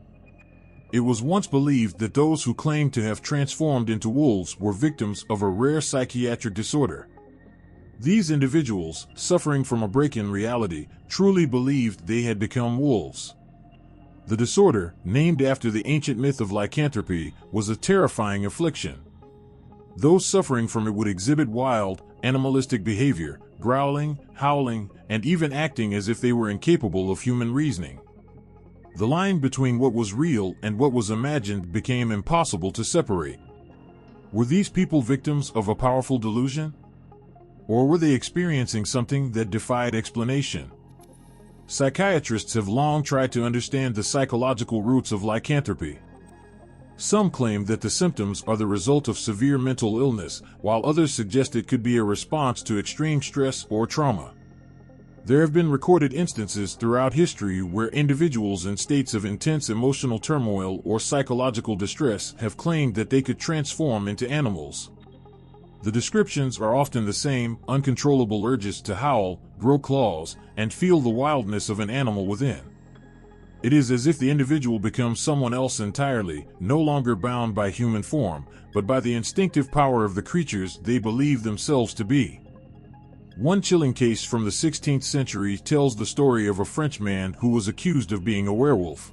It was once believed that those who claimed to have transformed into wolves were victims of a rare psychiatric disorder. These individuals, suffering from a break in reality, truly believed they had become wolves. The disorder, named after the ancient myth of lycanthropy, was a terrifying affliction. Those suffering from it would exhibit wild, animalistic behavior, growling, howling, and even acting as if they were incapable of human reasoning. The line between what was real and what was imagined became impossible to separate. Were these people victims of a powerful delusion? Or were they experiencing something that defied explanation? Psychiatrists have long tried to understand the psychological roots of lycanthropy. Some claim that the symptoms are the result of severe mental illness, while others suggest it could be a response to extreme stress or trauma. There have been recorded instances throughout history where individuals in states of intense emotional turmoil or psychological distress have claimed that they could transform into animals. The descriptions are often the same: uncontrollable urges to howl, grow claws, and feel the wildness of an animal within. It is as if the individual becomes someone else entirely, no longer bound by human form, but by the instinctive power of the creatures they believe themselves to be. One chilling case from the 16th century tells the story of a French man who was accused of being a werewolf.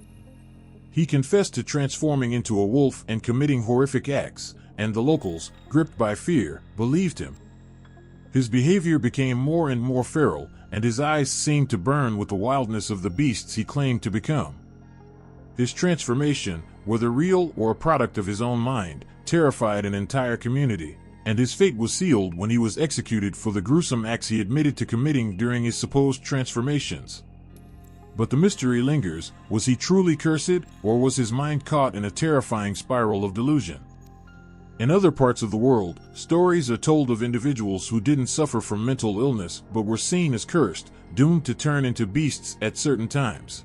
He confessed to transforming into a wolf and committing horrific acts, and the locals, gripped by fear, believed him. His behavior became more and more feral, and his eyes seemed to burn with the wildness of the beasts he claimed to become. His transformation, whether real or a product of his own mind, terrified an entire community, and his fate was sealed when he was executed for the gruesome acts he admitted to committing during his supposed transformations. But the mystery lingers. Was he truly cursed, or was his mind caught in a terrifying spiral of delusion? In other parts of the world, stories are told of individuals who didn't suffer from mental illness but were seen as cursed, doomed to turn into beasts at certain times.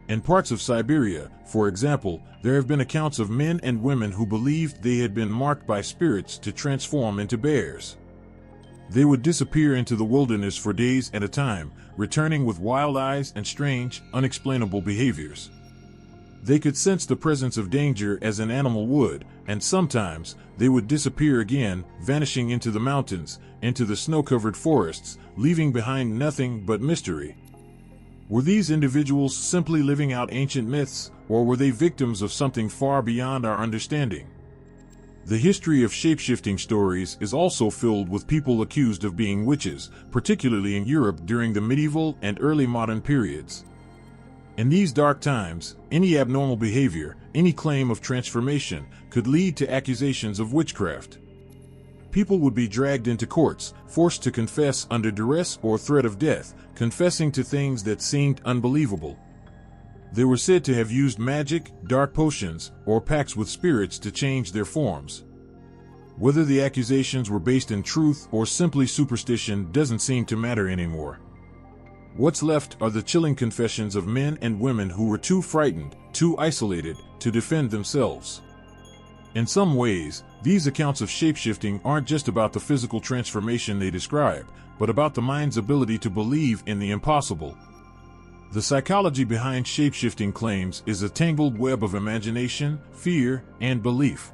In parts of Siberia, for example, there have been accounts of men and women who believed they had been marked by spirits to transform into bears. They would disappear into the wilderness for days at a time, returning with wild eyes and strange, unexplainable behaviors. They could sense the presence of danger as an animal would, and sometimes they would disappear again, vanishing into the mountains, into the snow-covered forests, leaving behind nothing but mystery. Were these individuals simply living out ancient myths, or were they victims of something far beyond our understanding? The history of shapeshifting stories is also filled with people accused of being witches, particularly in Europe during the medieval and early modern periods. In these dark times, any abnormal behavior, any claim of transformation, could lead to accusations of witchcraft. People would be dragged into courts, forced to confess under duress or threat of death, confessing to things that seemed unbelievable. They were said to have used magic, dark potions, or pacts with spirits to change their forms. Whether the accusations were based in truth or simply superstition doesn't seem to matter anymore. What's left are the chilling confessions of men and women who were too frightened, too isolated, to defend themselves. In some ways, these accounts of shapeshifting aren't just about the physical transformation they describe, but about the mind's ability to believe in the impossible. The psychology behind shapeshifting claims is a tangled web of imagination, fear, and belief.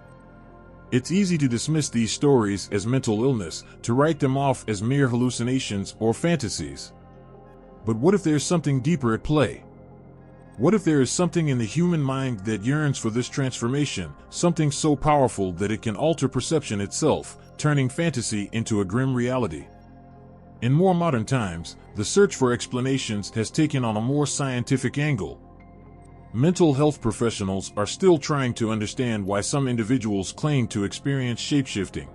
It's easy to dismiss these stories as mental illness, to write them off as mere hallucinations or fantasies. But what if there's something deeper at play? What if there is something in the human mind that yearns for this transformation, something so powerful that it can alter perception itself, turning fantasy into a grim reality? In more modern times, the search for explanations has taken on a more scientific angle. Mental health professionals are still trying to understand why some individuals claim to experience shapeshifting.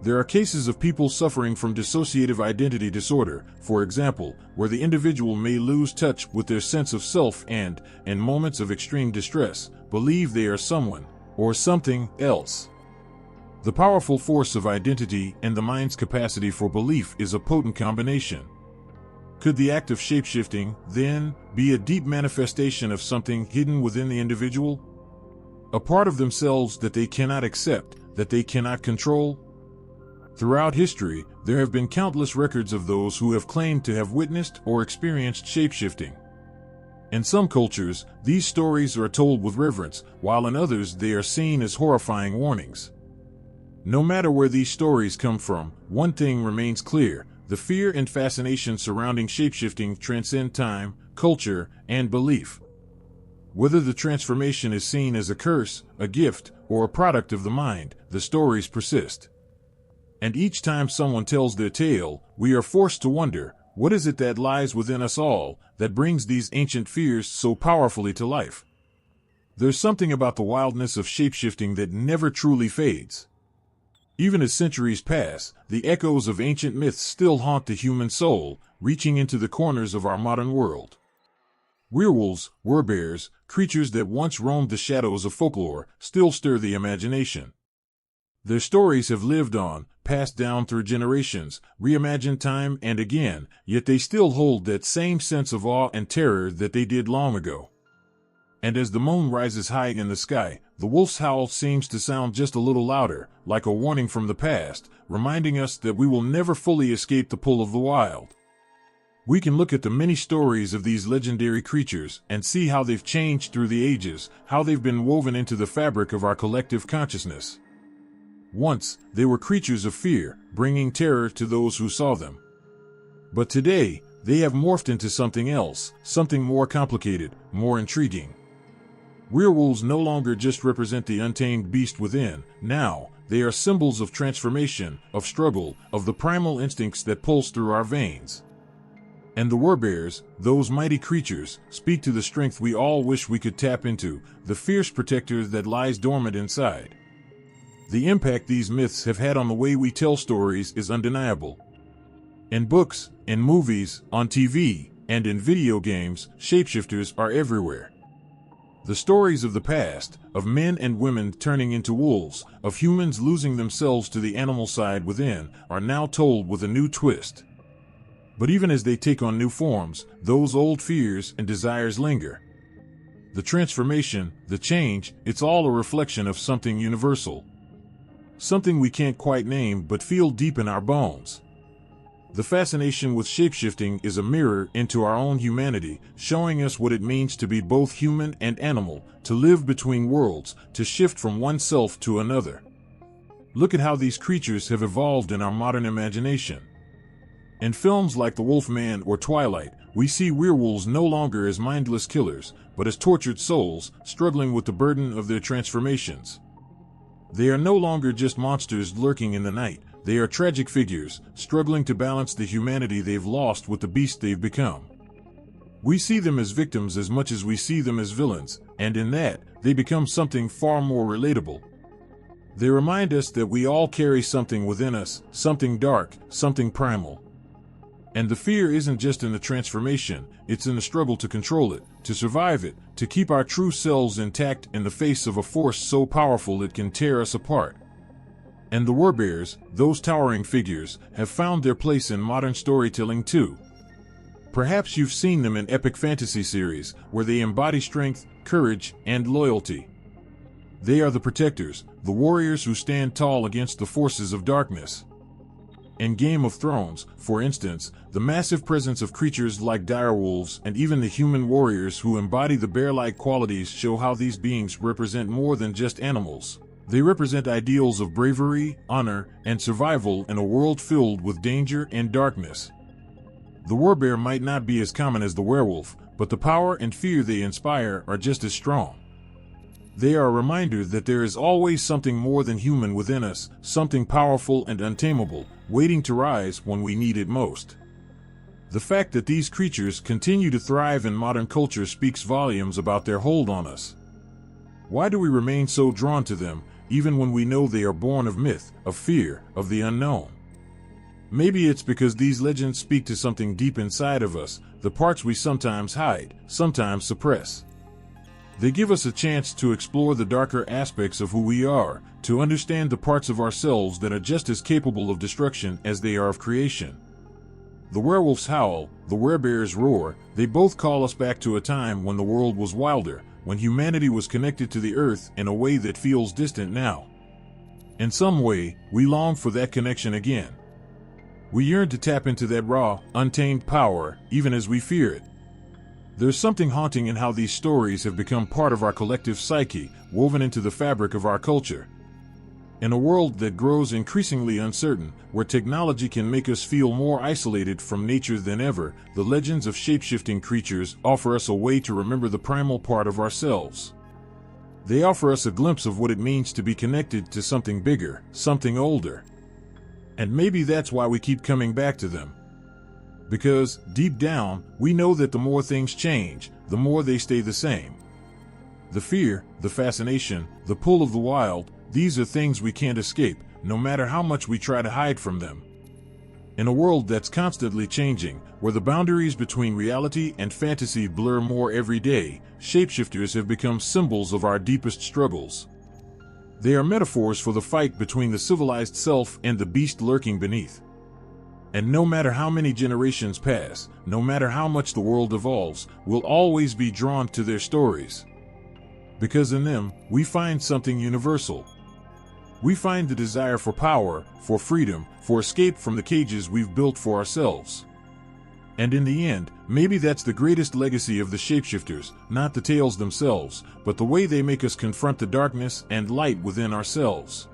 There are cases of people suffering from dissociative identity disorder, for example, where the individual may lose touch with their sense of self and, in moments of extreme distress, believe they are someone or something else. The powerful force of identity and the mind's capacity for belief is a potent combination. Could the act of shapeshifting, then, be a deep manifestation of something hidden within the individual? A part of themselves that they cannot accept, that they cannot control? Throughout history, there have been countless records of those who have claimed to have witnessed or experienced shapeshifting. In some cultures, these stories are told with reverence, while in others they are seen as horrifying warnings. No matter where these stories come from, one thing remains clear: the fear and fascination surrounding shapeshifting transcend time, culture, and belief. Whether the transformation is seen as a curse, a gift, or a product of the mind, the stories persist. And each time someone tells their tale, we are forced to wonder, what is it that lies within us all that brings these ancient fears so powerfully to life? There's something about the wildness of shapeshifting that never truly fades. Even as centuries pass, the echoes of ancient myths still haunt the human soul, reaching into the corners of our modern world. Werewolves, werebears, creatures that once roamed the shadows of folklore, still stir the imagination. Their stories have lived on, passed down through generations, reimagined time and again, yet they still hold that same sense of awe and terror that they did long ago. And as the moon rises high in the sky, the wolf's howl seems to sound just a little louder, like a warning from the past, reminding us that we will never fully escape the pull of the wild. We can look at the many stories of these legendary creatures and see how they've changed through the ages, how they've been woven into the fabric of our collective consciousness. Once, they were creatures of fear, bringing terror to those who saw them. But today, they have morphed into something else, something more complicated, more intriguing. Werewolves no longer just represent the untamed beast within. Now, they are symbols of transformation, of struggle, of the primal instincts that pulse through our veins. And the werebears, those mighty creatures, speak to the strength we all wish we could tap into, the fierce protector that lies dormant inside. The impact these myths have had on the way we tell stories is undeniable. In books, in movies, on TV, and in video games, shapeshifters are everywhere. The stories of the past, of men and women turning into wolves, of humans losing themselves to the animal side within, are now told with a new twist. But even as they take on new forms, those old fears and desires linger. The transformation, the change, it's all a reflection of something universal. Something we can't quite name but feel deep in our bones. The fascination with shapeshifting is a mirror into our own humanity, showing us what it means to be both human and animal, to live between worlds, to shift from oneself to another. Look at how these creatures have evolved in our modern imagination. In films like The Wolfman or Twilight, we see werewolves no longer as mindless killers, but as tortured souls, struggling with the burden of their transformations. They are no longer just monsters lurking in the night. They are tragic figures, struggling to balance the humanity they've lost with the beast they've become. We see them as victims as much as we see them as villains, and in that, they become something far more relatable. They remind us that we all carry something within us, something dark, something primal. And the fear isn't just in the transformation, it's in the struggle to control it, to survive it, to keep our true selves intact in the face of a force so powerful it can tear us apart. And the werebears, those towering figures, have found their place in modern storytelling too. Perhaps you've seen them in epic fantasy series, where they embody strength, courage, and loyalty. They are the protectors, the warriors who stand tall against the forces of darkness. In Game of Thrones, for instance, the massive presence of creatures like direwolves and even the human warriors who embody the bear-like qualities show how these beings represent more than just animals. They represent ideals of bravery, honor, and survival in a world filled with danger and darkness. The werebear might not be as common as the werewolf, but the power and fear they inspire are just as strong. They are a reminder that there is always something more than human within us, something powerful and untamable, waiting to rise when we need it most. The fact that these creatures continue to thrive in modern culture speaks volumes about their hold on us. Why do we remain so drawn to them, even when we know they are born of myth, of fear, of the unknown? Maybe it's because these legends speak to something deep inside of us, the parts we sometimes hide, sometimes suppress. They give us a chance to explore the darker aspects of who we are, to understand the parts of ourselves that are just as capable of destruction as they are of creation. The werewolves howl, the werebears roar, they both call us back to a time when the world was wilder, when humanity was connected to the earth in a way that feels distant now. In some way, we long for that connection again. We yearn to tap into that raw, untamed power, even as we fear it. There's something haunting in how these stories have become part of our collective psyche, woven into the fabric of our culture. In a world that grows increasingly uncertain, where technology can make us feel more isolated from nature than ever, the legends of shape-shifting creatures offer us a way to remember the primal part of ourselves. They offer us a glimpse of what it means to be connected to something bigger, something older. And maybe that's why we keep coming back to them. Because, deep down, we know that the more things change, the more they stay the same. The fear, the fascination, the pull of the wild, these are things we can't escape, no matter how much we try to hide from them. In a world that's constantly changing, where the boundaries between reality and fantasy blur more every day, shapeshifters have become symbols of our deepest struggles. They are metaphors for the fight between the civilized self and the beast lurking beneath. And no matter how many generations pass, no matter how much the world evolves, we'll always be drawn to their stories. Because in them, we find something universal. We find the desire for power, for freedom, for escape from the cages we've built for ourselves. And in the end, maybe that's the greatest legacy of the shapeshifters, not the tales themselves, but the way they make us confront the darkness and light within ourselves.